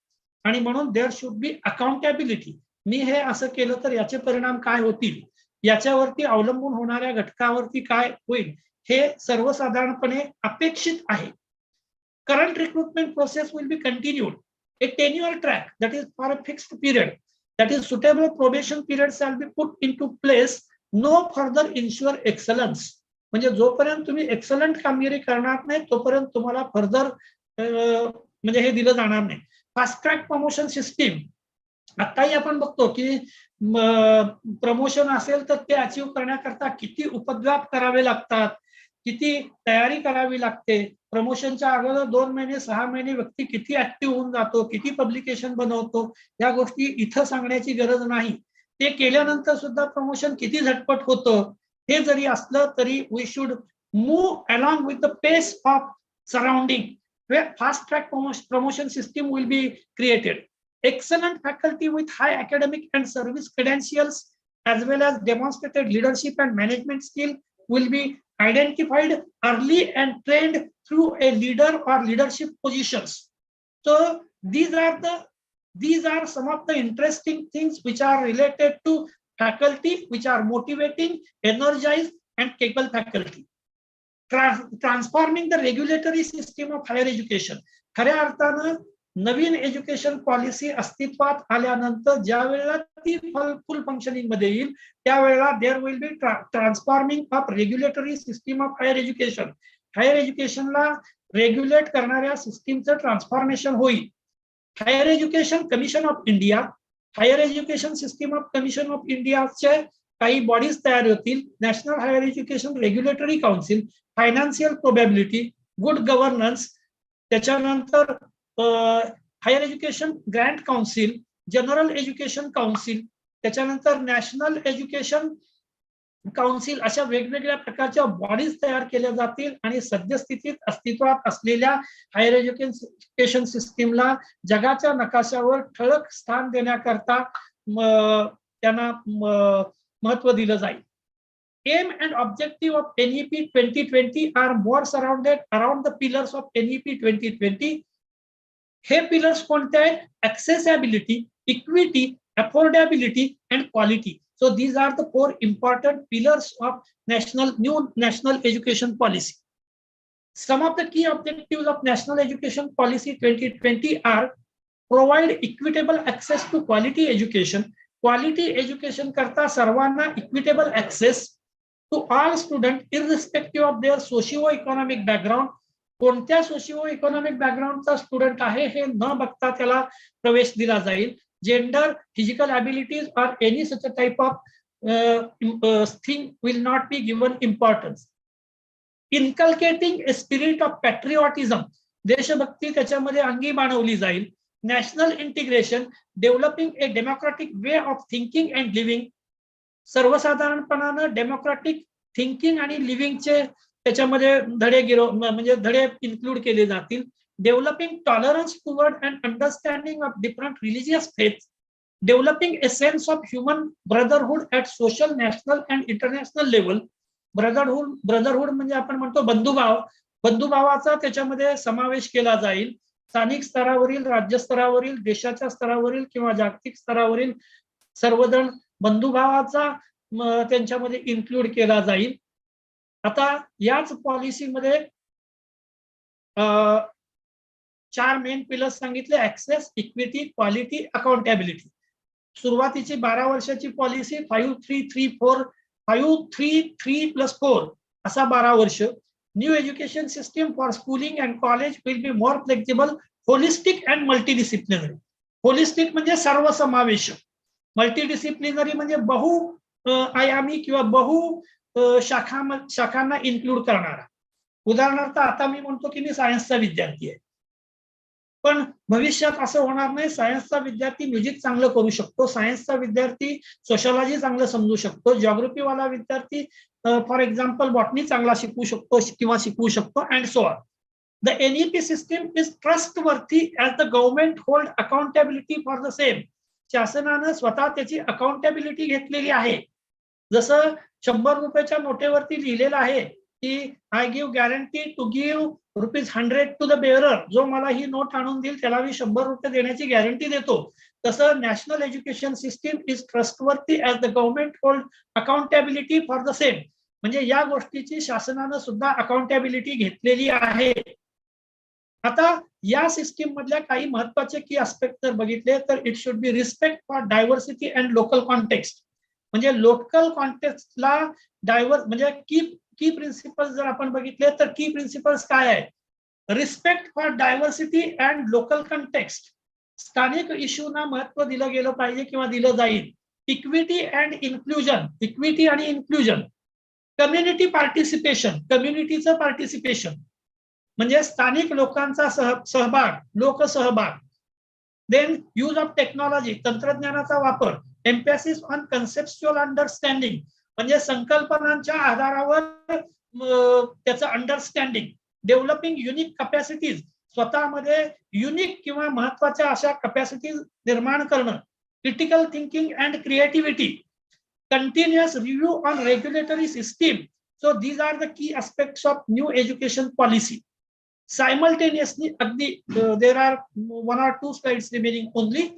आणि म्हणून देअर शुड बी अकाउंटेबिलिटी. मी हे असं केलं तर याचे परिणाम काय होतील, याच्यावरती अवलंबून होणाऱ्या घटकावरती काय होईल हे सर्वसाधारणपणे अपेक्षित आहे. Current recruitment process will be continued. A tenure track that is for a fixed period, that is suitable probation period shall be put into place. No further ensure excellence. म्हणजे जोपर्यंत तुम्ही एक्सलंट कामगिरी करणार नाही तोपर्यंत तुम्हाला फर्दर म्हणजे हे दिलं जाणार नाही. Fast track promotion system. आताही आपण बघतो की प्रमोशन असेल तर ते अचीव करण्याकरता किती उपद्व्याप करावे लागतात, किती तयारी करावी लागते. प्रमोशनच्या अगोदर 2 महिने 6 महिने व्यक्ती किती ऍक्टिव्ह होऊन जातो, किती पब्लिकेशन बनवतो, या गोष्टी इथं सांगण्याची गरज नाही. ते केल्यानंतर सुद्धा प्रमोशन किती झटपट होतं हे जरी असलं तरी we should move along with the pace of surrounding. Fast track promotion system will be created. Excellent faculty with high academic and service credentials as well as demonstrated leadership and management skill will be identified early and trained through a leader or leadership positions. So these are some of the interesting things which are related to faculty, which are motivating, energized and capable faculty. Transforming the regulatory system of higher education. खऱ्या अर्थानं नवीन education policy अस्तित्वात आल्यानंतर ज्या वेळेला ती फुल functioning मध्ये येईल त्यावेळेला there will be transforming of regulatory system of higher education. Higher एज्युकेशनला रेग्युलेट करणाऱ्या सिस्टीमचं ट्रान्सफॉर्मेशन होईल. Higher education commission of India, higher education system of commission of इंडियाचे काही बॉडीज तयार होतील. National higher education regulatory council, financial probability, good governance, त्याच्यानंतर higher education grant council, general education council, त्याच्यानंतर नॅशनल एज्युकेशन काउन्सिल, अशा वेगवेगळ्या प्रकारच्या bodies तयार केल्या जातील आणि सद्यस्थितीत अस्तित्वात असलेल्या हायर एज्युकेशन सिस्टीमला जगाच्या नकाशावर ठळक स्थान देण्याकरता त्यांना महत्व दिलं जाईल. Aim and objective of NEP 2020 are more surrounded around the pillars of NEP 2020. हे पिलर्स कोणते आहेत? Accessibility, equity, affordability and quality. So these are the 4 important pillars of new national education policy. Some of the key objectives of National Education Policy 2020 are provide equitable access to quality education. Quality education करता सर्वांना equitable access to all students irrespective of their socio-economic background. कोणत्या socio economic बॅकग्राऊंडचा student आहे हे न बघता त्याला प्रवेश दिला जाईल. gender, physical abilities, or any such a type of thing will not be given importance. Inculcating a spirit of patriotism, देशभक्ती त्याच्यामध्ये अंगी बाणवली जाईल. National integration, developing a democratic way of thinking and living, सर्वसाधारणपणानं डेमोक्रॅटिक थिंकिंग आणि लिव्हिंगचे त्याच्यामध्ये म्हणजे धडे इन्क्लूड केले जातील. Developing tolerance toward and understanding of different religious faith, developing a sense of human brotherhood at social, national and international level. Brotherhood म्हणजे आपण म्हणतो बंधुभाव, बंधुभावाचा त्याच्यामध्ये समावेश केला जाईल. स्थानिक स्तरावरील, राज्य स्तरावरील, देशाच्या स्तरावरील किंवा जागतिक स्तरावरील सर्वजण बंधुभावाचा त्यांच्यामध्ये इन्क्लूड केला जाईल. आता याच पॉलिसीमध्ये 4 मेन पिलर्स सांगितले: ऍक्सेस, इक्विटी, क्वालिटी, अकाउंटेबिलिटी. सुरुवातीची 12 वर्षाची पॉलिसी 5-3-3-4 असा 12 वर्ष. New education system for schooling and college will be more flexible, holistic and multidisciplinary. Holistic म्हणजे सर्वसमावेशक, मल्टीडिसिप्लिनरी म्हणजे आयामी किंवा शाखांना इन्क्लूड करणारा. उदाहरणार्थ आता मी म्हणतो की मी सायन्सचा विद्यार्थी आहे, पण भविष्यात असं होणार नाही. सायन्सचा विद्यार्थी म्युझिक चांगलं करू शकतो, सायन्सचा विद्यार्थी सोशॉलॉजी चांगलं समजू शकतो, जिओग्राफीवाला विद्यार्थी फॉर एक्झाम्पल बॉटनी चांगला शिकू शकतो and so on. The NEP system is trustworthy as the government hold accountability for the same. शासनानं स्वतः त्याची अकाउंटेबिलिटी घेतलेली आहे. जसं 100 रुपयाच्या नोटेवरती लिहिलेलं आहे की I give guarantee to give ₹100 to the bearer. जो मला ही नोट आणून देईल त्याला मी 100 रुपये देण्याची गॅरंटी देतो. तसं national education system is trustworthy as the government hold accountability for the same. म्हणजे या गोष्टीची शासनानं सुद्धा अकाउंटेबिलिटी घेतलेली आहे. आता या सिस्टीम मधल्या काही महत्वाचे की आस्पेक्ट जर बघितले तर it should be respect for diversity and local context. म्हणजे लोकल कॉन्टेक्स्टला म्हणजे की प्रिन्सिपल्स जर आपण बघितले तर की प्रिन्सिपल्स काय आहे? Respect for diversity and local context, स्थानिक इश्यूना महत्व दिलं गेलं पाहिजे किंवा दिलं जाईल. इक्विटी अँड इन्क्लुजन, इक्विटी आणि इन्क्लुजन. कम्युनिटी पार्टिसिपेशन, कम्युनिटीचं पार्टिसिपेशन म्हणजे स्थानिक लोकांचा सहभाग, लोकसहभाग. देन यूज ऑफ टेक्नॉलॉजी, तंत्रज्ञानाचा वापर. एम्फॅसिस ऑन कन्सेप्च्युअल अंडरस्टँडिंग म्हणजे संकल्पनांच्या आधारावर त्याचं अंडरस्टँडिंग. डेव्हलपिंग युनिक कॅपॅसिटीज, स्वतःमध्ये युनिक किंवा महत्वाच्या अशा कॅपॅसिटीज निर्माण करणं. Critical thinking and creativity. Continuous review on regulatory system. So these are the key aspects of new education policy. Simultaneously, there are 1 or 2 slides remaining only.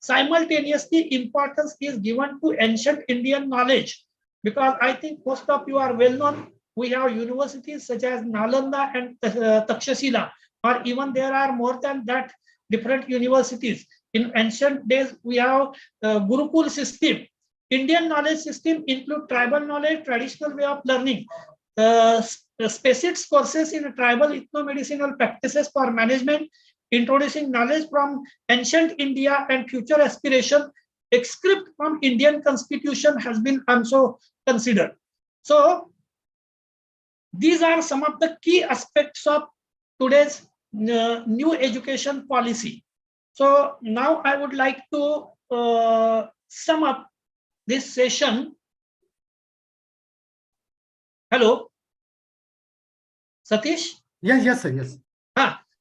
Simultaneously, importance is given to ancient Indian knowledge, because I think most of you are well known. We have universities such as Nalanda and Takshashila, or even there are more than that different universities. In ancient days, we have Gurukul system. Indian knowledge system include tribal knowledge, traditional way of learning, specific courses in tribal ethno-medicinal practices for management, introducing knowledge from ancient India and future aspiration. A script from Indian Constitution has been also considered. So these are some of the key aspects of today's new education policy. So now I would like to sum up this session. Hello, Satish? Yes, sir. Yes.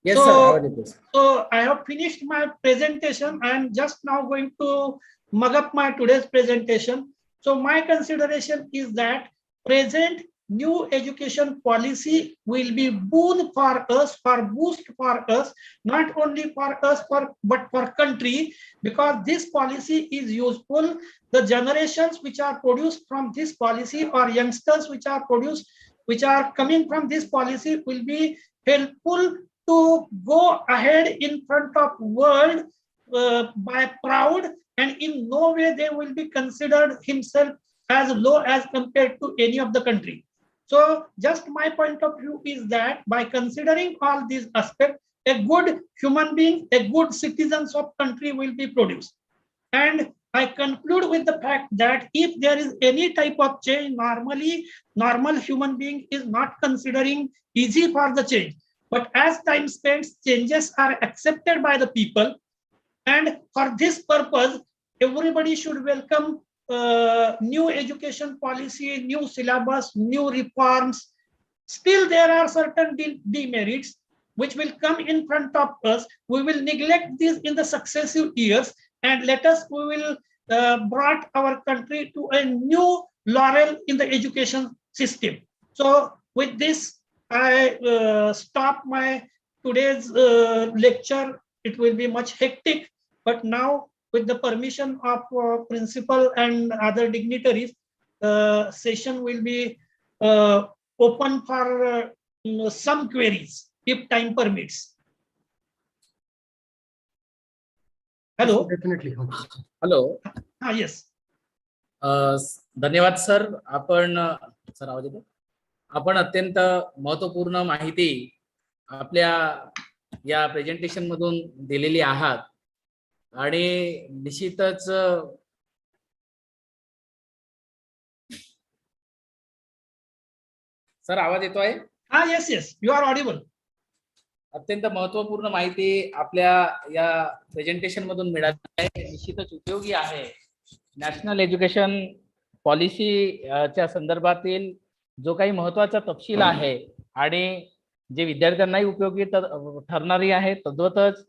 Yes, So- sir. So I have finished my presentation. I am just now going to mug up my today's presentation. So my consideration is that present new education policy will be boon for us, for boost for us, not only for us, but for country, because this policy is useful. The generations which are produced from this policy, or youngsters which are coming from this policy, will be helpful to go ahead in front of world by proud, and in no way they will be considered himself as low as compared to any of the country. So just my point of view is that by considering all these aspects, a good human being, a good citizens of country will be produced. And I conclude with the fact that if there is any type of change, normal human being is not considering easy for the change. But as time spends, changes are accepted by the people. And for this purpose, everybody should welcome new education policy, new syllabus, new reforms. Still, there are certain demerits which will come in front of us. We will neglect this in the successive years, and we will brought our country to a new laurel in the education system. So with this, I stop my today's lecture. It will be much hectic, but now with the permission of principal and other dignitaries, session will be open for some queries if time permits. Hello. Definitely. Hello. Yes. धन्यवाद sir. आपण sir आवाज येतो. आपण अत्यंत महत्वपूर्ण माहिती आपल्या या प्रेझेंटेशन मधून दिलेली आहात आणि निश्चितच सर आवाज येतोय. Yes, yes, you are audible. अत्यंत महत्वपूर्ण माहिती आपल्या या प्रेझेंटेशन मधून मिळाली आहे. निश्चितच उपयोगी आहे. नॅशनल एज्युकेशन पॉलिसी च्या संदर्भातील जो काही महत्वाचा तपशील आहे आणि जे विद्यार्थ्यांनाही उपयोगी ठरणारी आहे, तद्वतच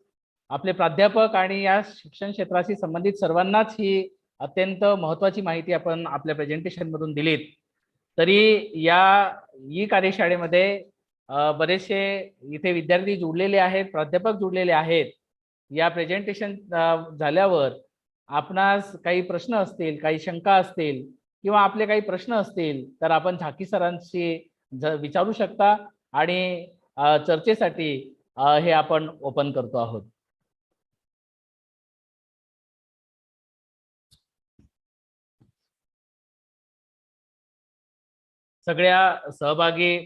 आपले प्राध्यापक आणि या शिक्षण क्षेत्राशी संबंधित सर्वांनाच ही अत्यंत महत्वाची माहिती आपण आपल्या प्रेझेंटेशन मधून दिलीत. तरी या कार्यशाळेमध्ये बरेचसे इथे विद्यार्थी जुळलेले आहेत, प्राध्यापक जुळलेले आहेत. या प्रेझेंटेशन झाल्यावर आपणास काही प्रश्न असतील, काही शंका असतील किंवा आपले काही प्रश्न असतील तर आपण झाकी सरांशी विचारू शकता आणि चर्चेसाठी हे आपण ओपन करतो आहोत. सगळ्या सहभागी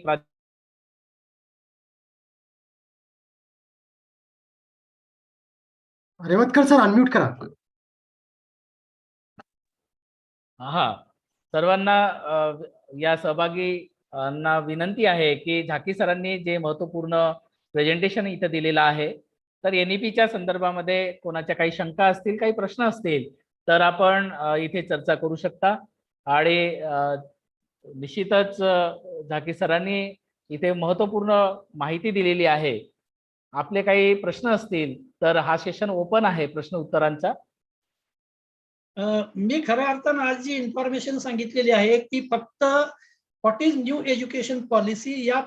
रेवतकर सर अनम्यूट करा. हा, सर्वांना या सहभागींना विनंती आहे की झाकी सरांनी जे महत्वपूर्ण प्रेझेंटेशन इथे दिलेलं आहे, तर NEP-च्या संदर्भामध्ये कोणाच्या काही शंका असतील, काही प्रश्न असतील तर आपण इथे चर्चा करू शकता. आणि निश्चितच झाकी सरांनी इथे महत्वपूर्ण माहिती दिलेली आहे. आपले काही प्रश्न असतील तर हा सेशन ओपन आहे प्रश्न उत्तरांचा. मी खऱ्या अर्थानं आज जी इन्फॉर्मेशन सांगितलेली आहे की फक्त what is new education policy या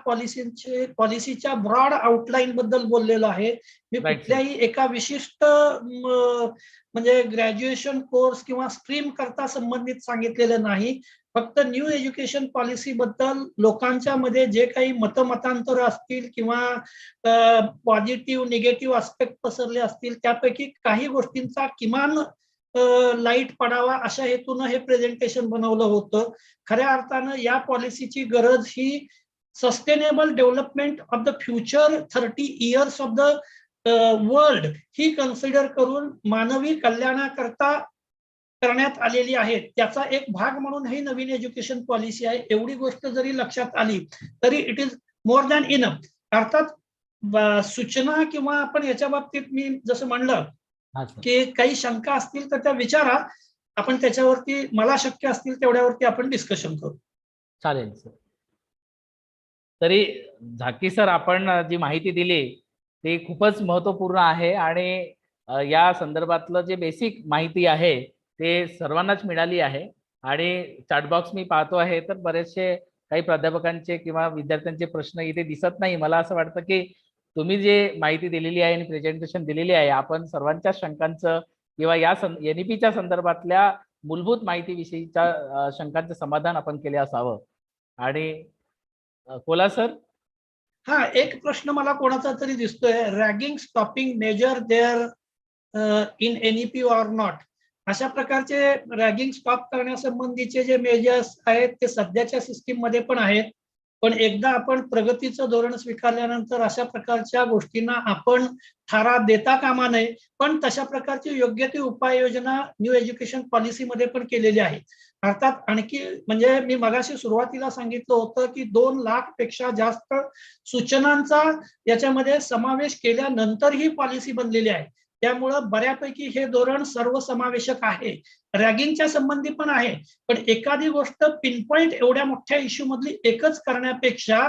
पॉलिसीच्या ब्रॉड आउटलाईन बद्दल बोललेलो आहे. मी कुठल्याही एका विशिष्ट म्हणजे ग्रॅज्युएशन कोर्स किंवा स्ट्रीम करता संबंधित सांगितलेलं नाही. फक्त न्यू एज्युकेशन पॉलिसी बद्दल लोकांच्या मध्ये जे काही मतमतांतर असतील किंवा पॉझिटिव्ह निगेटिव्ह आस्पेक्ट पसरले असतील त्यापैकी काही गोष्टींचा किमान लाईट पडावा अशा हेतून हे प्रेझेंटेशन बनवलं होतं. खऱ्या अर्थानं या पॉलिसीची गरज ही sustainable development of the future 30 years of the world ही कन्सिडर करून मानवी कल्याणाकरता करण्यात आलेली आहे. त्याचा एक भाग म्हणून ही नवीन एज्युकेशन पॉलिसी आहे. एवढी गोष्ट जरी लक्षात आली तरी it is more than enough. अर्थात सूचना किंवा आपण याच्या बाबतीत मी जसं म्हणलं की काही शंका असतील तर त्या विचारा. आपण त्याच्यावरती मला शक्य असतील तेवढ्यावरती आपण डिस्कशन करू. चालेल सर. तरी झाकी सर आपण जी माहिती दिली ती खूपच महत्वपूर्ण आहे आणि या संदर्भातलं जे बेसिक माहिती आहे ते सर्वांनाच मिळाली आहे. आणि चॅट बॉक्स मी पाहतो आहे तर बरेचसे काही प्राध्यापकांचे किंवा विद्यार्थ्यांचे प्रश्न इथे दिसत नाही. मला असं वाटतं की तुम्ही जे माहिती दिलेली आहे आणि प्रेझेंटेशन दिलेली आहे आपण सर्वांच्या शंकांचं किंवा या NEP-च्या संदर्भातल्या मूलभूत माहितीविषयीच्या शंकांचं समाधान आपण केले असावं. आणि कोला सर. हा, एक प्रश्न मला कोणाचा तरी दिसतोय. Ragging stopping measure there in NEP or not. अशा प्रकारचे रॅगिंग स्टॉप करण्यासंबंधीचे जे मेजर्स आहेत ते सध्याच्या सिस्टीम मध्ये पण आहेत. पण एकदा आपण प्रगतीचं धोरण स्वीकारल्यानंतर अशा प्रकारच्या गोष्टींना आपण थारा देता कामा नये, पण तशा प्रकारची योग्य ती उपाययोजना न्यू एज्युकेशन पॉलिसीमध्ये पण केलेली आहे. अर्थात आणखी म्हणजे मी मगाशी सुरुवातीला सांगितलं होतं की 2 लाख पेक्षा जास्त सूचनांचा याच्यामध्ये समावेश केल्यानंतर ही पॉलिसी बनलेली आहे. त्यामुळं बऱ्यापैकी हे धोरण सर्वसमावेशक आहे. रॅगिंगच्या संबंधी पण आहे, पण एखादी गोष्ट पिनपॉइंट एवढ्या मोठ्या इश्यू मधली एकच करण्यापेक्षा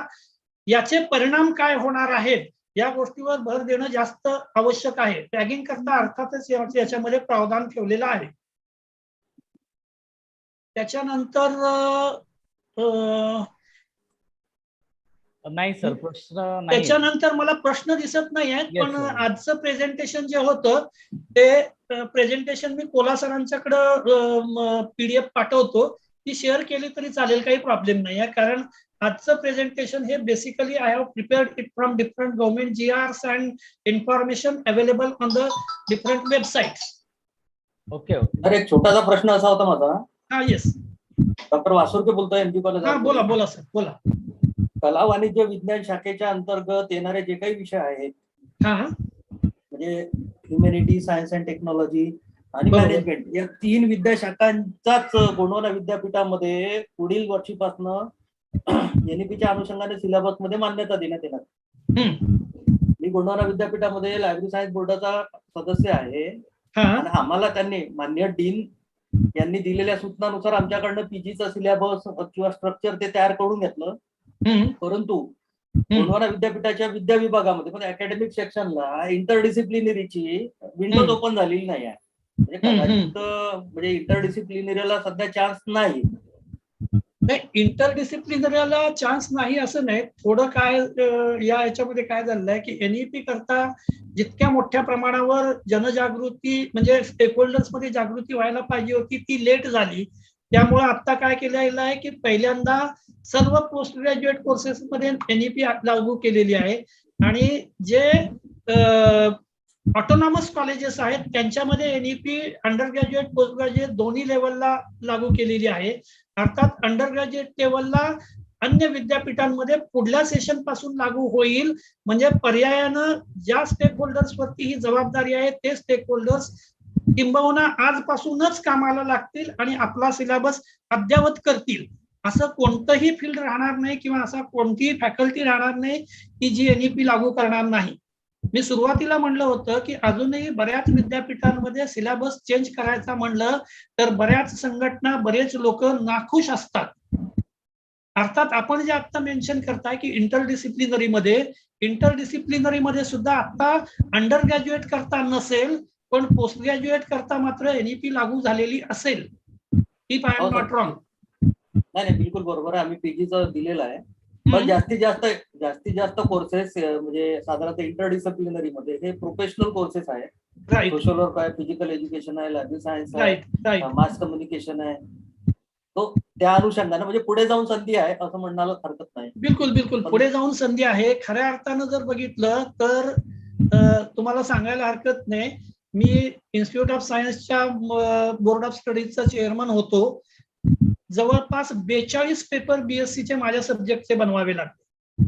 याचे परिणाम काय होणार आहेत या गोष्टीवर भर देणं जास्त आवश्यक आहे. रॅगिंग करता अर्थातच याच्यामध्ये प्रावधान ठेवलेलं आहे. त्याच्यानंतर नाही सर, प्रश्न नाही. त्याच्यानंतर मला प्रश्न दिसत नाही आहेत, Yes, पण sir. आजचं प्रेझेंटेशन जे होतं ते प्रेझेंटेशन मी कोला सरांच्याकडं PDF पाठवतो, ती शेअर केली तरी चालेल, काही प्रॉब्लेम नाही आहे. कारण आजचं प्रेझेंटेशन हे basically I have prepared it from different government GRs and information available on the different websites. Okay okay. तर एक छोटासा प्रश्न असा होता माझा. हा येस, डॉक्टर वासुरके बोलतोय एमपी कॉलेज. हा बोला बोला सर बोला. कला वाणिज्य विज्ञान शाखेच्या अंतर्गत येणारे जे काही विषय आहेत, हा म्हणजे ह्युमॅनिटी, सायन्स अँड टेक्नॉलॉजी आणि बरोबर. मॅनेजमेंट, या 3 विद्याशाखांचाच गोंडवाना विद्यापीठामध्ये पुढील वर्षीपासनं NEP-च्या अनुषंगाने सिलेबस मध्ये मान्यता देण्यात येणार. मी गोंडवाना विद्यापीठामध्ये लायब्ररी सायन्स बोर्डाचा सदस्य आहे आणि आम्हाला त्यांनी मान्य डीन यांनी दिलेल्या सूचनानुसार आमच्याकडनं PGचा सिलेबस किंवा स्ट्रक्चर ते तयार करून घेतलं. परंतु गोंडवाना विद्यापीठाच्या विद्या विभागामध्ये पण अकॅडमिक सेक्शनला इंटरडिसिप्लिनरीची विंडोज ओपन झालेली नाही आहे. म्हणजे कदाचित म्हणजे इंटरडिसिप्लिनरीला सध्या चान्स नाही. इंटरडिसिप्लिनरीला चान्स नाही असं नाही. थोडं काय याच्यामध्ये काय झालेलं आहे की NEP करता जितक्या मोठ्या प्रमाणावर जनजागृती म्हणजे स्टेक होल्डर्स मध्ये जागृती व्हायला पाहिजे होती ती लेट झाली. त्यामुळे आता काय केलेलं आहे की पहिल्यांदा सर्व पोस्ट ग्रॅज्युएट कोर्सेस मध्ये NEP लागू केलेली आहे आणि जे ऑटोनॉमस कॉलेजेस आहेत त्यांच्यामध्ये NEP under graduate post graduate दोन्ही लेवलला लागू केलेली आहे. अर्थात अंडर ग्रॅज्युएट लेवलला अन्य विद्यापीठांमध्ये पुढल्या सेशन पासून लागू होईल. म्हणजे पर्यायानं ज्या स्टेक होल्डर्स वरती ही जबाबदारी आहे ते स्टेक होल्डर्स किंबहुना आजपासूनच कामाला लागतील आणि आपला सिलेबस अद्ययावत करतील. असं कोणतंही फील्ड राहणार नाही किंवा असा कोणतीही फॅकल्टी राहणार नाही की जी NEP लागू करणार नाही. मी सुरुवातीला म्हणलं होतं की अजूनही बऱ्याच विद्यापीठांमध्ये सिलेबस चेंज करायचा म्हणलं तर बऱ्याच संघटना बरेच लोक नाखुश असतात. अर्थात आपण जे आता मेन्शन करताय की इंटरडिसिप्लिनरी मध्ये सुद्धा आता अंडर ग्रॅज्युएट करता नसेल पण पोस्ट ग्रॅज्युएट करता मात्र NEP लागू झालेली असेल. If I am not wrong. नाही बिलकुल बरोबर आहे. आम्ही PGचं दिलेलं आहे. पण जास्तीत जास्त कोर्सेस म्हणजे साधारणतः इंटरडिसिप्लिनरी मध्ये हे प्रोफेशनल कोर्सेस आहेत. सोशल वर्क आहे, फिजिकल एज्युकेशन आहे, लायब्ररी सायन्स आहे, मास कम्युनिकेशन आहे. तो त्या अनुषंगाने म्हणजे पुढे जाऊन संधी आहे असं म्हणायला हरकत नाही. बिलकुल पुढे जाऊन संधी आहे. खऱ्या अर्थानं जर बघितलं तर तुम्हाला सांगायला हरकत नाही, मी इन्स्टिट्यूट ऑफ सायन्सच्या बोर्ड ऑफ स्टडीजचा चेअरमन होतो. जवळपास 42 पेपर BSc माझ्या सब्जेक्टचे बनवावे लागले.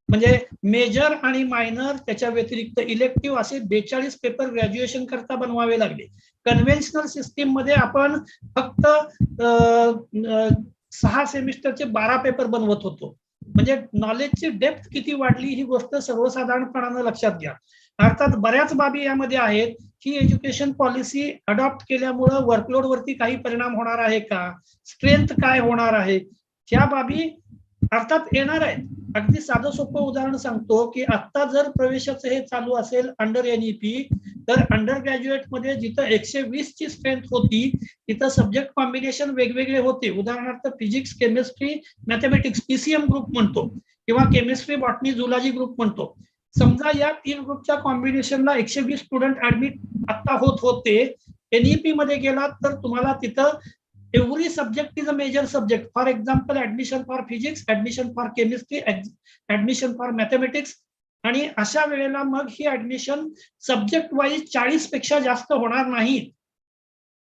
म्हणजे मेजर आणि मायनर त्याच्या व्यतिरिक्त इलेक्टिव्ह असे 42 पेपर ग्रॅज्युएशन करता बनवावे लागले. कन्व्हेन्शनल सिस्टीम मध्ये आपण फक्त 6 सेमिस्टरचे 12 पेपर बनवत होतो. म्हणजे नॉलेजची डेप्थ किती वाढली ही गोष्ट सर्वसाधारणपणानं लक्षात घ्या. अर्थात बऱ्याच बाबी यामध्ये आहेत की एज्युकेशन पॉलिसी अडॉप्ट केल्यामुळं वर्कलोड वरती काही परिणाम होणार आहे का, स्ट्रेंथ काय होणार आहे, त्या बाबी अर्थात येणार आहेत. अगदी साधं सोपं उदाहरण सांगतो की आता जर प्रवेशाचं हे चालू असेल अंडर NEP तर अंडर ग्रॅज्युएट मध्ये जिथं 120 ची स्ट्रेंथ होती तिथं सब्जेक्ट कॉम्बिनेशन वेगवेगळे होते. उदाहरणार्थ physics, chemistry, mathematics PCM group म्हणतो किंवा केमिस्ट्री, बॉटनी, झुलॉजी ग्रुप म्हणतो. समजा या 3 ग्रुपच्या कॉम्बिनेशनला 120 स्टुडंट ऍडमिट आता होत होते. NEP मध्ये गेलात तर तुम्हाला तिथं every subject is a major subject. For example admission for physics, admission for chemistry, admission for mathematics. आणि अशा वेळेला मग ही ऍडमिशन सब्जेक्ट वाईज 40 पेक्षा जास्त होणार नाही.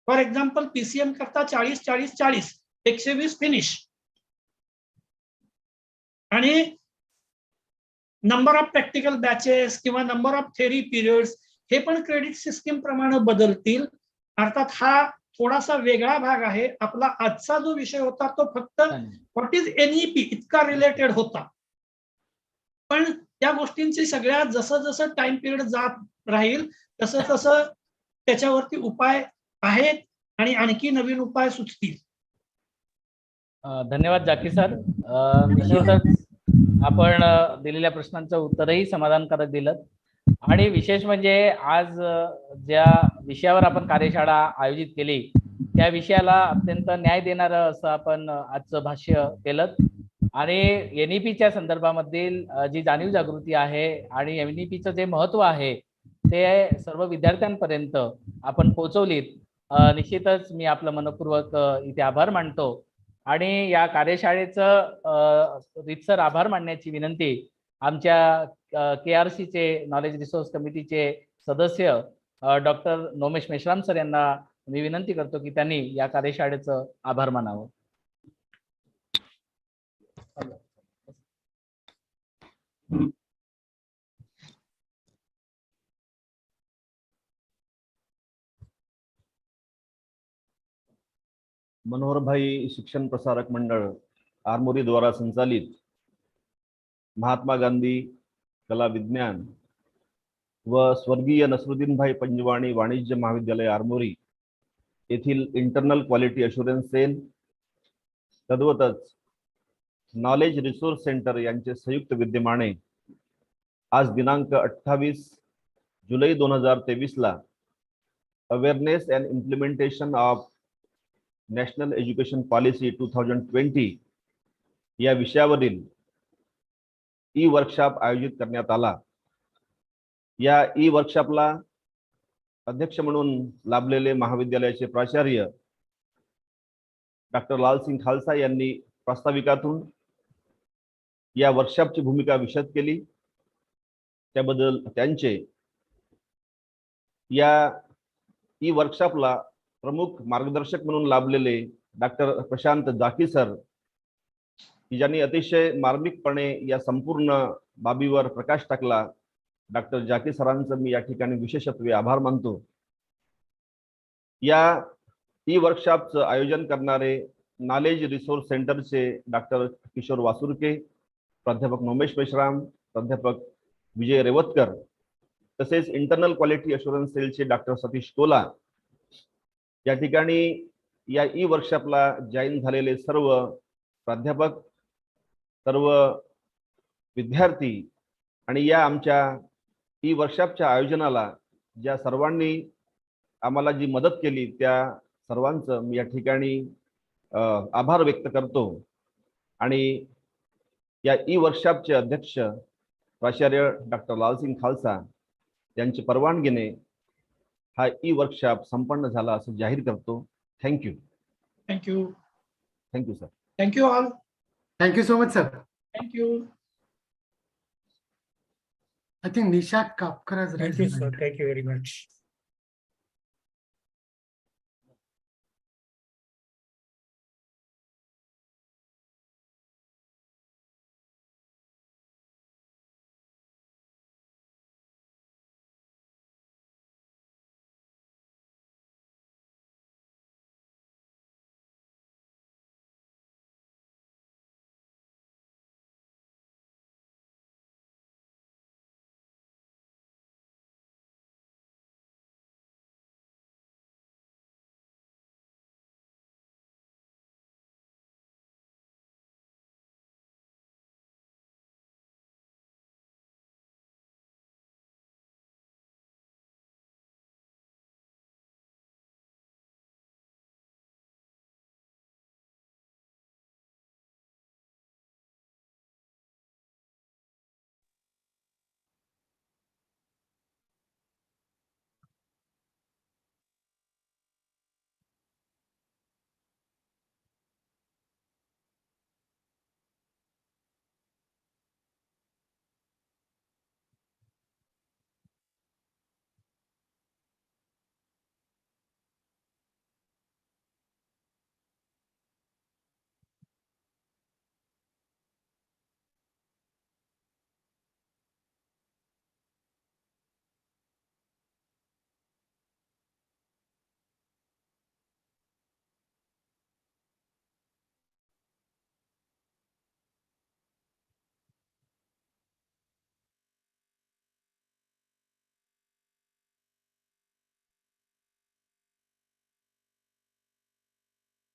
फॉर एक्झाम्पल PCM करता 40-40-40 120 फिनिश. आणि नंबर ऑफ प्रॅक्टिकल बॅचेस किंवा नंबर ऑफ थेअरी पिरियड्स हे पण क्रेडिट सिस्टीम प्रमाणे बदलतील. अर्थात हा थोडासा वेगळा भाग आहे. आपला आजचा जो विषय होता तो फक्त व्हॉट इज NEP इतका रिलेटेड होता. पण त्या गोष्टींची सगळ्या जसं जसं टाइम पिरियड जात राहील तसं तसं त्याच्यावरती उपाय आहेत आणि आणखी नवीन उपाय सुचतील. धन्यवाद जाकी सर. निश्चितच आपण दिलेल्या प्रश्नांचं उत्तरही समाधानकारक दिलं. आणि विशेष म्हणजे आज ज्या विषयावर आपण कार्यशाळा आयोजित केली त्या विषयाला अत्यंत न्याय देणारं असं आपण आजचं भाष्य केलं. आणि NEPच्या संदर्भामधील जी जाणीव जागृती आहे आणि NEPचं जे महत्व आहे ते सर्व विद्यार्थ्यांपर्यंत आपण पोहोचवलीत. निश्चितच मी आपलं मनपूर्वक इथे आभार मानतो. आणि या कार्यशाळेचं रीतसर आभार मानण्याची विनंती आमच्या KRCचे नॉलेज रिसोर्स कमिटीचे सदस्य डॉक्टर नोमेश मेश्राम सर यांना मी विनंती करतो की त्यांनी या कार्यशाळेचं आभार मानावं. मनोहर भाई शिक्षण प्रसारक मंडळ आरमोरी द्वारा संचालित महात्मा गांधी कला विज्ञान व स्वर्गीय नसरुद्दीन भाई पंजवाणी वाणिज्य महाविद्यालय आरमोरी येथील इंटरनल क्वालिटी अश्युरन्स सेल तद्वतच नॉलेज रिसोर्स सेंटर यांचे संयुक्त विद्यमाने आज दिनांक 28 जुलै 2023 ला awareness and implementation of national education policy 2020 या विषयावरील वर्कशॉप आयोजित करण्यात आला. या वर्कशॉपला अध्यक्ष म्हणून लाभलेले महाविद्यालयाचे प्राचार्य डॉक्टर लालसिंग खालसा यांनी प्रास्ताविकातून या वर्कशॉपची भूमिका विशद केली. त्याबद्दल त्यांचे या वर्कशॉपला प्रमुख मार्गदर्शक म्हणून लाभलेले डॉक्टर प्रशांत जाकी सर की ज्यांनी अतिशय मार्मिकपणे या संपूर्ण बाबीवर प्रकाश टाकला. डॉक्टर जाकी सरांचं मी या ठिकाणी विशेषत्वे आभार मानतो. या वर्कशॉपचं आयोजन करणारे नॉलेज रिसोर्स सेंटरचे डॉक्टर किशोर वासुरके, प्राध्यापक नोमेश मेश्राम, प्राध्यापक विजय रेवतकर तसेच इंटरनल क्वालिटी अश्युरन्स सेलचे डॉक्टर सतीश टोला. या ठिकाणी या वर्कशॉपला जॉईन झालेले सर्व प्राध्यापक, सर्व विद्यार्थी आणि या आमच्या वर्कशॉपच्या आयोजनाला ज्या सर्वांनी आम्हाला जी मदत केली त्या सर्वांचं मी या ठिकाणी आभार व्यक्त करतो. आणि या वर्कशॉपचे अध्यक्ष प्राचार्य डॉक्टर लालसिंग खालसा यांच्या परवानगीने हा वर्कशॉप संपन्न झाला असं जाहीर करतो. Thank you. Thank you. Thank you sir. Thank you all. Thank you so much, sir. Thank you. I think Nisha Kapkar has raised Thank you, her sir. hand. Thank you very much.